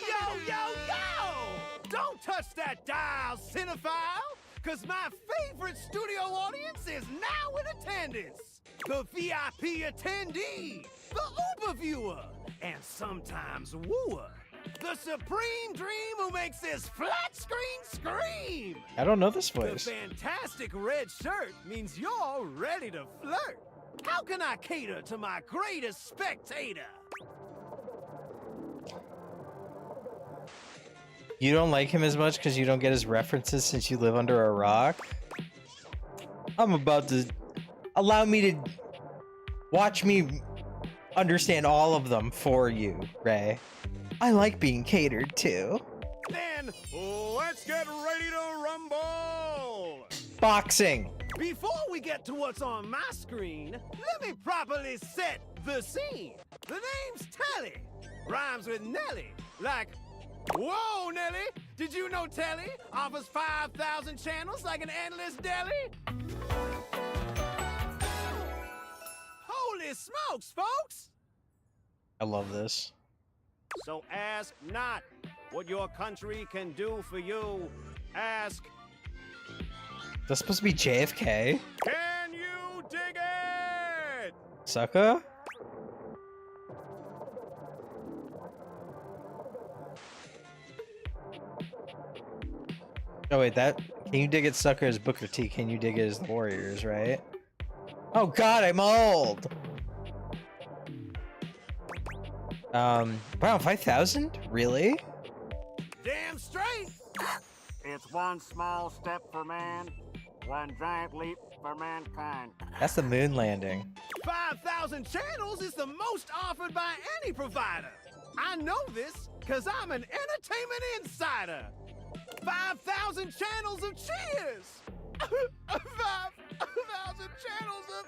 yo, yo! Don't touch that dial, cinephile! because my favorite studio audience is now in attendance. The VIP attendee, the Uber viewer, and sometimes wooer. The supreme dream who makes this flat screen scream. I don't know this voice. The fantastic red shirt means you're ready to flirt. How can I cater to my greatest spectator? You don't like him as much because you don't get his references since you live under a rock? I'm about to... Allow me to... Watch me understand all of them for you, Ray. I like being catered to. Then, let's get ready to rumble! Boxing! Before we get to what's on my screen, let me properly set the scene. The name's Telly. Rhymes with Nelly. Like, whoa, Nelly! Did you know Telly offers 5,000 channels like an endless deli? Holy smokes, folks! I love this. So ask not what your country can do for you. Ask, That's supposed to be JFK? can you dig it? Sucker? Oh wait, that... Can you dig it, sucker, as Booker T? Can you dig it as the Warriors, right? Oh god, I'm old! Wow, 5,000? Really? Damn straight! It's one small step for man, one giant leap for mankind. That's the moon landing. 5,000 channels is the most offered by any provider. I know this because I'm an entertainment insider. 5,000 channels of cheers. 5,000 channels of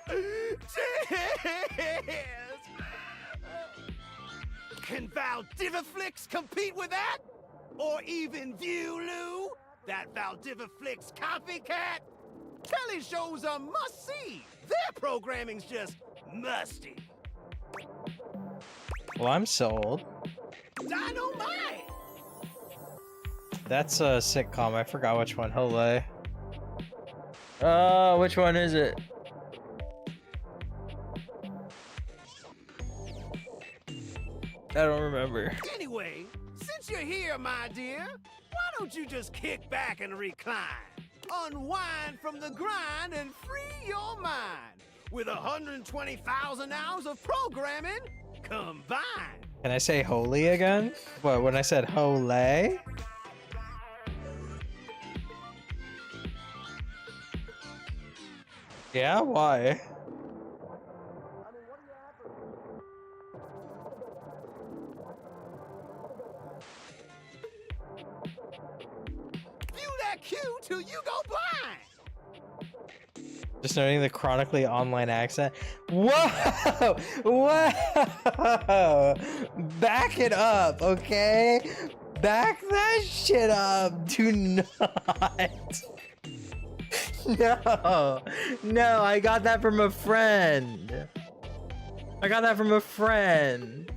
cheers. Can Valdiviflix compete with that? Or even Viewloo? That Valdiviflix copycat? Telly shows are must-see. Their programming's just musty. Well, I'm sold. Dynamite! That's a sitcom. I forgot which one. Hello. Which one is it? I don't remember. Anyway, since you're here, my dear, why don't you just kick back and recline? Unwind from the grind and free your mind with 120,000 hours of programming combined. Can I say holy again? What, when I said holy? Yeah, why? View that cue till you go blind. Just noting the chronically online accent. Whoa! Whoa! Back it up, okay? Back that shit up. Do not. No. No, I got that from a friend. I got that from a friend.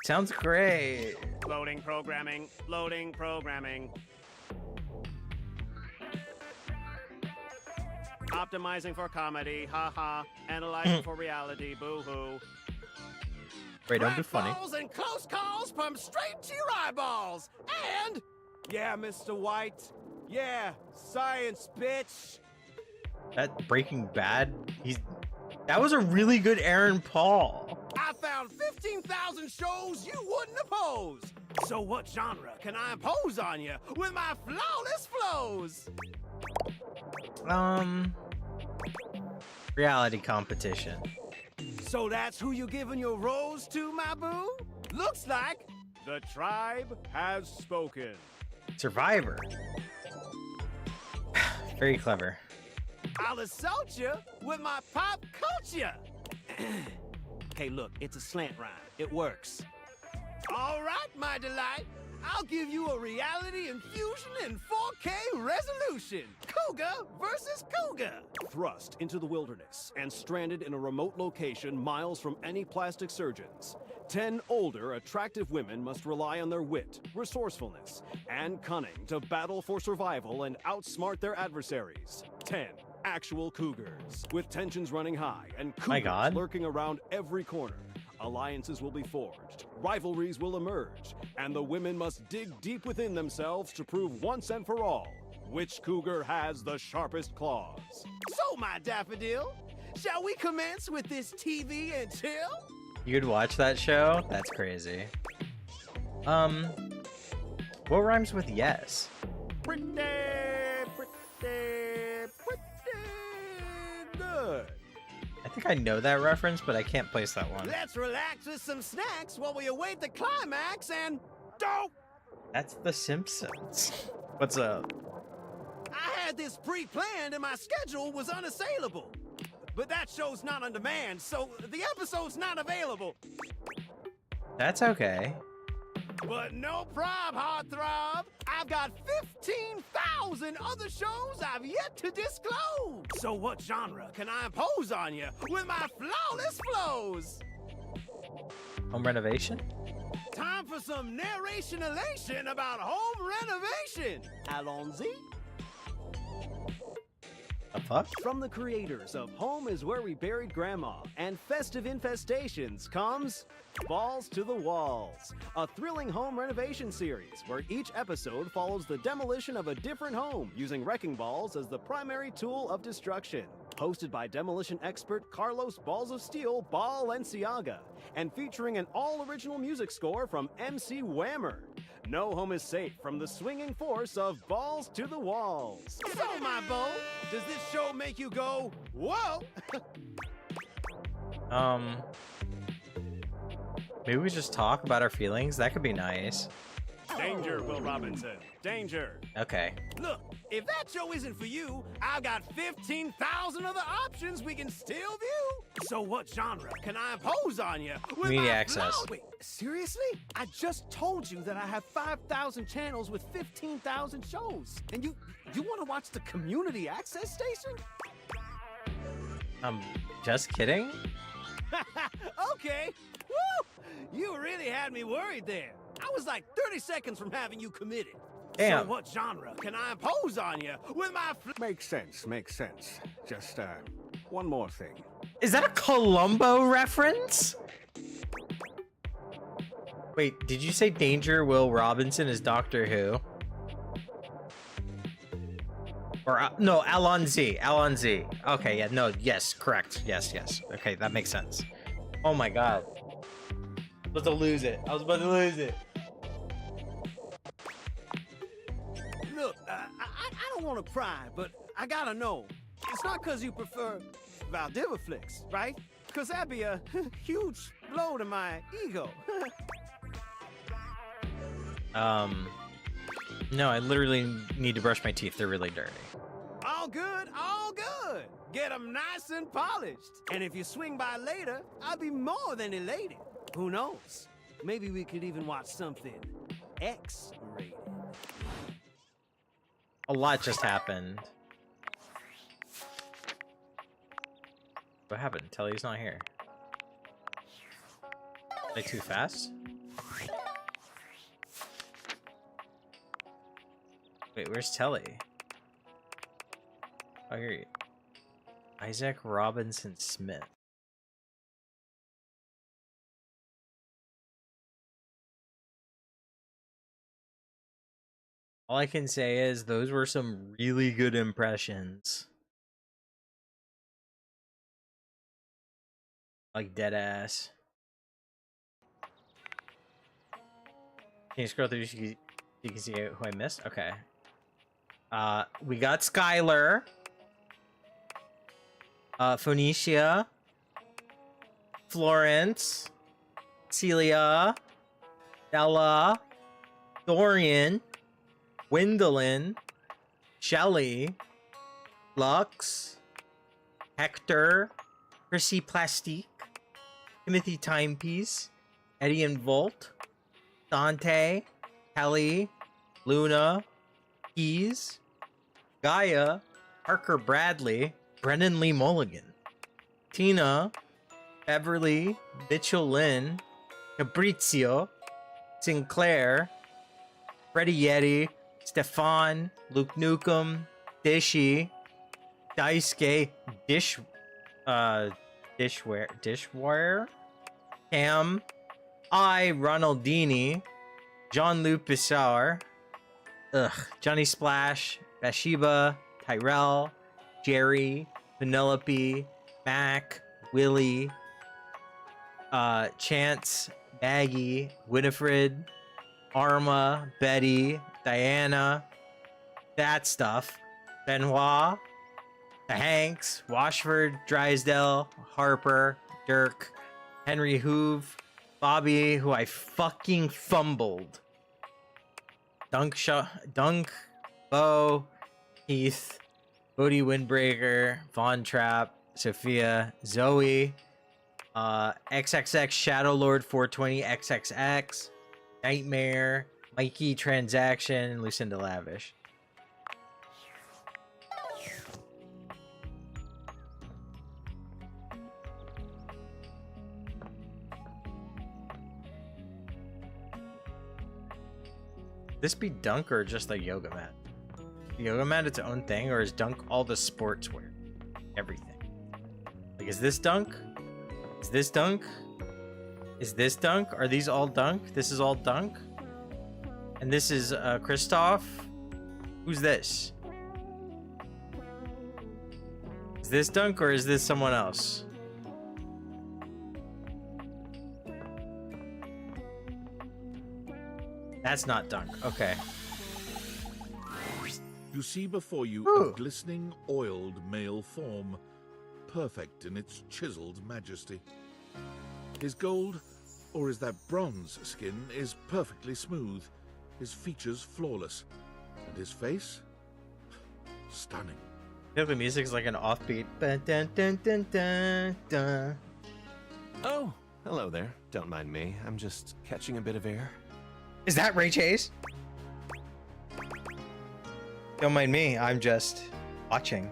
Sounds great. Loading programming, loading programming. Optimizing for comedy, haha. Analyzing for reality, boo-hoo. Wait, don't be funny. Calls and close calls pumped straight to your eyeballs. And, yeah, Mr. White. Yeah, science, bitch. That Breaking Bad, that was a really good Aaron Paul. I found 15,000 shows you wouldn't oppose. So what genre can I impose on you with my flawless flows? Reality competition. So that's who you giving your rose to, my boo? Looks like the tribe has spoken. Survivor. Very clever. I'll assault you with my pop culture. Okay, look, it's a slant rhyme. It works. All right, my delight. I'll give you a reality infusion in 4K resolution. Cougar versus Cougar. Thrust into the wilderness and stranded in a remote location miles from any plastic surgeons, 10 older, attractive women must rely on their wit, resourcefulness, and cunning to battle for survival and outsmart their adversaries. 10 actual cougars, with tensions running high and cougars lurking around every corner. Alliances will be forged, rivalries will emerge, and the women must dig deep within themselves to prove once and for all which cougar has the sharpest claws. So, my daffodil, shall we commence with this TV and chill? You'd watch that show? That's crazy. What rhymes with yes? Pretty good. I think I know that reference, but I can't place that one. Let's relax with some snacks while we await the climax and dope! That's The Simpsons. What's up? I had this pre-planned and my schedule was unassailable. But that show's not on demand, so the episode's not available. That's okay. But no prob, heartthrob. I've got 15,000 other shows I've yet to disclose. So what genre can I impose on you with my flawless flows? Home renovation? Time for some narration elation about home renovation. Allons-y. The fuck? From the creators of Home is Where We Buried Grandma and Festive Infestations comes Balls to the Walls, a thrilling home renovation series where each episode follows the demolition of a different home using wrecking balls as the primary tool of destruction. Hosted by demolition expert Carlos Balls of Steel Balenciaga and featuring an all-original music score from MC Whammer. No home is safe from the swinging force of Balls to the Walls. So, my beau, does this show make you go, whoa? Maybe we just talk about our feelings? That could be nice. Danger, Will Robinson. Danger. Okay. Look, if that show isn't for you, I've got 15,000 other options we can still view. So what genre can I impose on you? Media access. Wait, seriously? I just told you that I have 5,000 channels with 15,000 shows. And you want to watch the community access station? Just kidding? Okay. Woo! You really had me worried there. I was like 30 seconds from having you committed. Damn. So what genre can I impose on you with my Makes sense, makes sense. Just, one more thing. Is that a Columbo reference? Wait, did you say Danger Will Robinson is Doctor Who? Or, no, Alonzi. Alonzi. Okay, yeah, no, yes, correct. Yes. Okay, that makes sense. Oh my god. I was about to lose it. Look, I don't want to pry, but I gotta know. It's not because you prefer Valdiviflix, right? Because that'd be a huge blow to my ego. No, I literally need to brush my teeth. They're really dirty. All good, all good. Get them nice and polished. And if you swing by later, I'll be more than elated. Who knows? Maybe we could even watch something X-rated. A lot just happened. What happened? Telly's not here. Like too fast? Wait, where's Telly? Oh, here you. Isaac Robinson Smith. All I can say is those were some really good impressions. Like dead ass. Can you scroll through so you can see who I missed? Okay. We got Skylar. Phoenicia. Florence. Celia. Bella. Dorian. Gwendolyn. Shelly. Lux. Hector. Chrissy Plastique. Timothy Timepiece. Eddie and Volt. Dante. Kelly. Luna. Keys. Gaia. Parker Bradley. Brennan Lee Mulligan. Tina. Beverly. Mitchell Lynn. Fabrizio, Sinclair, Freddie Yeti, Stefan, Luke Nukem, Dishy, Daisuke, Dishware, Cam, Ronaldini, Jean-Luc Pissarre, Johnny Splash, Bathsheba, Tyrell, Jerry, Penelope, Mac, Willie, Chance, Maggie, Winifred, Arma, Betty, Diana, that stuff, Benoit, the Hanks, Washford, Drysdale, Harper, Dirk, Henry Hoove, Bobby, who I fucking fumbled, Dunk, Bo, Heath, Bodie Windbreaker, Von Trapp, Sophia, Zoe, XXX Shadowlord 420 XXX, Nightmare, Mikey Transaction, Lucinda Lavish. This be Dunk or just like yoga mat? Yoga mat its own thing, or is Dunk all the sportswear? Everything. Like, is this Dunk? Is this Dunk? Is this Dunk? Are these all Dunk? This is all Dunk? And this is Christoph? Who's this? Is this Dunk or is this someone else? That's not Dunk. Okay. You see before you a glistening, oiled male form, perfect in its chiseled majesty. His gold, or is that bronze skin, is perfectly smooth, his features flawless, and his face? Stunning. Yeah, the music's like an offbeat. Dun, dun, dun, dun, dun, dun. Oh, hello there. Don't mind me. I'm just catching a bit of air. Is that Ray Chase? Don't mind me, I'm just watching.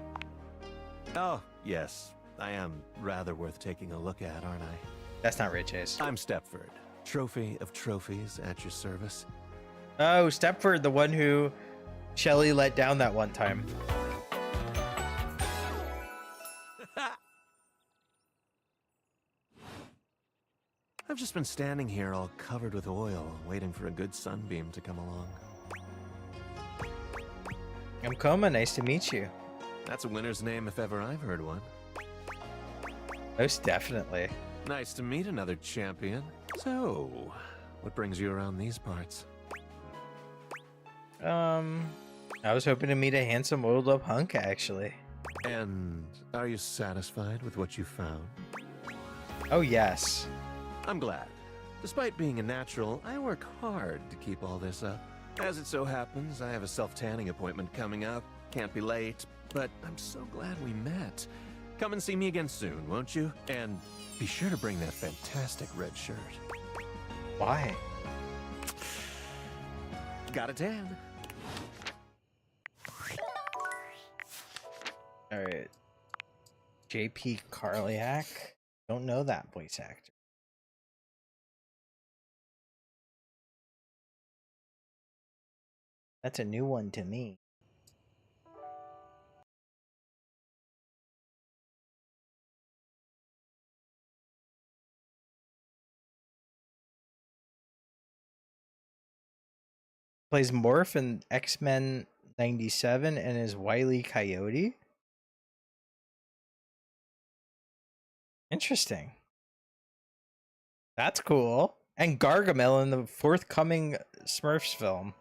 Oh, yes. I am rather worth taking a look at, aren't I? That's not Ray Chase. I'm Stepford, trophy of trophies at your service. Oh, Stepford, the one who Shelly let down that one time. I've just been standing here all covered with oil, waiting for a good sunbeam to come along. I'm Koma, nice to meet you. That's a winner's name if ever I've heard one. Most definitely. Nice to meet another champion. So, what brings you around these parts? I was hoping to meet a handsome oiled up hunk, actually. And are you satisfied with what you found? Oh, yes. I'm glad. Despite being a natural, I work hard to keep all this up. As it so happens, I have a self-tanning appointment coming up. Can't be late, but I'm so glad we met. Come and see me again soon, won't you? And be sure to bring that fantastic red shirt. Why? Got a tan. Alright. JP Karliak? Don't know that voice actor. That's a new one to me. Plays Morph in X-Men 97 and is Wile E. Coyote. Interesting. That's cool. And Gargamel in the forthcoming Smurfs film.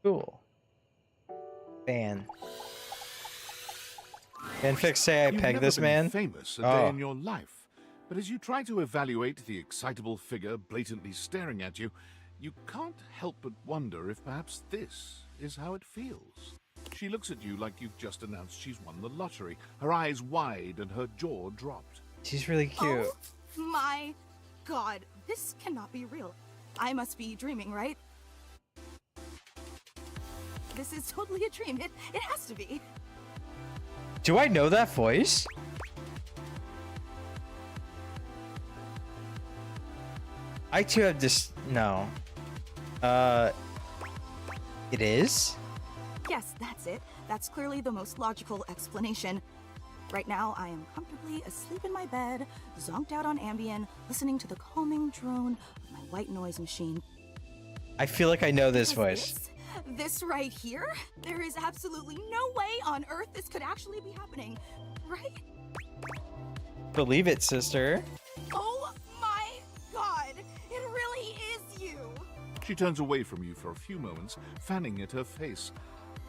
Cool. Fanfics say I You've pegged never this been man. Famous a day in your life, but as you try to evaluate the excitable figure blatantly staring at you, you can't help but wonder if perhaps this is how it feels. She looks at you like you've just announced she's won the lottery, her eyes wide and her jaw dropped. She's really cute. Oh my god, this cannot be real. I must be dreaming, right? This is totally a dream. It has to be. Do I know that voice? I too have just no. It is? Yes, that's it. That's clearly the most logical explanation. Right now, I am comfortably asleep in my bed, zonked out on Ambien, listening to the calming drone of my white noise machine. I feel like I know this Because voice. This right here? There is absolutely no way on Earth this could actually be happening, right? Believe it, sister. Oh my god! It really is you! She turns away from you for a few moments, fanning at her face,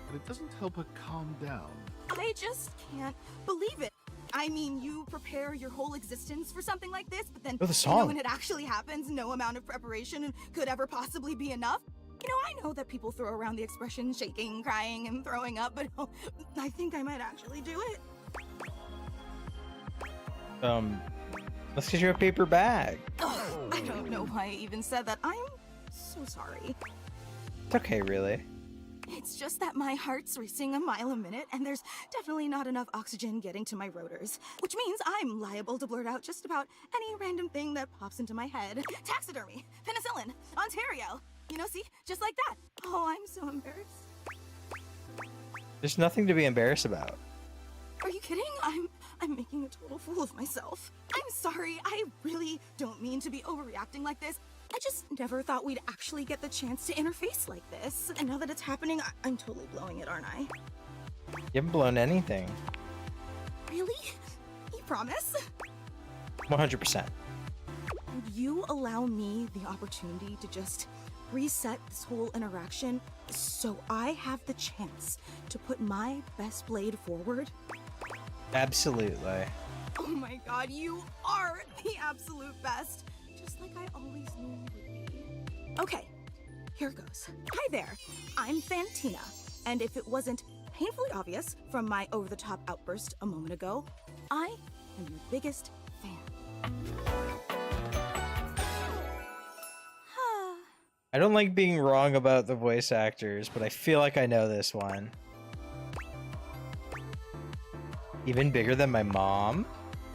but it doesn't help her calm down. I just can't believe it. I mean, you prepare your whole existence for something like this, but then Oh, the song. when it actually happens, no amount of preparation could ever possibly be enough. You know, I know that people throw around the expression shaking, crying, and throwing up, but I think I might actually do it. Let's get you a paper bag. Ugh, I don't know why I even said that. I'm so sorry. It's okay, really. It's just that my heart's racing a mile a minute, and there's definitely not enough oxygen getting to my rotors, which means I'm liable to blurt out just about any random thing that pops into my head. Taxidermy, penicillin, Ontario. You know, see? Just like that. Oh, I'm so embarrassed. There's nothing to be embarrassed about. Are you kidding? I'm making a total fool of myself. I'm sorry. I really don't mean to be overreacting like this. I just never thought we'd actually get the chance to interface like this. And now that it's happening, I'm totally blowing it, aren't I? You haven't blown anything. Really? You promise? 100%. Would you allow me the opportunity to just reset this whole interaction so I have the chance to put my best blade forward? Absolutely. Oh my god, you are the absolute best! Just like I always knew you would be. Okay, here goes. Hi there, I'm Fantina, and if it wasn't painfully obvious from my over-the-top outburst a moment ago, I am your biggest fan. I don't like being wrong about the voice actors, but I feel like I know this one. Even bigger than my mom?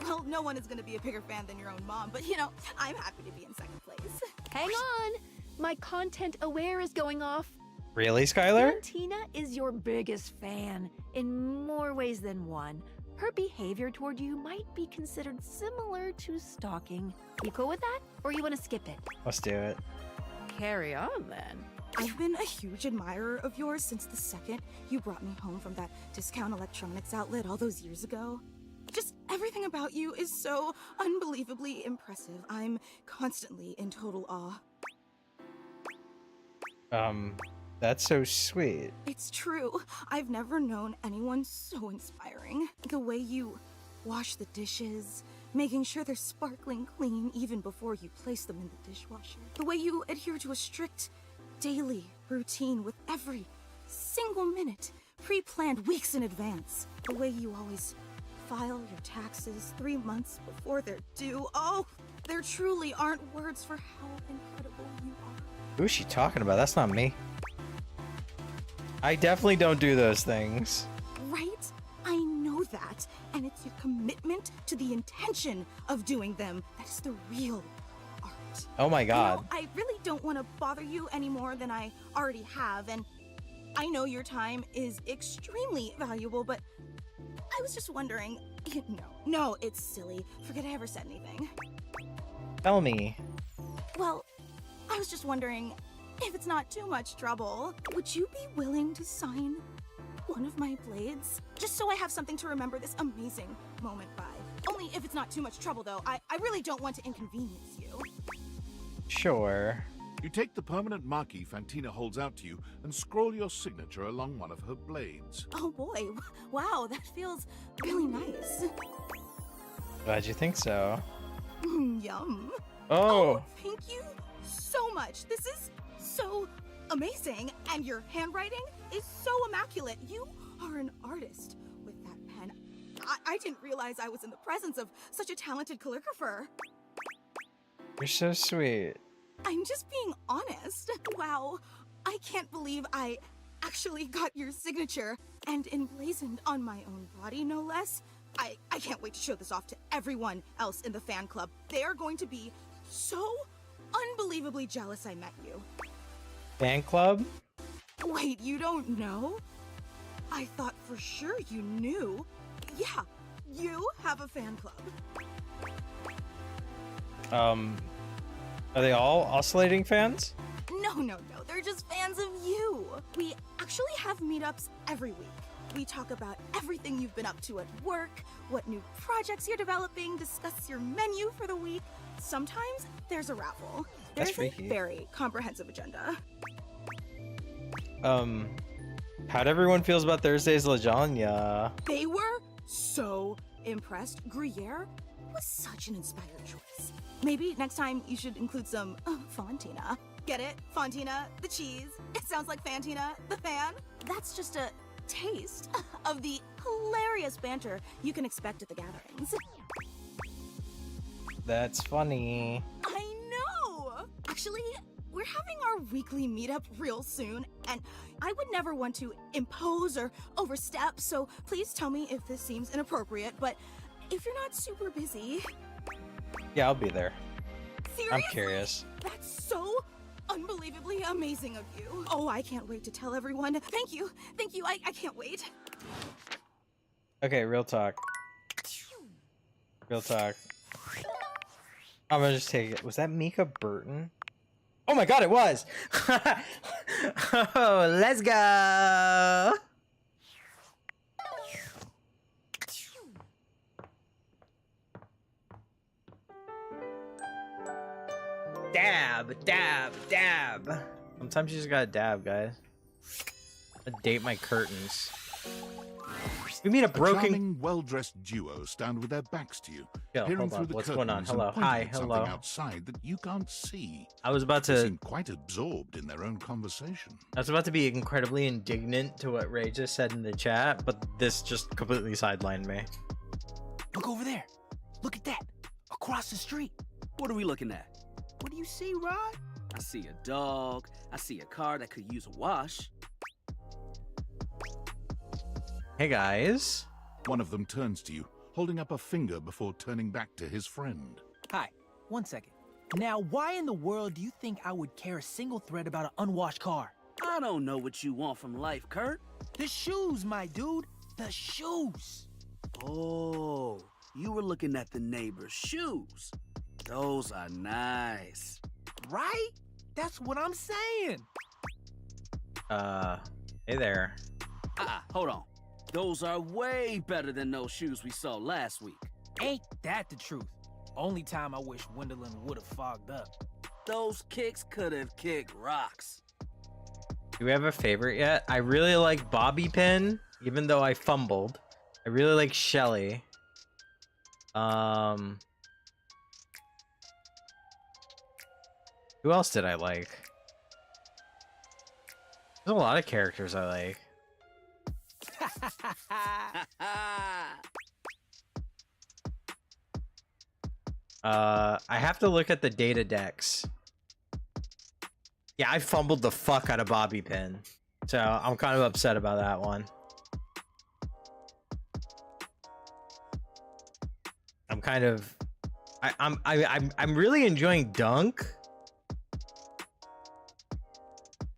Well, no one is going to be a bigger fan than your own mom, but you know, I'm happy to be in second place. Hang on! My content aware is going off. Really, Skylar? Fantina is your biggest fan, in more ways than one. Her behavior toward you might be considered similar to stalking. You cool with that? Or you want to skip it? Let's do it. Carry on, then. I've been a huge admirer of yours since the second you brought me home from that discount electronics outlet all those years ago. Just everything about you is so unbelievably impressive. I'm constantly in total awe. That's so sweet. It's true. I've never known anyone so inspiring. The way you wash the dishes, making sure they're sparkling clean even before you place them in the dishwasher. The way you adhere to a strict daily routine with every single minute pre-planned weeks in advance. The way you always file your taxes 3 months before they're due. Oh, there truly aren't words for how incredible you are. Who's she talking about? That's not me. I definitely don't do those things. Right? I know that. And it's your commitment to the intention of doing them that is the real art. Oh my god. You know, I really don't want to bother you any more than I already have, and I know your time is extremely valuable, but I was just wondering... No, it's silly. Forget I ever said anything. Tell me. Well, I was just wondering, if it's not too much trouble, would you be willing to sign one of my blades? Just so I have something to remember this amazing moment by. Only if it's not too much trouble, though. I really don't want to inconvenience you. Sure. You take the permanent marquee Fantina holds out to you and scroll your signature along one of her blades. Oh boy, wow, that feels really nice. Glad you think so. Yum. Oh. Thank you so much. This is so amazing, and your handwriting is so immaculate. You are an artist with that pen. I didn't realize I was in the presence of such a talented calligrapher. You're so sweet. I'm just being honest. Wow, I can't believe I actually got your signature, and emblazoned on my own body, no less. I can't wait to show this off to everyone else in the fan club. They are going to be so unbelievably jealous I met you. Fan club? Wait, you don't know? I thought for sure you knew. Yeah, you have a fan club. Are they all oscillating fans? No, they're just fans of you. We actually have meetups every week. We talk about everything you've been up to at work, what new projects you're developing, discuss your menu for the week. Sometimes there's a raffle. That's There's a freaky. very comprehensive agenda. How'd everyone feels about Thursday's lasagna? They were so impressed. Gruyere was such an inspired choice. Maybe next time you should include some Fontina. Get it? Fontina, the cheese. It sounds like Fantina, the fan. That's just a taste of the hilarious banter you can expect at the gatherings. That's funny. I know! Actually, we're having our weekly meetup real soon, and I would never want to impose or overstep, so please tell me if this seems inappropriate, but if you're not super busy... Yeah, I'll be there. Seriously? I'm curious. That's so unbelievably amazing of you. Oh, I can't wait to tell everyone. Thank you, I can't wait. Okay, real talk. Real talk. I'm gonna just take it. Was that Mika Burton? Oh my god, it was! Oh, let's go! Dab, dab, dab. Sometimes you just gotta dab, guys. I date my curtains. We mean a broken... charming, well-dressed duo stand with their backs to you, Yo, peering hold through on. the What's curtains going on? Hello. and pointing Hi, at something hello. outside that you can't see. I was about They to... seem quite absorbed in their own conversation. I was about to be incredibly indignant to what Ray just said in the chat, but this just completely sidelined me. Look over there. Look at that. Across the street. What are we looking at? What do you see, Rod? I see a dog. I see a car that could use a wash. Hey, guys. One of them turns to you, holding up a finger before turning back to his friend. Hi, 1 second. Now, why in the world do you think I would care a single thread about an unwashed car? I don't know what you want from life, Kurt. The shoes, my dude. The shoes. Oh, you were looking at the neighbor's shoes. Those are nice. Right? That's what I'm saying. Hey there. Hold on. Those are way better than those shoes we saw last week. Ain't that the truth? Only time I wish Wendelin would have fogged up. Those kicks could have kicked rocks. Do we have a favorite yet? I really like Bobby Pin, even though I fumbled. I really like Shelly. Who else did I like? There's a lot of characters I like. I have to look at the data decks. Yeah, I fumbled the fuck out of Bobby Pin, so I'm kind of upset about that one. I'm really enjoying Dunk.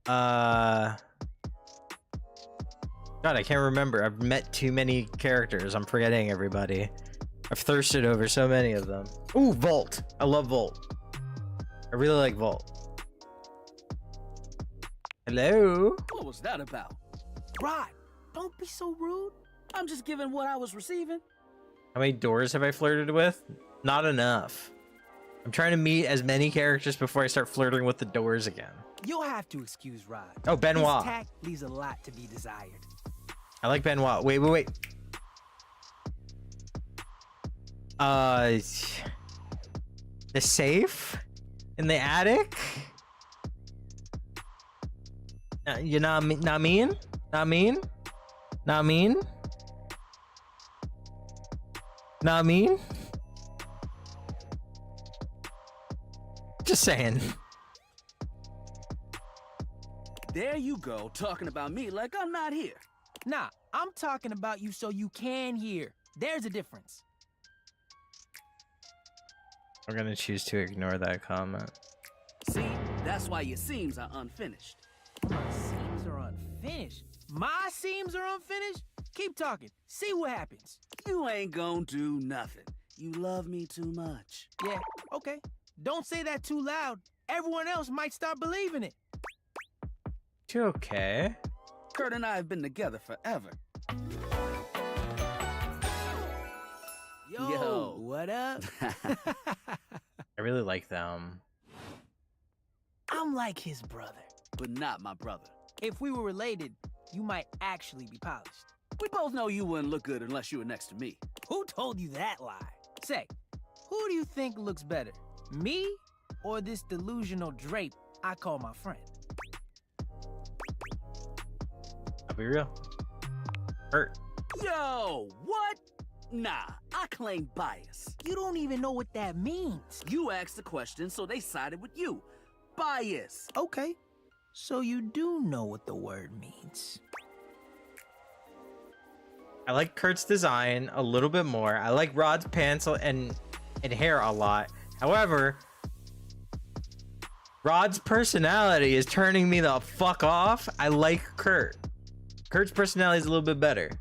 God, I can't remember. I've met too many characters. I'm forgetting everybody. I've thirsted over so many of them. Ooh, Volt. I love Volt. I really like Volt. Hello? What was that about? Rod, don't be so rude. I'm just giving what I was receiving. How many doors have I flirted with? Not enough. I'm trying to meet as many characters before I start flirting with the doors again. You'll have to excuse Rod. Oh, Benoit. His tact leaves a lot to be desired. I like Benoit. Wait. The safe in the attic? You know, not mean? Not mean? Not mean? Not mean? Just saying. There you go, talking about me like I'm not here. Nah, I'm talking about you so you can hear. There's a difference. I'm gonna choose to ignore that comment. See, that's why your seams are unfinished. My seams are unfinished. My seams are unfinished? Keep talking. See what happens. You ain't gonna do nothing. You love me too much. Yeah, okay. Don't say that too loud. Everyone else might start believing it. You okay? Kurt and I have been together forever. Yo, what up? I really like them. I'm like his brother. But not my brother. If we were related, you might actually be polished. We both know you wouldn't look good unless you were next to me. Who told you that lie? Say, who do you think looks better? Me or this delusional drape I call my friend? I'll be real. Hurt. Yo, what? Nah, I claim bias. You don't even know what that means. You asked the question, so they sided with you. Bias. Okay, so you do know what the word means. I like Kurt's design a little bit more. I like Rod's pants and hair a lot. However, Rod's personality is turning me the fuck off. I like Kurt. Kurt's personality is a little bit better.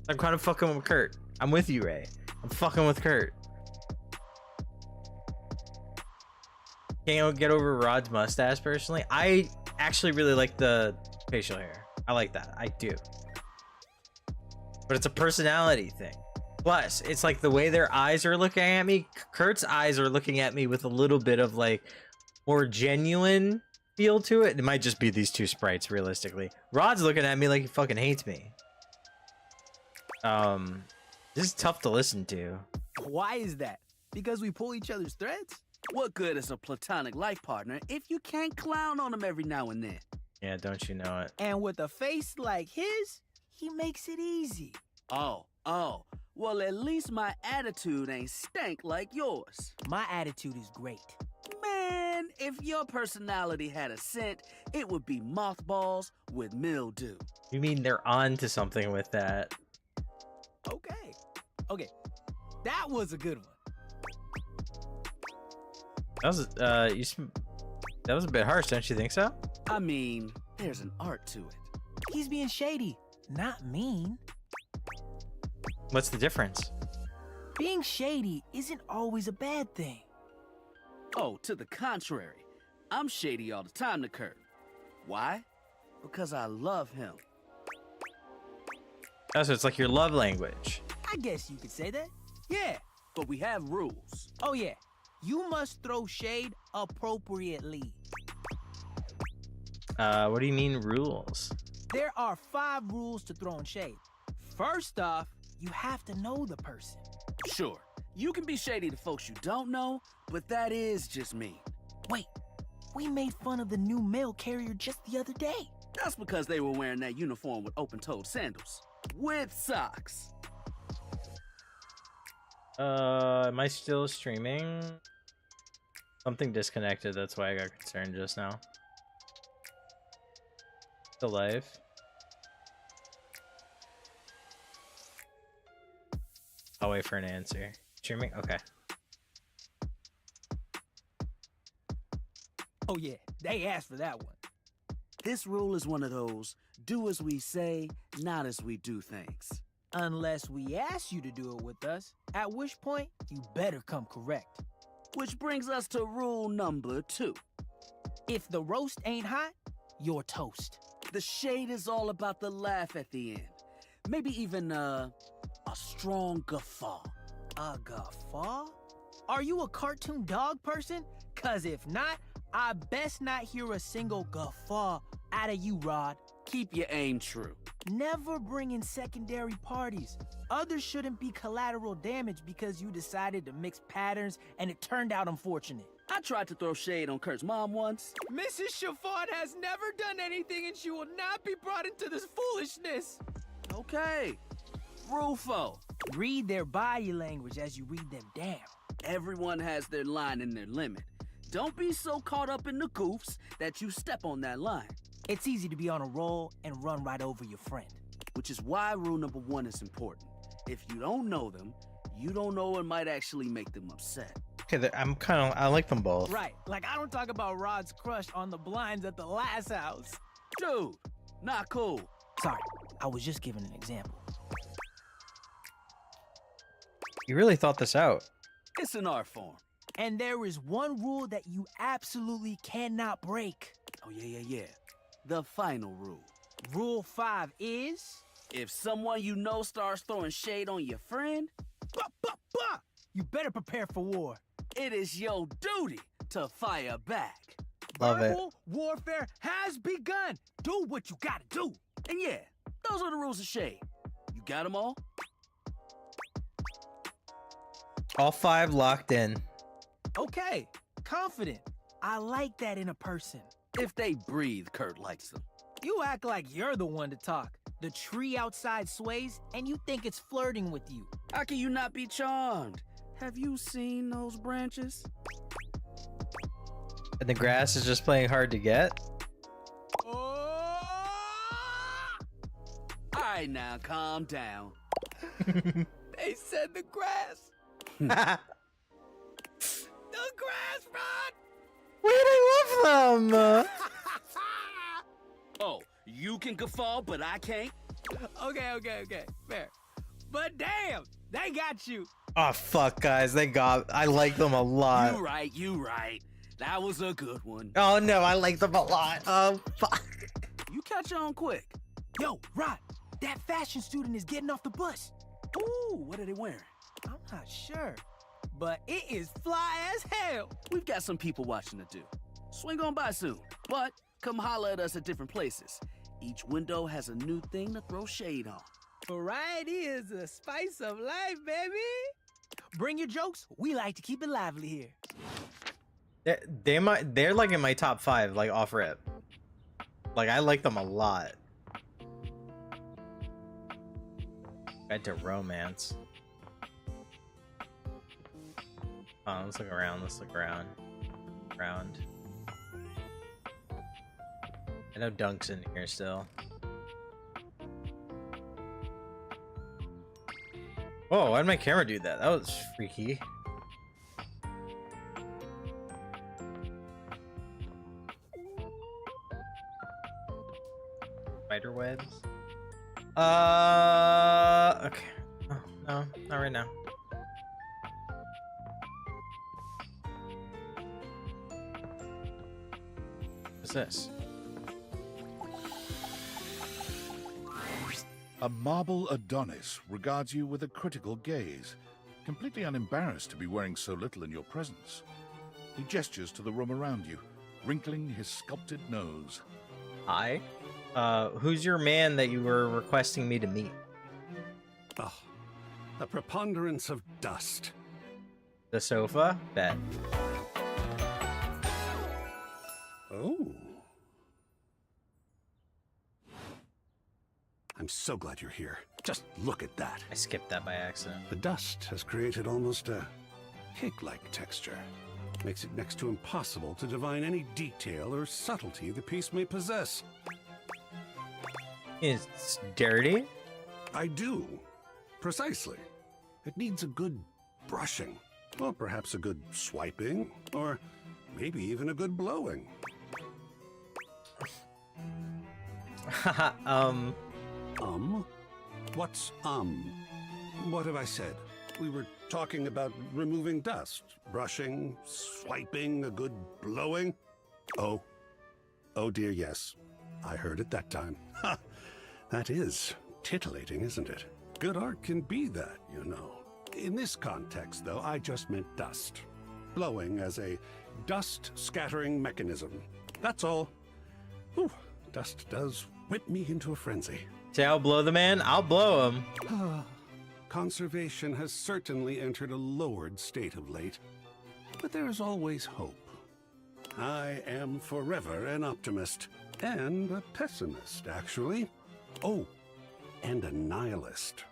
I'm kind of fucking with Kurt. I'm with you, Ray. I'm fucking with Kurt. Can't get over Rod's mustache personally. I actually really like the facial hair. I like that. I do. But it's a personality thing. Plus, it's like the way their eyes are looking at me. Kurt's eyes are looking at me with a little bit of like more genuine feel to it. It might just be these two sprites, realistically. Rod's looking at me like he fucking hates me. This is tough to listen to. Why is that? Because we pull each other's threads? What good is a platonic life partner if you can't clown on them every now and then? Yeah, don't you know it? And with a face like his, he makes it easy. Oh. Well, at least my attitude ain't stank like yours. My attitude is great. Man, if your personality had a scent, it would be mothballs with mildew. You mean they're on to something with that? Okay. That was a good one. That was that was a bit harsh, don't you think so? I mean, there's an art to it. He's being shady, not mean. What's the difference? Being shady isn't always a bad thing. Oh, to the contrary. I'm shady all the time to Kurt. Why? Because I love him. Oh, so it's like your love language. I guess you could say that. Yeah. But we have rules. Oh, yeah. You must throw shade appropriately. What do you mean rules? There are 5 rules to throwing shade. First off, you have to know the person. Sure, you can be shady to folks you don't know, but that is just me. Wait, we made fun of the new mail carrier just the other day. That's because they were wearing that uniform with open-toed sandals. With socks. Am I still streaming? Something disconnected, that's why I got concerned just now. Still live. I'll wait for an answer. Streaming? Okay. Oh yeah, they asked for that one. This rule is one of those, do as we say, not as we do things. Unless we ask you to do it with us, at which point you better come correct. Which brings us to rule number 2. If the roast ain't hot, you're toast. The shade is all about the laugh at the end. Maybe even a strong guffaw. A guffaw? Are you a cartoon dog person? Cause if not, I best not hear a single guffaw out of you, Rod. Keep your aim true. Never bring in secondary parties. Others shouldn't be collateral damage because you decided to mix patterns and it turned out unfortunate. I tried to throw shade on Kurt's mom once. Mrs. Chiffon has never done anything and she will not be brought into this foolishness. Okay. Rule 4. Read their body language as you read them down. Everyone has their line and their limit. Don't be so caught up in the goofs that you step on that line. It's easy to be on a roll and run right over your friend. Which is why rule number 1 is important. If you don't know them, You don't know it might actually make them upset. Okay, I like them both. Right, like I don't talk about Rod's crush on the blinds at the last house. Dude, not cool. Sorry, I was just giving an example. You really thought this out. It's an art form. And there is one rule that you absolutely cannot break. Oh, yeah. The final rule. Rule 5 is... If someone you know starts throwing shade on your friend... You better prepare for war. It is your duty to fire back. Love it. Verbal warfare has begun. Do what you gotta do. And yeah, those are the rules of shade. You got them all? All 5 locked in. Okay, confident. I like that in a person. If they breathe, Kurt likes them. You act like you're the one to talk. The tree outside sways, and you think it's flirting with you. How can you not be charmed? Have you seen those branches? And the grass is just playing hard to get? Alright now, calm down. They said the grass. The grass, Rod! Wait, I love them! Oh, you can guffaw, but I can't? Okay, fair. But damn, they got you. Oh, fuck, guys. I like them a lot. You right. That was a good one. Oh, no, I like them a lot. Oh, fuck. You catch on quick. Yo, Rod, that fashion student is getting off the bus. Ooh, what are they wearing? I'm not sure, but it is fly as hell. We've got some people watching to do. Swing on by soon, but come holler at us at different places. Each window has a new thing to throw shade on. Variety is the spice of life, baby. Bring your jokes. We like to keep it lively here. They're like in my top 5, like off rip. Like I like them a lot. Guide to romance. Oh, let's look around. Around. I know Dunk's in here still. Whoa, why did my camera do that? That was freaky. Spider webs? Okay. Oh, no, not right now. What's this? A marble Adonis regards you with a critical gaze, completely unembarrassed to be wearing so little in your presence. He gestures to the room around you, wrinkling his sculpted nose. Hi. Who's your man that you were requesting me to meet? Oh, a preponderance of dust. The sofa? Bet. Oh. I'm so glad you're here. Just look at that. I skipped that by accident. The dust has created almost a cake-like texture. Makes it next to impossible to divine any detail or subtlety the piece may possess. It's dirty? I do. Precisely. It needs a good brushing. Or perhaps a good swiping. Or maybe even a good blowing. What's What have I said? We were talking about removing dust, brushing, swiping, a good blowing. Oh dear, yes. I heard it that time. Ha! That is titillating, isn't it? Good art can be that, you know. In this context, though, I just meant dust. Blowing as a dust-scattering mechanism. That's all. Whew, dust does whip me into a frenzy. Say I'll blow the man, I'll blow him. Conservation has certainly entered a lowered state of late, but there is always hope. I am forever an optimist, and a pessimist, actually. Oh, and a nihilist.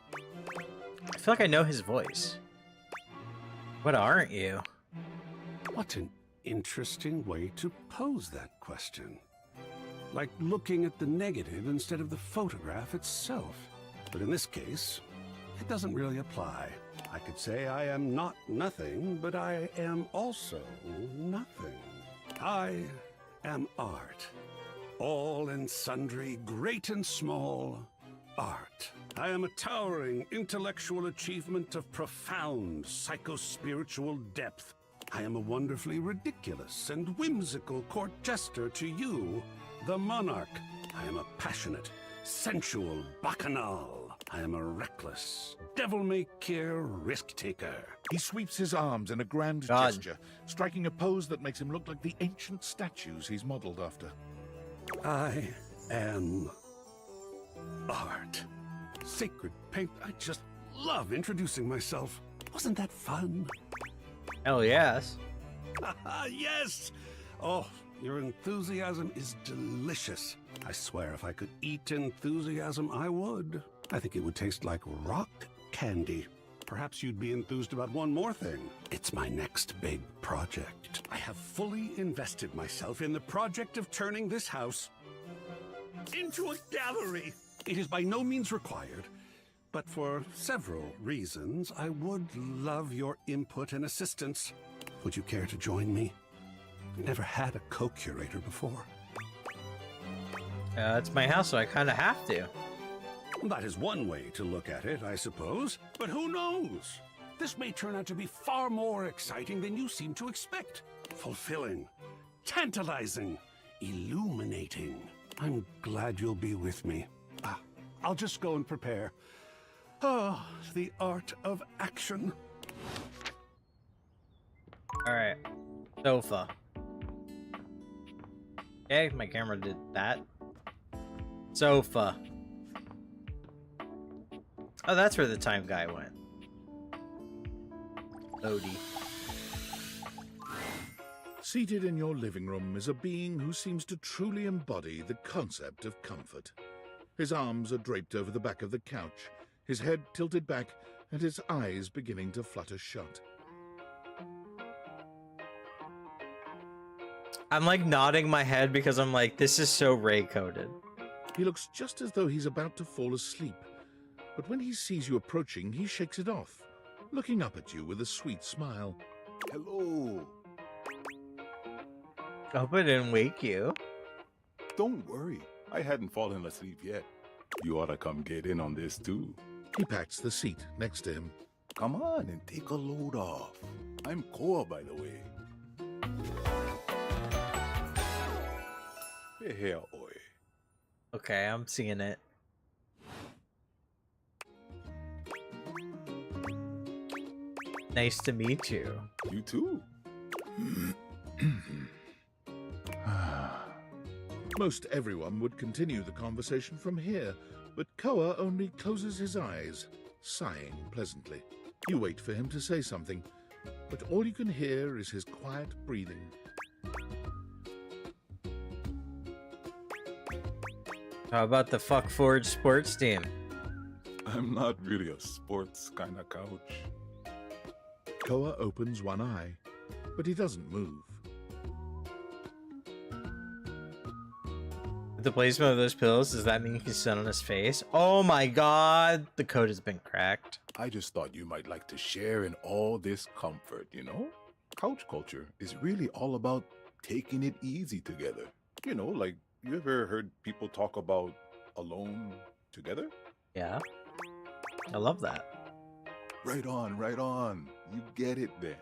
I feel like I know his voice. What aren't you? What an interesting way to pose that question. Like looking at the negative instead of the photograph itself. But in this case, it doesn't really apply. I could say I am not nothing, but I am also nothing. I am art. All and sundry, great and small, art. I am a towering intellectual achievement of profound psycho-spiritual depth. I am a wonderfully ridiculous and whimsical court jester to you, the monarch. I am a passionate, sensual bacchanal. I am a reckless, devil-may-care risk-taker. He sweeps his arms in a grand gesture, striking a pose that makes him look like the ancient statues he's modeled after. I am art. Sacred paint. I just love introducing myself. Wasn't that fun? Hell yes. Yes! Oh, your enthusiasm is delicious. I swear if I could eat enthusiasm, I would. I think it would taste like rock candy. Perhaps you'd be enthused about one more thing. It's my next big project. I have fully invested myself in the project of turning this house into a gallery. It is by no means required, but for several reasons, I would love your input and assistance. Would you care to join me? I've never had a co-curator before. It's my house, so I kind of have to. That is one way to look at it, I suppose. But who knows? This may turn out to be far more exciting than you seem to expect. Fulfilling, tantalizing, illuminating. I'm glad you'll be with me. I'll just go and prepare. Oh, the art of action. Alright. Sofa. Okay, my camera did that. Sofa. Oh, that's where the time guy went. Odie. Seated in your living room is a being who seems to truly embody the concept of comfort. His arms are draped over the back of the couch, his head tilted back, and his eyes beginning to flutter shut. I'm like nodding my head because I'm like, this is so Ray-coded. He looks just as though he's about to fall asleep, but when he sees you approaching, he shakes it off, looking up at you with a sweet smile. Hello. I hope I didn't wake you. Don't worry, I hadn't fallen asleep yet. You ought to come get in on this too. He pats the seat next to him. Come on and take a load off. I'm Koa, by the way. Hey, here, oi. Okay, I'm seeing it. Nice to meet you. You too. Most everyone would continue the conversation from here, but Koa only closes his eyes, sighing pleasantly. You wait for him to say something, but all you can hear is his quiet breathing. How about the Fuck Forge sports team? I'm not really a sports kind of couch. Koa opens one eye, but he doesn't move. The placement of those pillows, does that mean he can sit on his face? Oh my god, the code has been cracked. I just thought you might like to share in all this comfort, you know? Couch culture is really all about taking it easy together. You know, like, you ever heard people talk about alone together? Yeah. I love that. Right on, right on. You get it then.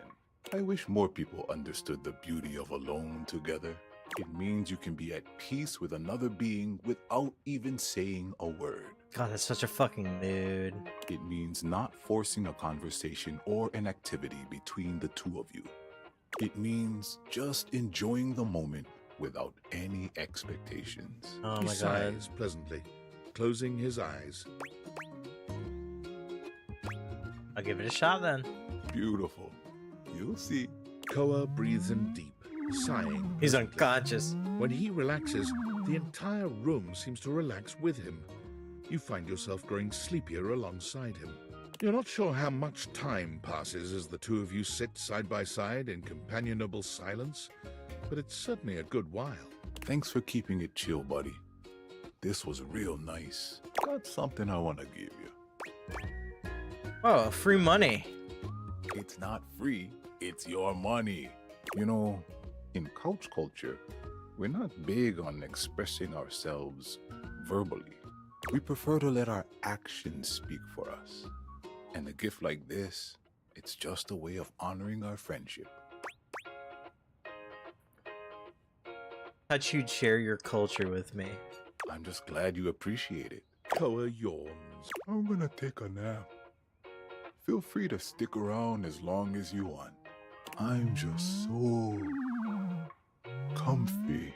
I wish more people understood the beauty of alone together. It means you can be at peace with another being without even saying a word. God, that's such a fucking mood. It means not forcing a conversation or an activity between the two of you. It means just enjoying the moment without any expectations. Oh He my god. sighs pleasantly, closing his eyes. I'll give it a shot then. Beautiful. You'll see. Koa breathes in deep, sighing. He's unconscious. When he relaxes, the entire room seems to relax with him. You find yourself growing sleepier alongside him. You're not sure how much time passes as the two of you sit side by side in companionable silence, but it's certainly a good while. Thanks for keeping it chill, buddy. This was real nice. Got something I want to give you. Oh, free money. It's not free, it's your money. You know, in couch culture, we're not big on expressing ourselves verbally. We prefer to let our actions speak for us. And a gift like this, it's just a way of honoring our friendship. Thought you'd share your culture with me. I'm just glad you appreciate it. Koa yawns. I'm gonna take a nap. Feel free to stick around as long as you want. I'm just so comfy.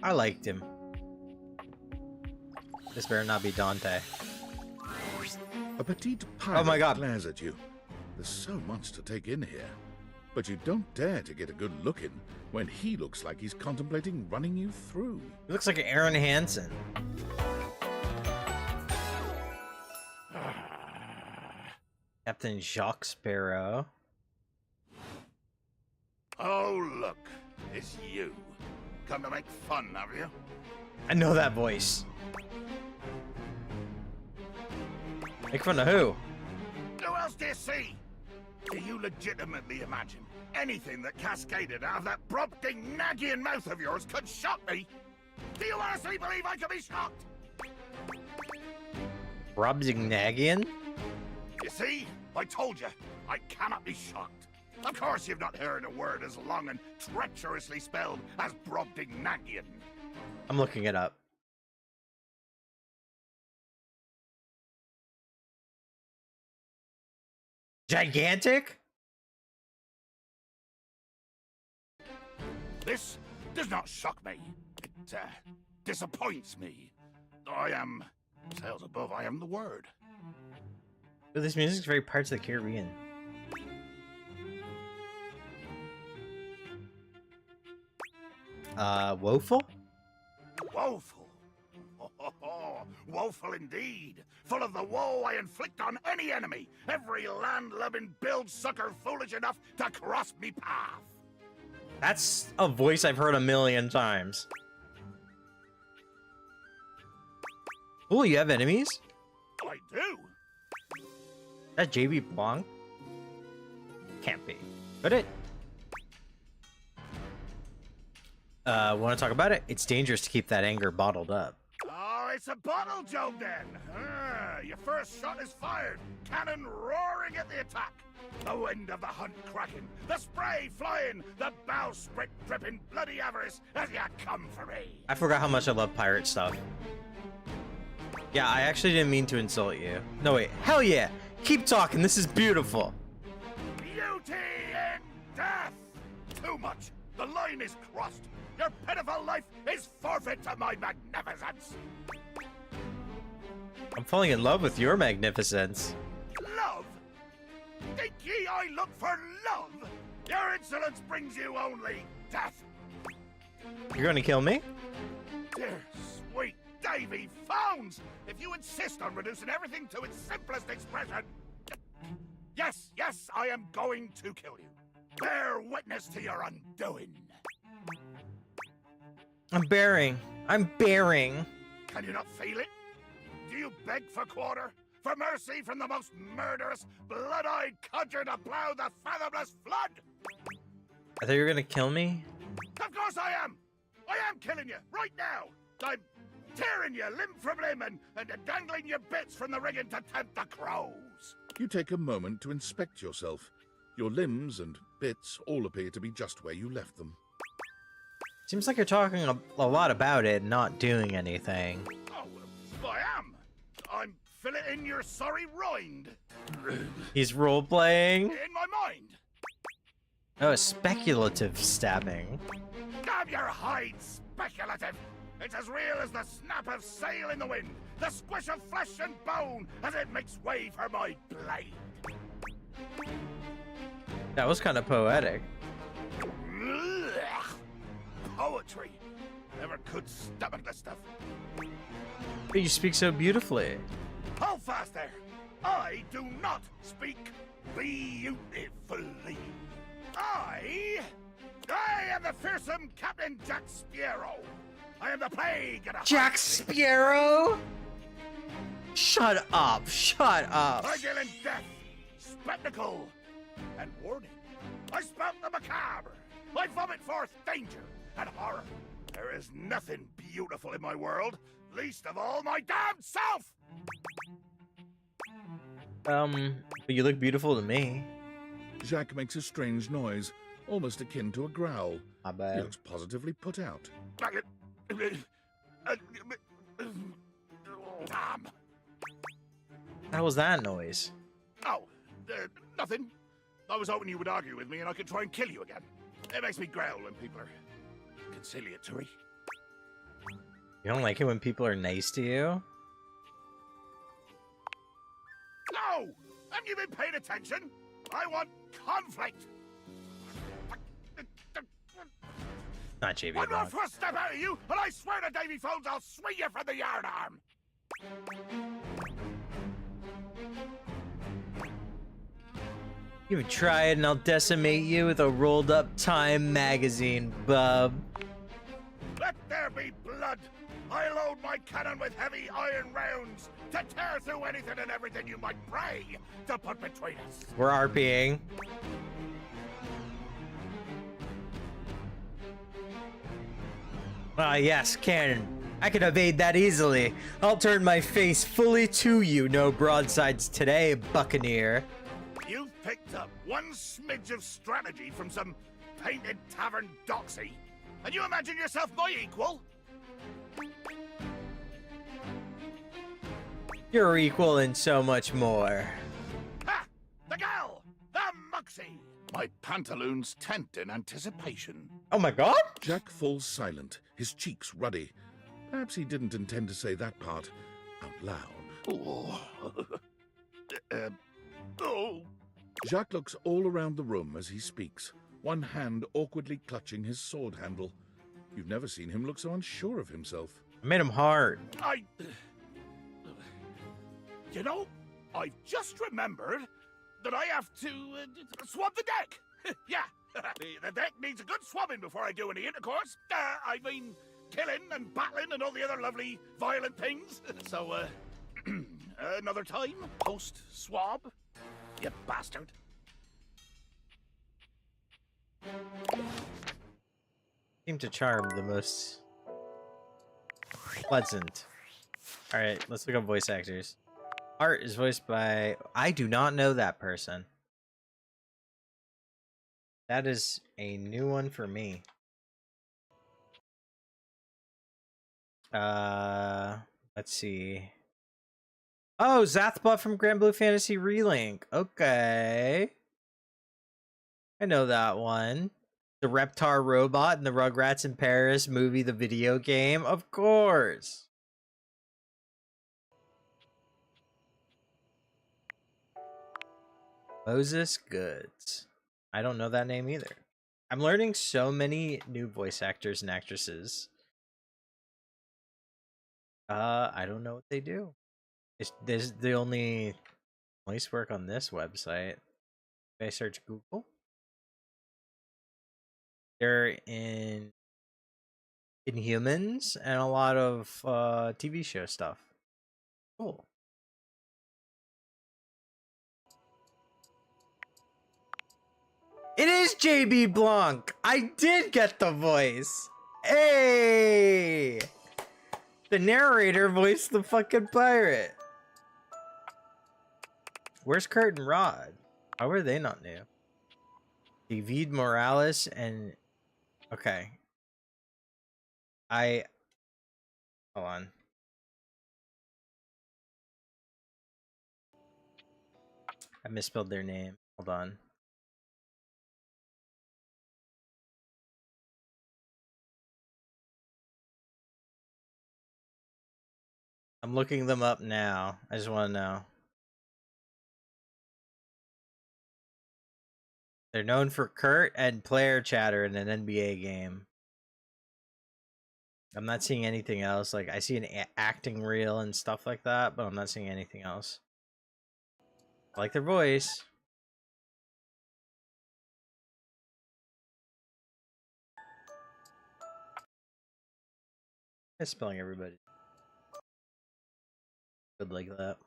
I liked him. This better not be Dante. A petite pirate Oh my god. glares at you. There's so much to take in here. But you don't dare to get a good look in when he looks like he's contemplating running you through. He looks like Aaron Hansen. Captain Jacques Sparrow. Oh, look. It's you. Come to make fun, have you? I know that voice. Make fun of who? Who else do you see? Do you legitimately imagine anything that cascaded out of that Brobdingnagian mouth of yours could shock me? Do you honestly believe I could be shocked? Brobdingnagian? You see? I told you, I cannot be shocked. Of course you've not heard a word as long and treacherously spelled as Brobdingnagian. I'm looking it up. Gigantic? This does not shock me. It disappoints me. I am, sails above, I am the word. But this music's very Pirates of the Caribbean. Woeful? Woeful. Woeful indeed. Full of the woe I inflict on any enemy. Every land-lubbing build-sucker foolish enough to cross me path. That's a voice I've heard a million times. Oh, you have enemies? I do. That JB Blanc? Can't be. Could it? Want to talk about it? It's dangerous to keep that anger bottled up. Oh, it's a bottle joke then. Your first shot is fired. Cannon roaring at the attack. The wind of the hunt cracking. The spray flying. The bowsprit dripping bloody avarice as you come for me. I forgot how much I love pirate stuff. Yeah, I actually didn't mean to insult you. No, wait. Hell yeah! Keep talking. This is beautiful. Beauty in death. Too much. The line is crossed. Your pitiful life is forfeit to my magnificence. I'm falling in love with your magnificence. Love? Think ye I look for love? Your insolence brings you only death. You're gonna kill me? Dear sweet Davy Phones! If you insist on reducing everything to its simplest expression... Yes, I am going to kill you. Bear witness to your undoing. I'm bearing. Can you not feel it? Do you beg for quarter? For mercy from the most murderous, blood-eyed codger to plow the fathomless flood? I thought you were gonna kill me? Of course I am! I am killing you, right now! I'm tearing you limb from limb and dangling your bits from the rigging to tempt the crows. You take a moment to inspect yourself. Your limbs and bits all appear to be just where you left them. Seems like you're talking a lot about it, not doing anything. Oh, I am. I'm filleting your sorry rind. He's role-playing? In my mind. Oh, speculative stabbing. Damn your hide, speculative. It's as real as the snap of sail in the wind, the squish of flesh and bone as it makes way for my blade. That was kind of poetic. Poetry. Never could stomach the stuff. But you speak so beautifully. Hold fast there. I do not speak beautifully. I am the fearsome Captain Jack Sparrow. I am the plague of the Jack Sparrow? Shut up, shut up. I deal in death, spectacle, and warning. I spout the macabre. I vomit forth danger and horror. There is nothing beautiful in my world, least of all my damn self! But you look beautiful to me. Jacques makes a strange noise, almost akin to a growl. My bad. He looks positively put out. Damn. How was that noise? Oh, nothing. I was hoping you would argue with me and I could try and kill you again. It makes me growl when people are conciliatory. You don't like it when people are nice to you? No! Haven't you been paying attention? I want conflict! Not JB One more Bond. first step out of you, and I swear to Davy Phones I'll swing you from the yardarm! You try it and I'll decimate you with a rolled up Time magazine, bub. Let there be blood! I load my cannon with heavy iron rounds to tear through anything and everything you might pray to put between us. We're RPing. Ah, yes, cannon. I can evade that easily. I'll turn my face fully to you. No broadsides today, Buccaneer. You've picked up one smidge of strategy from some painted tavern doxy, and you imagine yourself my equal? You're equal in so much more. Ha! The gal! The Muxie! My pantaloons tent in anticipation. Oh my god! Jack falls silent, his cheeks ruddy. Perhaps he didn't intend to say that part out loud. Oh. Oh. Jacques looks all around the room as he speaks, one hand awkwardly clutching his sword handle. You've never seen him look so unsure of himself. I made him hard. You know, I've just remembered that I have to swab the deck. Yeah, the deck needs a good swabbing before I do any intercourse. I mean, killing and battling and all the other lovely violent things. So, another time, post-swab, you bastard. Seem to charm the most pleasant. Alright, let's look up voice actors. Art is voiced by... I do not know that person. That is a new one for me. Let's see. Oh, Zathbuff from Grand Blue Fantasy Relink. Okay. I know that one. The Reptar robot in the Rugrats in Paris movie, the video game. Of course. Moses Goods. I don't know that name either. I'm learning so many new voice actors and actresses. I don't know what they do. This is the only voice work on this website. If I search Google, they're in Inhumans and a lot of TV show stuff. Cool. It is JB Blanc. I did get the voice. Hey! The narrator voiced the fucking pirate. Where's Kurt and Rod? How were they not new? David Morales and... Okay. Hold on. I misspelled their name. Hold on. I'm looking them up now. I just want to know. They're known for Kurt and player chatter in an NBA game. I'm not seeing anything else. Like, I see an acting reel and stuff like that, but I'm not seeing anything else. I like their voice. I'm spelling everybody. Good like that.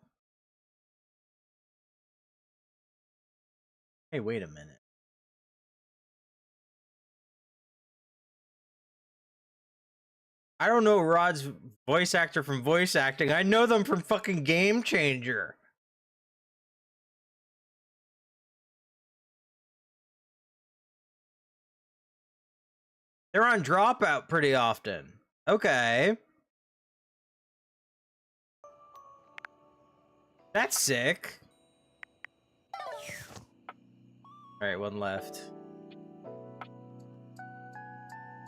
Hey, wait a minute. I don't know Rod's voice actor from voice acting. I know them from fucking Game Changer. They're on Dropout pretty often. Okay. That's sick. Alright, one left.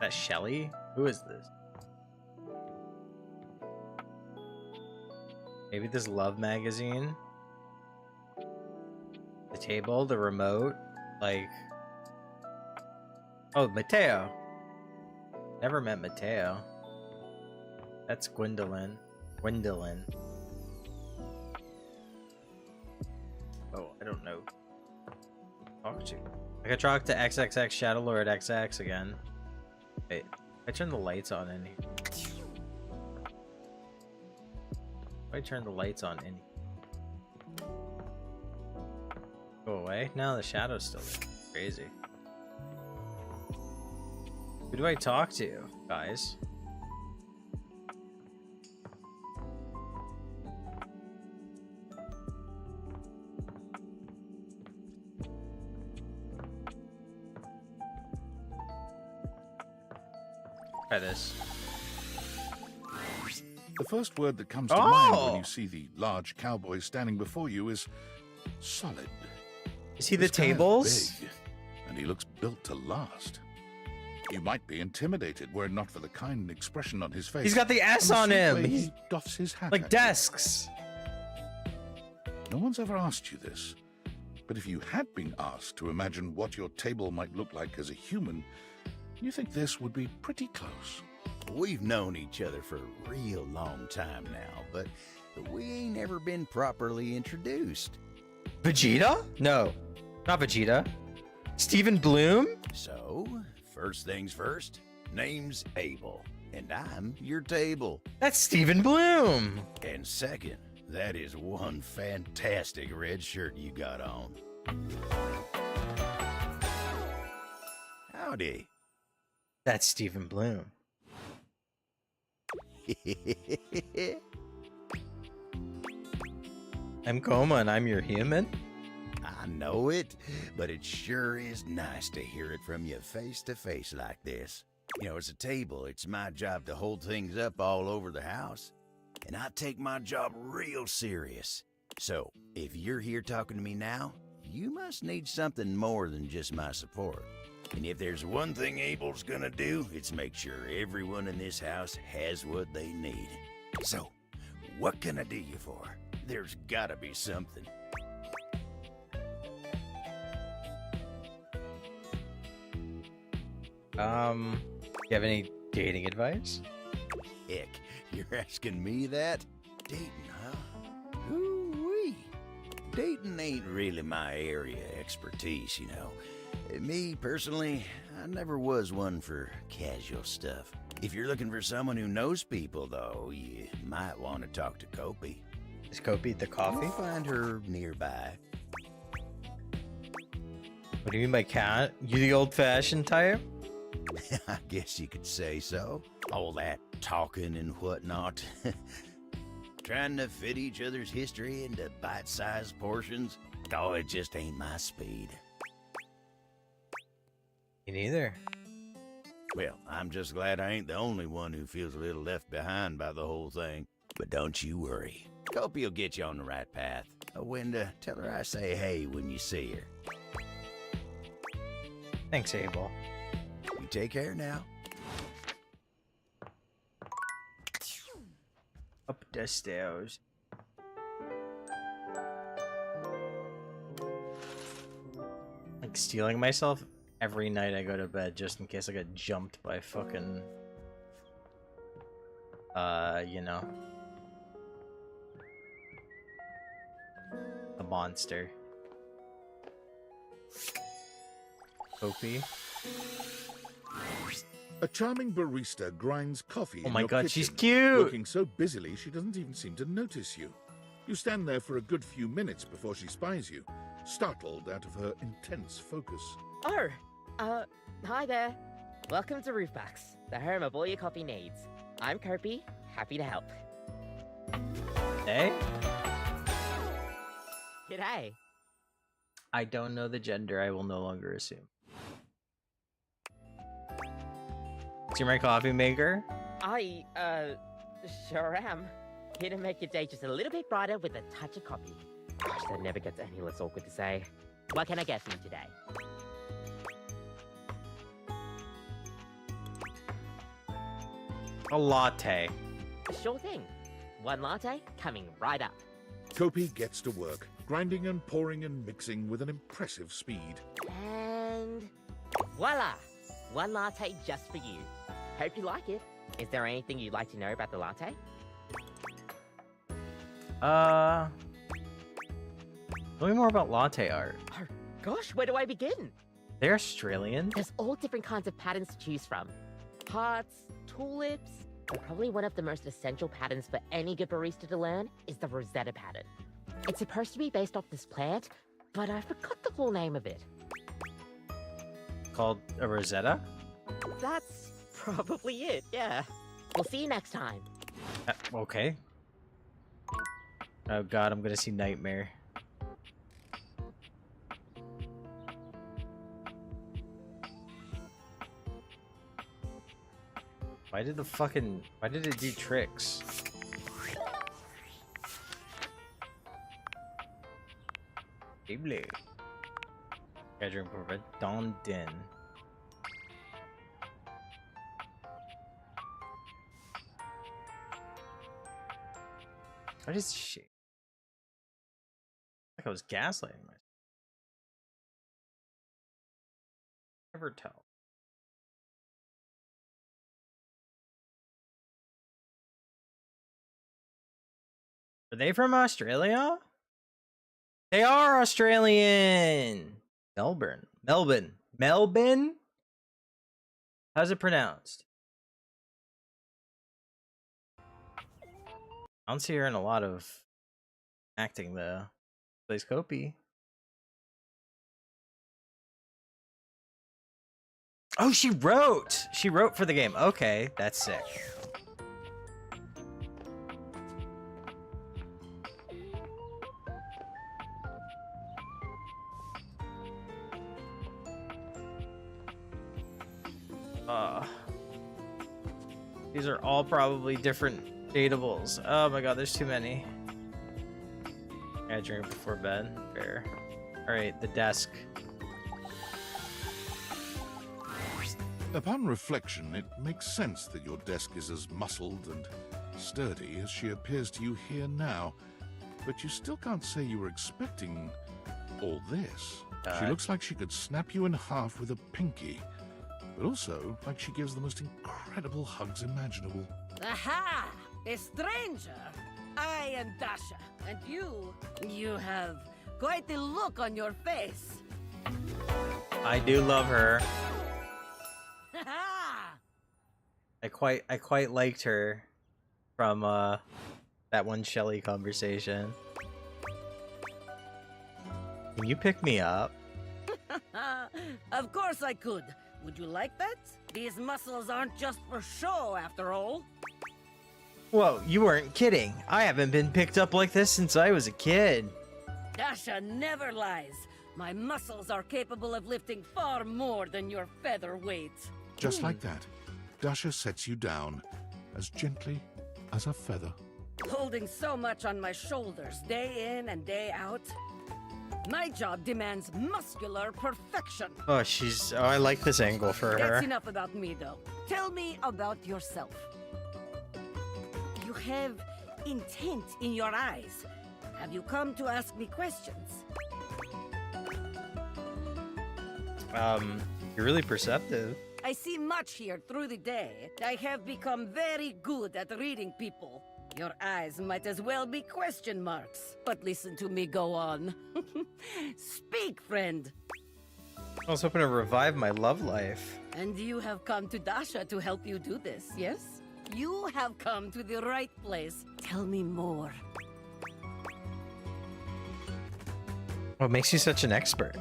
That Shelly? Who is this? Maybe this Love magazine? The table, the remote, like... Oh, Mateo. Never met Mateo. That's Gwendolyn. Gwendolyn. Oh, I don't know. Talk to. I could talk to XXX Shadowlord XX again. Wait, I turn the lights on in here. I turn the lights on in here. Go away? No, the shadow's still there. Crazy. Who do I talk to, guys? Try this. The first word that comes to mind when you see the large cowboy standing before you is solid. Is he the This guy is tables? big, and he looks built to last. You might be intimidated were it not for the kind expression on his face. He's got the S on him. He doffs his hat like at desks. you. No one's ever asked you this, but if you had been asked to imagine what your table might look like as a human, you think this would be pretty close. We've known each other for a real long time now, but we ain't ever been properly introduced. Vegeta? No, not Vegeta. Stephen Bloom? So, first things first, name's Abel, and I'm your table. That's Stephen Bloom. And second, that is one fantastic red shirt you got on. Howdy. That's Stephen Bloom. I'm Coma and I'm your human? I know it, but it sure is nice to hear it from you face to face like this. You know, as a table, it's my job to hold things up all over the house, and I take my job real serious. So, if you're here talking to me now, you must need something more than just my support. And if there's one thing Abel's gonna do, it's make sure everyone in this house has what they need. So, what can I do you for? There's gotta be something. You have any dating advice? Heck, you're asking me that? Dating, huh? Ooh-wee. Dating ain't really my area of expertise, you know. Me, personally, I never was one for casual stuff. If you're looking for someone who knows people, though, you might want to talk to Kopi. Is Kopi the coffee? You'll find her nearby. What do you mean by cat? You the old-fashioned type? I guess you could say so. All that talking and whatnot. Trying to fit each other's history into bite-sized portions. Oh, it just ain't my speed. Me neither. Well, I'm just glad I ain't the only one who feels a little left behind by the whole thing. But don't you worry. Kopi will get you on the right path. Wenda, tell her I say hey when you see her. Thanks, Abel. You take care now. Up the stairs. Like stealing myself every night I go to bed just in case I get jumped by fucking you know, a monster. Kopi. A charming barista grinds coffee Oh in my your god, kitchen, she's cute! working so busily she doesn't even seem to notice you. You stand there for a good few minutes before she spies you, startled out of her intense focus. Oh, hi there. Welcome to Roofbox, the home of all your coffee needs. I'm Kopi, happy to help. Hey? G'day. I don't know the gender, I will no longer assume. Is your my coffee maker? I, sure am. Here to make your day just a little bit brighter with a touch of coffee. Gosh, that never gets any less awkward to say. What can I get for you today? A latte. Sure thing. One latte coming right up. Kopi gets to work, grinding and pouring and mixing with an impressive speed. And voila! One latte just for you. Hope you like it. Is there anything you'd like to know about the latte? Tell me more about latte art. Oh, gosh, where do I begin? They're Australian? There's all different kinds of patterns to choose from. Hearts, tulips, and probably one of the most essential patterns for any good barista to learn is the Rosetta pattern. It's supposed to be based off this plant, but I forgot the full name of it. Called a Rosetta? That's probably it, yeah. We'll see you next time. Okay. Oh god, I'm gonna see Nightmare. Why did it do tricks? Blue. Bedroom for Don Din. What is she? Like I was gaslighting myself. Never tell. Are they from Australia? They are Australian. Melbourne? How's it pronounced? I don't see her in a lot of acting though. Plays Kopi. Oh, she wrote! She wrote for the game. Okay, that's sick. These are all probably different datables. Oh my god, there's too many. I drink before bed. Fair. Alright, the desk. Upon reflection, it makes sense that your desk is as muscled and sturdy as she appears to you here now. But you still can't say you were expecting all this. She looks like she could snap you in half with a pinky, but also like she gives the most incredible hugs imaginable. Aha! A stranger! I am Dasha, and you have quite the look on your face. I do love her. I quite liked her from that one Shelly conversation. Can you pick me up? Of course I could. Would you like that? These muscles aren't just for show, after all. Whoa, you weren't kidding. I haven't been picked up like this since I was a kid. Dasha never lies. My muscles are capable of lifting far more than your feather weight. Just like that, Dasha sets you down as gently as a feather. Holding so much on my shoulders day in and day out. My job demands muscular perfection. Oh, I like this angle for her. That's enough about me, though. Tell me about yourself. You have intent in your eyes. Have you come to ask me questions? You're really perceptive. I see much here through the day. I have become very good at reading people. Your eyes might as well be question marks. But listen to me go on. Speak, friend. I was hoping to revive my love life. And you have come to Dasha to help you do this, yes? You have come to the right place. Tell me more. What makes you such an expert?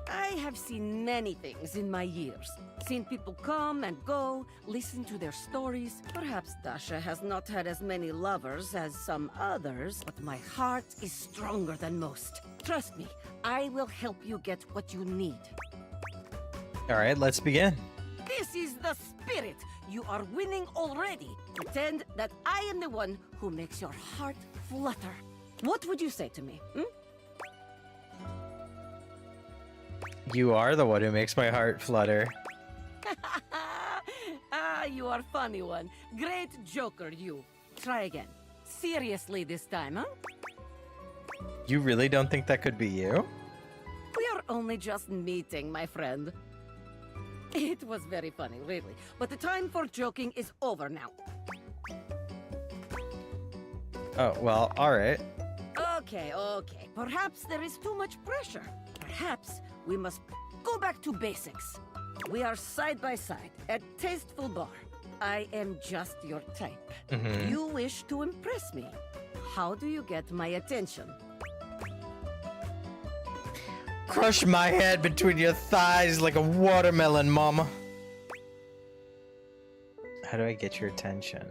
I have seen many things in my years. Seen people come and go, listen to their stories. Perhaps Dasha has not had as many lovers as some others, but my heart is stronger than most. Trust me, I will help you get what you need. Alright, let's begin. This is the spirit. You are winning already. Pretend that I am the one who makes your heart flutter. What would you say to me? You are the one who makes my heart flutter. Ah, you are funny one. Great joker, you. Try again. Seriously this time, huh? You really don't think that could be you? We are only just meeting, my friend. It was very funny, really. But the time for joking is over now. Oh, well, alright. Okay. Perhaps there is too much pressure. Perhaps we must go back to basics. We are side by side at Tasteful Bar. I am just your type. You wish to impress me. How do you get my attention? Crush my head between your thighs like a watermelon, mama. How do I get your attention?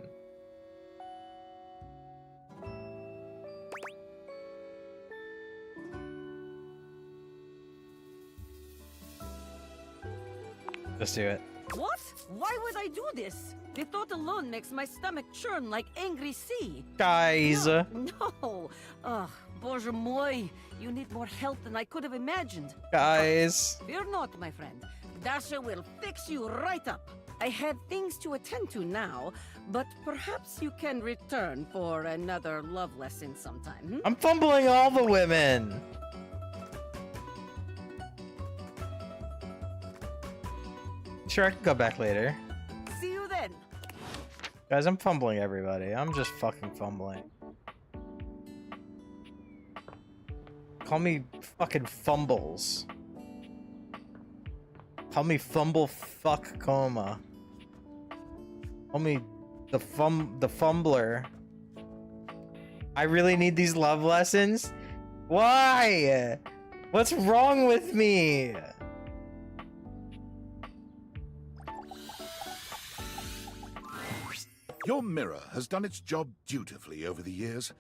Let's do it. What? Why would I do this? The thought alone makes my stomach churn like angry sea. Guys. No. Ugh, Bоже mой. You need more help than I could have imagined. Guys. Fear not, my friend. Dasha will fix you right up. I have things to attend to now, but perhaps you can return for another love lesson sometime. I'm fumbling all the women. Sure, I can go back later. See you then. Guys, I'm fumbling everybody. I'm just fucking fumbling. Call me fucking fumbles. Call me fumble fuck coma. Call me the fumbler. I really need these love lessons? Why? What's wrong with me? Your mirror has done its job dutifully over the years,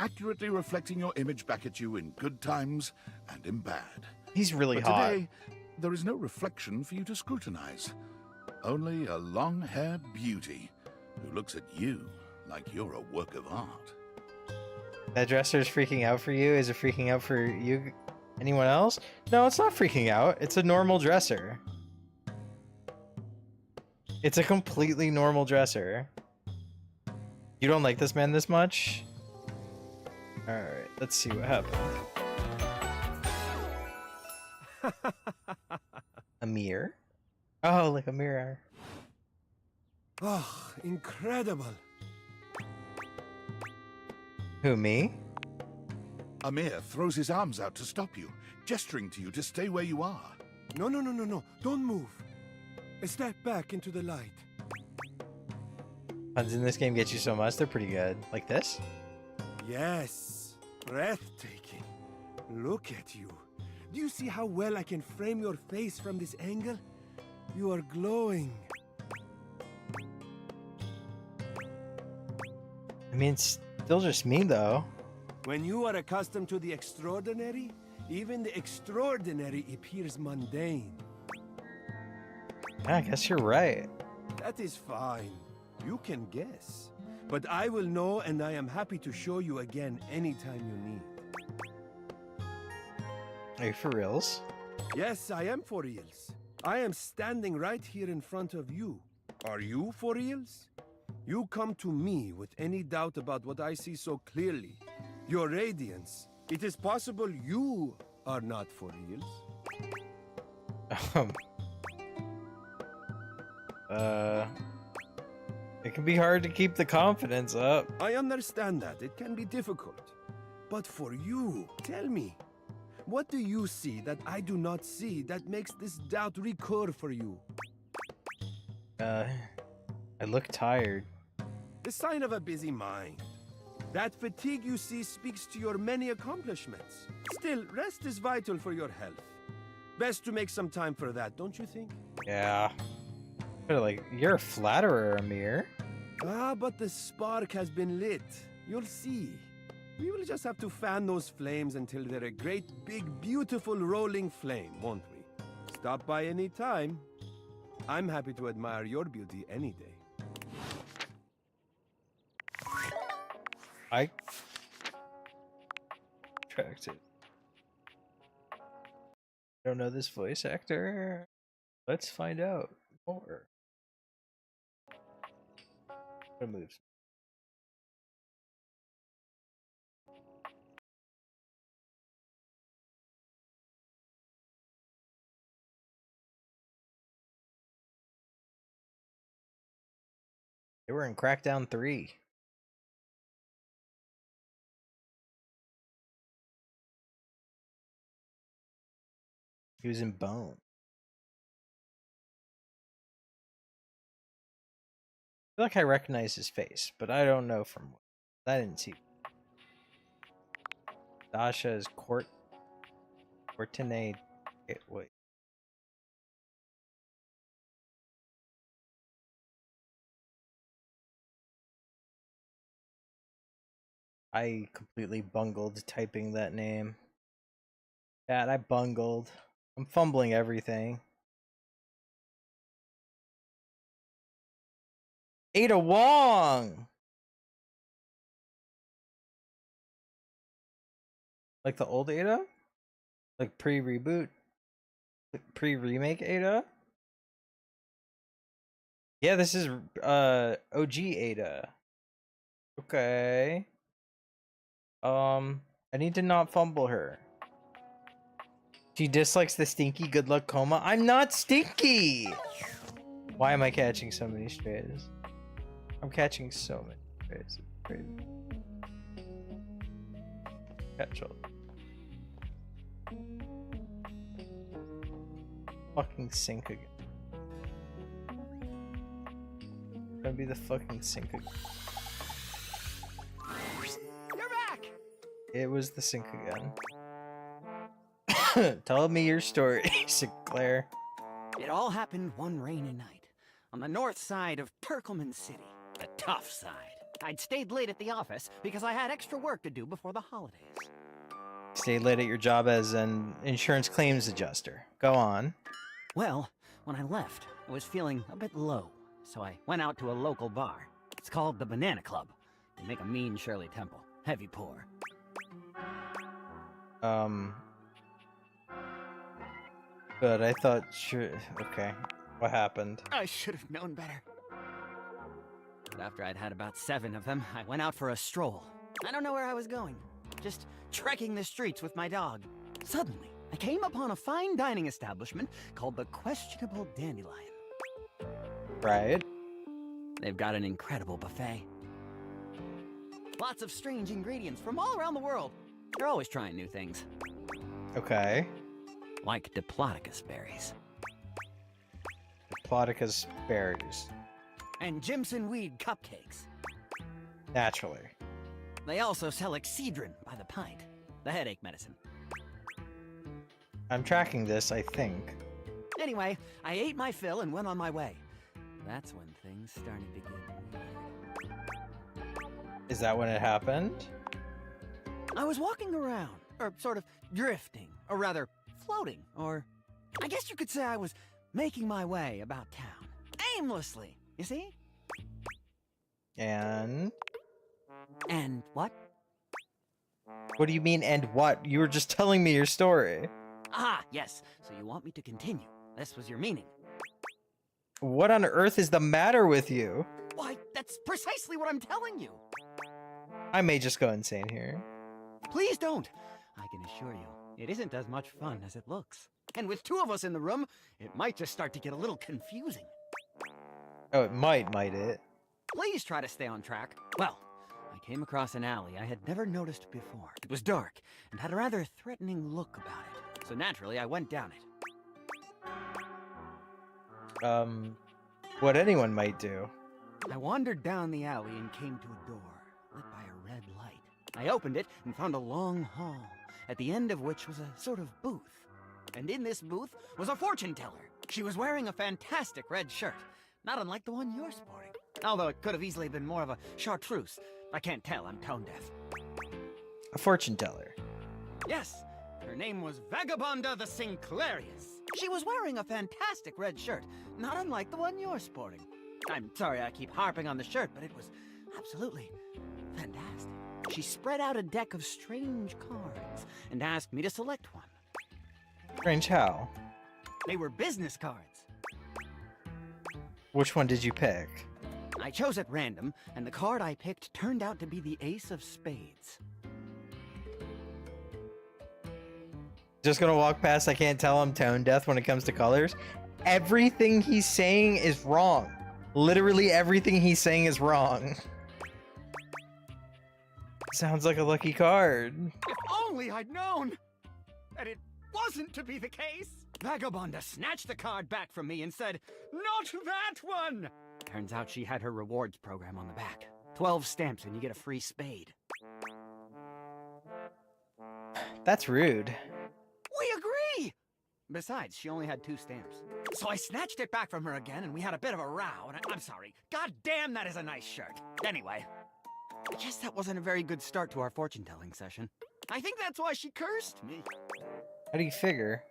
accurately reflecting your image back at you in good times and in bad. He's really but hot. Today, there is no reflection for you to scrutinize. Only a long-haired beauty who looks at you like you're a work of art. That dresser is freaking out for you? Is it freaking out for you? Anyone else? No, it's not freaking out. It's a normal dresser. It's a completely normal dresser. You don't like this man this much? Alright, let's see what happened. A mirror? Oh, like a mirror. Oh, incredible. Who, me? Amir throws his arms out to stop you, gesturing to you to stay where you are. No. Don't move. Step back into the light. Puns in this game get you so much, they're pretty good. Like this? Yes. Breathtaking. Look at you. Do you see how well I can frame your face from this angle? You are glowing. I mean, it's still just me, though. When you are accustomed to the extraordinary, even the extraordinary appears mundane. Yeah, I guess you're right. That is fine. You can guess. But I will know, and I am happy to show you again anytime you need. Are you for reals? Yes, I am for reals. I am standing right here in front of you. Are you for reals? You come to me with any doubt about what I see so clearly. Your radiance. It is possible you are not for reals. It can be hard to keep the confidence up. I understand that. It can be difficult. But for you, tell me, what do you see that I do not see that makes this doubt recur for you? I look tired. The sign of a busy mind. That fatigue you see speaks to your many accomplishments. Still, rest is vital for your health. Best to make some time for that, don't you think? Yeah. Like, you're a flatterer, Amir. Ah, but the spark has been lit. You'll see. We will just have to fan those flames until they're a great, big, beautiful rolling flame, won't we? Stop by any time. I'm happy to admire your beauty any day. I tracked it. Don't know this voice actor. Let's find out more. What moves? They were in Crackdown 3. He was in Bone. I feel like I recognize his face, but I don't know from what. I didn't see. Dasha is Cortine. Wait. I completely bungled typing that name. Chat, I bungled. I'm fumbling everything. Ada Wong! Like the old Ada? Like pre-reboot? Like pre-remake Ada? Yeah, this is OG Ada. Okay. I need to not fumble her. She dislikes the stinky good luck coma. I'm not stinky! Why am I catching so many strays? I'm catching so many strays. It's crazy. Catch all. Fucking sink again. Gonna be the fucking sink again. You're back! It was the sink again. Tell me your story, Sinclair. It all happened one rainy night on the north side of Perkleman City, the tough side. I'd stayed late at the office because I had extra work to do before the holidays. Stayed late at your job as an insurance claims adjuster. Go on. Well, when I left, I was feeling a bit low, so I went out to a local bar. It's called the Banana Club. They make a mean Shirley Temple. Heavy pour. Good, I thought sure. Okay. What happened? I should have known better. But after I'd had about 7 of them, I went out for a stroll. I don't know where I was going. Just trekking the streets with my dog. Suddenly, I came upon a fine dining establishment called the Questionable Dandelion. Right. They've got an incredible buffet. Lots of strange ingredients from all around the world. They're always trying new things. Okay. Like Diplodocus berries. Diplodocus berries. And Jimson weed cupcakes. Naturally. They also sell Excedrin by the pint, the headache medicine. I'm tracking this, I think. Anyway, I ate my fill and went on my way. That's when things started to get weird. Is that when it happened? I was walking around, or sort of drifting, or rather, floating, or I guess you could say I was making my way about town. Aimlessly, you see? And what? What do you mean, and what? You were just telling me your story. Ah, yes. So you want me to continue. This was your meaning. What on earth is the matter with you? Why, that's precisely what I'm telling you. I may just go insane here. Please don't. I can assure you, it isn't as much fun as it looks. And with 2 of us in the room, it might just start to get a little confusing. Oh, it might it? Please try to stay on track. Well, I came across an alley I had never noticed before. It was dark and had a rather threatening look about it. So naturally, I went down it. What anyone might do. I wandered down the alley and came to a door, lit by a red light. I opened it and found a long hall, at the end of which was a sort of booth. And in this booth was a fortune teller. She was wearing a fantastic red shirt, not unlike the one you're sporting. Although it could have easily been more of a chartreuse. I can't tell, I'm tone deaf. A fortune teller. Yes, her name was Vagabonda the Sinclairius. She was wearing a fantastic red shirt, not unlike the one you're sporting. I'm sorry I keep harping on the shirt, but it was absolutely fantastic. She spread out a deck of strange cards and asked me to select one. Strange how? They were business cards. Which one did you pick? I chose at random, and the card I picked turned out to be the Ace of Spades. Just gonna walk past, I can't tell I'm tone deaf when it comes to colors. Everything he's saying is wrong. Literally everything he's saying is wrong. Sounds like a lucky card. If only I'd known that it wasn't to be the case. Vagabonda snatched the card back from me and said, "Not that one!" Turns out she had her rewards program on the back. 12 stamps and you get a free spade. That's rude. We agree! Besides, she only had 2 stamps. So I snatched it back from her again and we had a bit of a row, and I'm sorry. God damn, that is a nice shirt. Anyway, I guess that wasn't a very good start to our fortune-telling session. I think that's why she cursed me. How do you figure?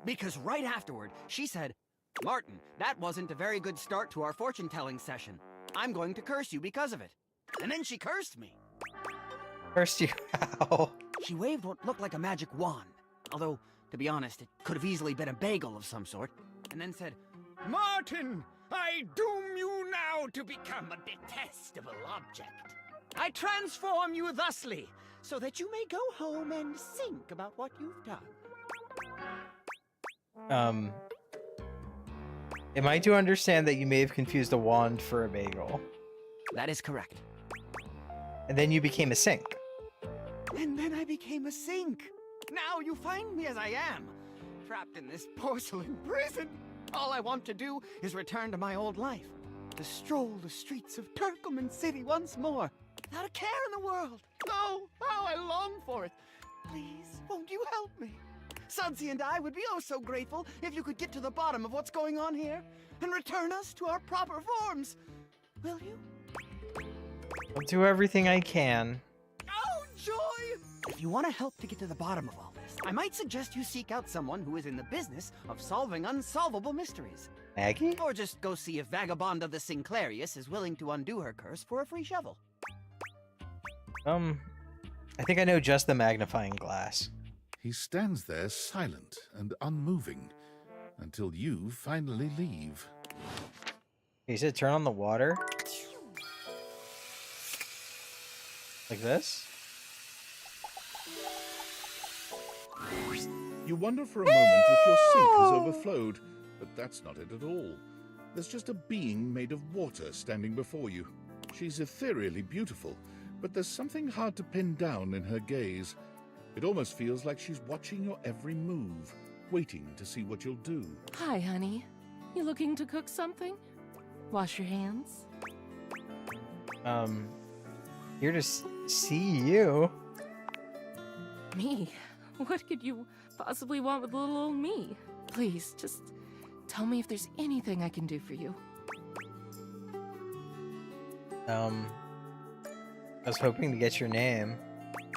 Because right afterward, she said, "Martin, that wasn't a very good start to our fortune-telling session. I'm going to curse you because of it." And then she cursed me. Cursed you how? She waved what looked like a magic wand. Although, to be honest, it could have easily been a bagel of some sort. And then said, "Martin, I doom you now to become a detestable object. I transform you thusly, so that you may go home and think about what you've done." Am I to understand that you may have confused a wand for a bagel? That is correct. And then you became a sink. And then I became a sink. Now you find me as I am, trapped in this porcelain prison. All I want to do is return to my old life, to stroll the streets of Turkoman City once more, without a care in the world. Oh, how I long for it. Please, won't you help me? Sudsy and I would be oh so grateful if you could get to the bottom of what's going on here and return us to our proper forms. Will you? I'll do everything I can. Oh, joy! If you want to help to get to the bottom of all this, I might suggest you seek out someone who is in the business of solving unsolvable mysteries. Maggie? Or just go see if Vagabonda the Sinclairius is willing to undo her curse for a free shovel. I think I know just the magnifying glass. He stands there silent and unmoving until you finally leave. He said turn on the water? Like this? You wonder for a moment if your sink has overflowed, but that's not it at all. There's just a being made of water standing before you. She's ethereally beautiful, but there's something hard to pin down in her gaze. It almost feels like she's watching your every move, waiting to see what you'll do. Hi, honey. You looking to cook something? Wash your hands? Here to see you. Me? What could you possibly want with little old me? Please, just tell me if there's anything I can do for you. I was hoping to get your name.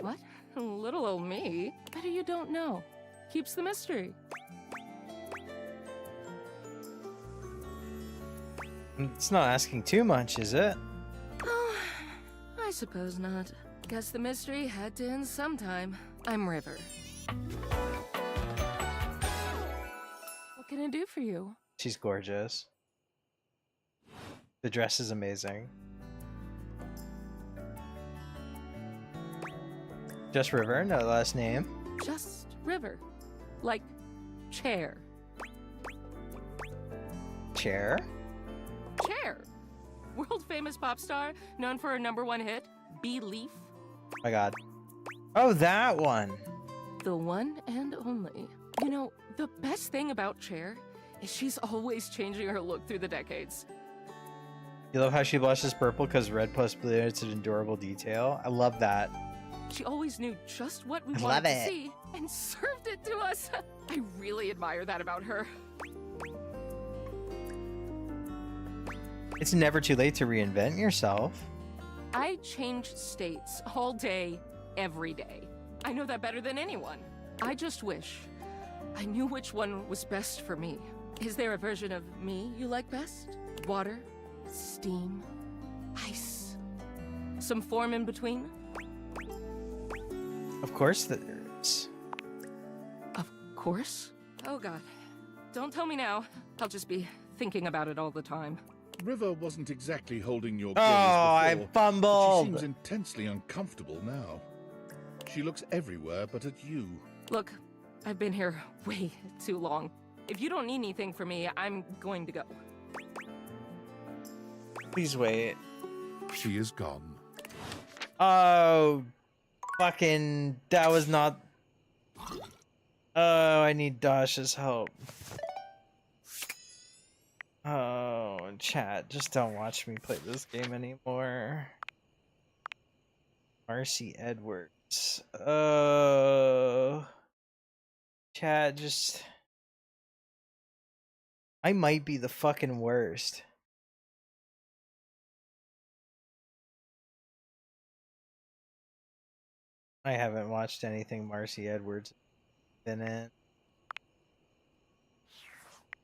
What? Little old me? Better you don't know. Keeps the mystery. It's not asking too much, is it? Oh, I suppose not. Guess the mystery had to end sometime. I'm River. What can I do for you? She's gorgeous. The dress is amazing. Just River, no last name. Just River. Like chair. Chair? Chair. world famous pop star known for her #1 hit, Belief. Oh my god. Oh, that one. The one and only. You know, the best thing about Cher is she's always changing her look through the decades. You love how she blushes purple because red plus blue, it's an adorable detail. I love that. She always knew just what we I wanted love to it. see and served it to us. I really admire that about her. It's never too late to reinvent yourself. I changed states all day, every day. I know that better than anyone. I just wish I knew which one was best for me. Is there a version of me you like best? Water? Steam? Ice? Some form in between? Of course there is. Of course? Oh god. Don't tell me now. I'll just be thinking about it all the time. River wasn't exactly holding your Oh, gaze I before, fumbled. but she seems intensely uncomfortable now. She looks everywhere but at you. Look, I've been here way too long. If you don't need anything from me, I'm going to go. Please wait. She is gone. Oh, fucking, that was not... Oh, I need Dasha's help. Oh, chat, just don't watch me play this game anymore. Marcy Edwards. Oh. Chat, just... I might be the fucking worst. I haven't watched anything Marcy Edwards been in.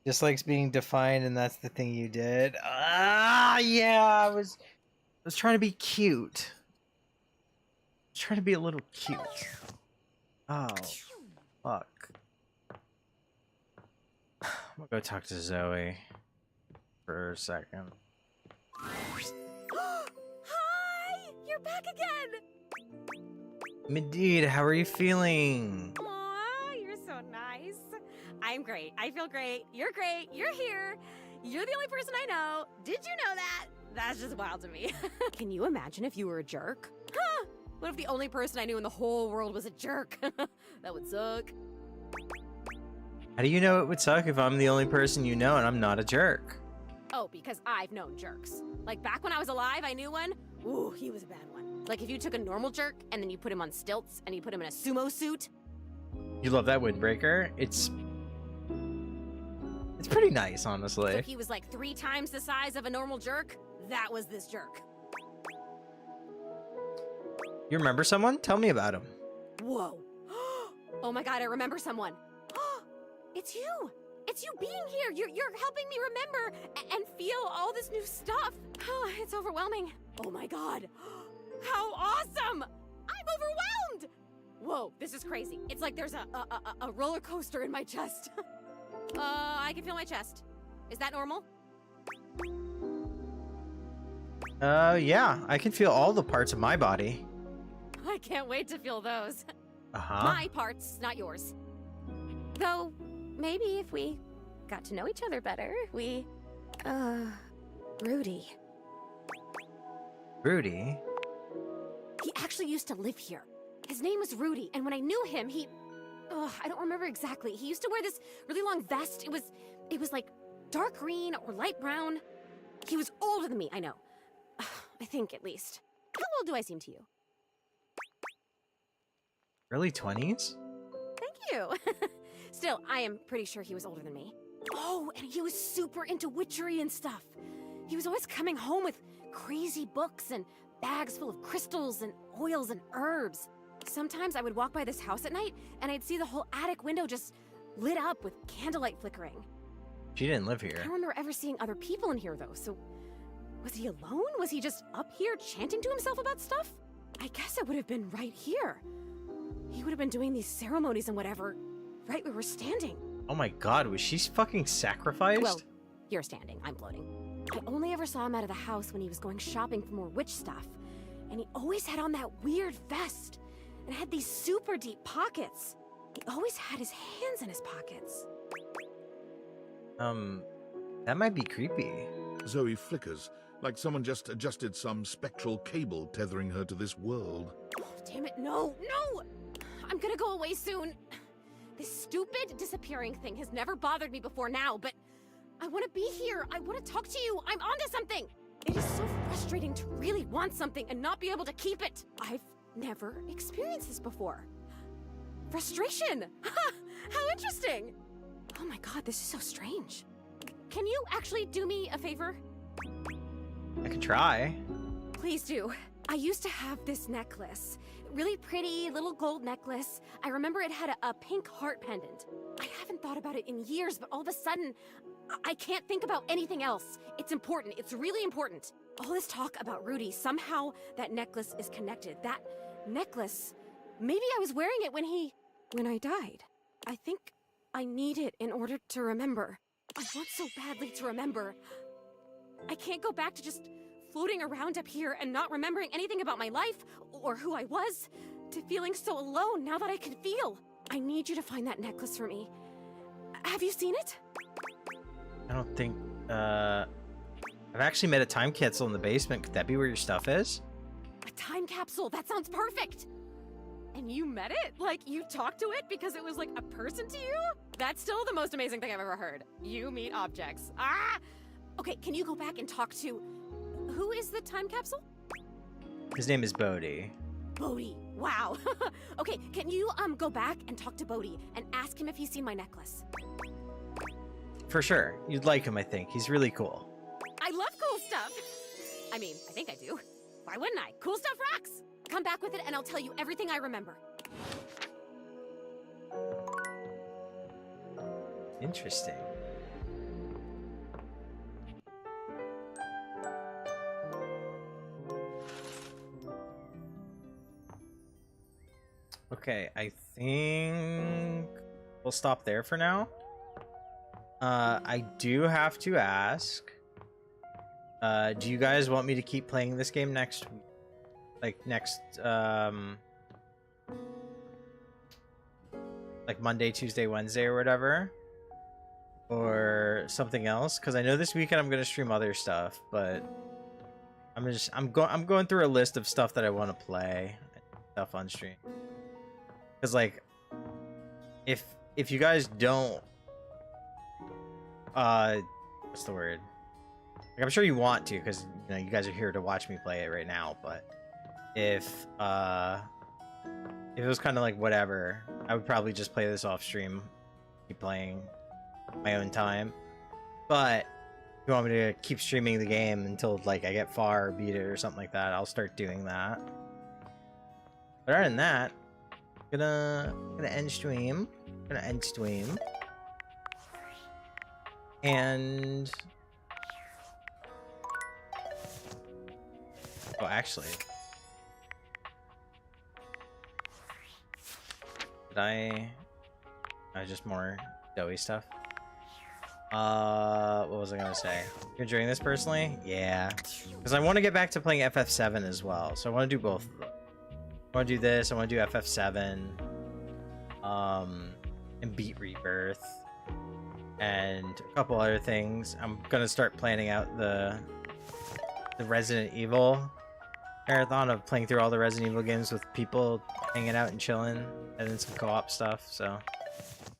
Dislikes being defined, and that's the thing you did. Ah, yeah, I was trying to be cute. I was trying to be a little cute. Oh, fuck. I'm gonna go talk to Zoe for a second. Hi! You're back again! Medid, how are you feeling? Aw, you're so nice. I'm great. I feel great. You're great. You're here. You're the only person I know. Did you know that? That's just wild to me. Can you imagine if you were a jerk? Huh? What if the only person I knew in the whole world was a jerk? That would suck. How do you know it would suck if I'm the only person you know and I'm not a jerk? Oh, because I've known jerks. Like back when I was alive, I knew one. Ooh, he was a bad one. Like if you took a normal jerk and then you put him on stilts and you put him in a sumo suit. You love that windbreaker? It's pretty nice, honestly. So he was like 3 times the size of a normal jerk. That was this jerk. You remember someone? Tell me about him. Whoa. Oh my god, I remember someone. It's you. It's you being here. You're helping me remember and feel all this new stuff. Oh, it's overwhelming. Oh my god. How awesome! I'm overwhelmed! Whoa, this is crazy. It's like there's a roller coaster in my chest. I can feel my chest. Is that normal? Yeah, I can feel all the parts of my body. I can't wait to feel those. Uh-huh. My parts, not yours. Though, maybe if we got to know each other better, we... Rudy. Rudy? He actually used to live here. His name was Rudy, and when I knew him, he... I don't remember exactly. He used to wear this really long vest. It was like dark green or light brown. He was older than me, I know. I think, at least. How old do I seem to you? Early 20s? Thank you. Still, I am pretty sure he was older than me. Oh, and he was super into witchery and stuff. He was always coming home with crazy books and bags full of crystals and oils and herbs. Sometimes I would walk by this house at night and I'd see the whole attic window just lit up with candlelight flickering. She didn't live I here. don't remember ever seeing other people in here though, so was he alone? Was he just up here chanting to himself about stuff? I guess it would have been right here. He would have been doing these ceremonies and whatever, right where we're standing. Oh my god, was she fucking sacrificed? Well, you're standing, I'm floating. I only ever saw him out of the house when he was going shopping for more witch stuff. And he always had on that weird vest. And had these super deep pockets. He always had his hands in his pockets. That might be creepy. Zoe flickers, like someone just adjusted some spectral cable tethering her to this world. Oh, damn it, no, no! I'm gonna go away soon. This stupid disappearing thing has never bothered me before now, but I want to be here. I want to talk to you. I'm onto something. It is so frustrating to really want something and not be able to keep it. I've never experienced this before. Frustration. How interesting. Oh my god, this is so strange. Can you actually do me a favor? I can try. Please do. I used to have this necklace. Really pretty little gold necklace. I remember it had a pink heart pendant. I haven't thought about it in years, but all of a sudden, I can't think about anything else. It's important. It's really important. All this talk about Rudy, somehow that necklace is connected. That necklace, maybe I was wearing it when I died. I think I need it in order to remember. I want so badly to remember. I can't go back to just floating around up here and not remembering anything about my life or who I was, to feeling so alone now that I can feel. I need you to find that necklace for me. Have you seen it? I don't think, I've actually made a time capsule in the basement. Could that be where your stuff is? A time capsule, that sounds perfect! And you met it? Like, you talked to it because it was like a person to you? That's still the most amazing thing I've ever heard. You meet objects. Ah! Okay, can you go back and talk to... Who is the time capsule? His name is Bodhi. Bodhi, wow. Okay, can you go back and talk to Bodhi and ask him if he's seen my necklace? For sure. You'd like him, I think. He's really cool. I love cool stuff. I mean, I think I do. Why wouldn't I? Cool stuff rocks. Come back with it and I'll tell you everything I remember. Interesting. Okay, I think we'll stop there for now. I do have to ask, do you guys want me to keep playing this game next week? Like next, like Monday, Tuesday, Wednesday, or whatever? Or something else? Because I know this weekend I'm gonna stream other stuff, but I'm going through a list of stuff that I want to play, stuff on stream. Because like, if you guys don't, what's the word? Like, I'm sure you want to, because you know you guys are here to watch me play it right now. But if it was kind of like whatever, I would probably just play this off stream, keep playing my own time. But if you want me to keep streaming the game until like I get far or beat it or something like that, I'll start doing that. But other than that, I'm gonna end stream. And oh, actually, did I just more doughy stuff? What was I gonna say? You're enjoying this personally? Yeah, because I want to get back to playing FF7 as well. So I want to do both of them. I want to do this. I want to do FF7, and beat Rebirth, and a couple other things. I'm gonna start planning out the Resident Evil marathon of playing through all the Resident Evil games with people, hanging out and chilling, and then some co-op stuff. So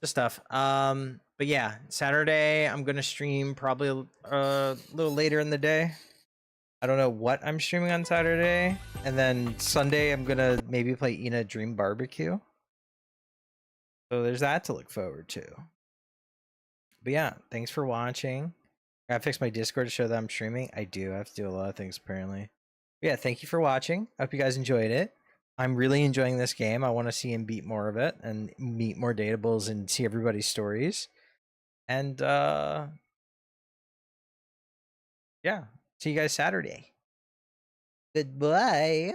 just stuff. But yeah, Saturday I'm gonna stream probably a little later in the day. I don't know what I'm streaming on Saturday. And then Sunday I'm gonna maybe play Ina Dream Barbecue. So there's that to look forward to. But yeah, thanks for watching. I gotta fix my Discord to show that I'm streaming. I do. I have to do a lot of things apparently. But yeah, thank you for watching. I hope you guys enjoyed it. I'm really enjoying this game. I want to see him beat more of it and meet more datables and see everybody's stories. And yeah, see you guys Saturday. Goodbye.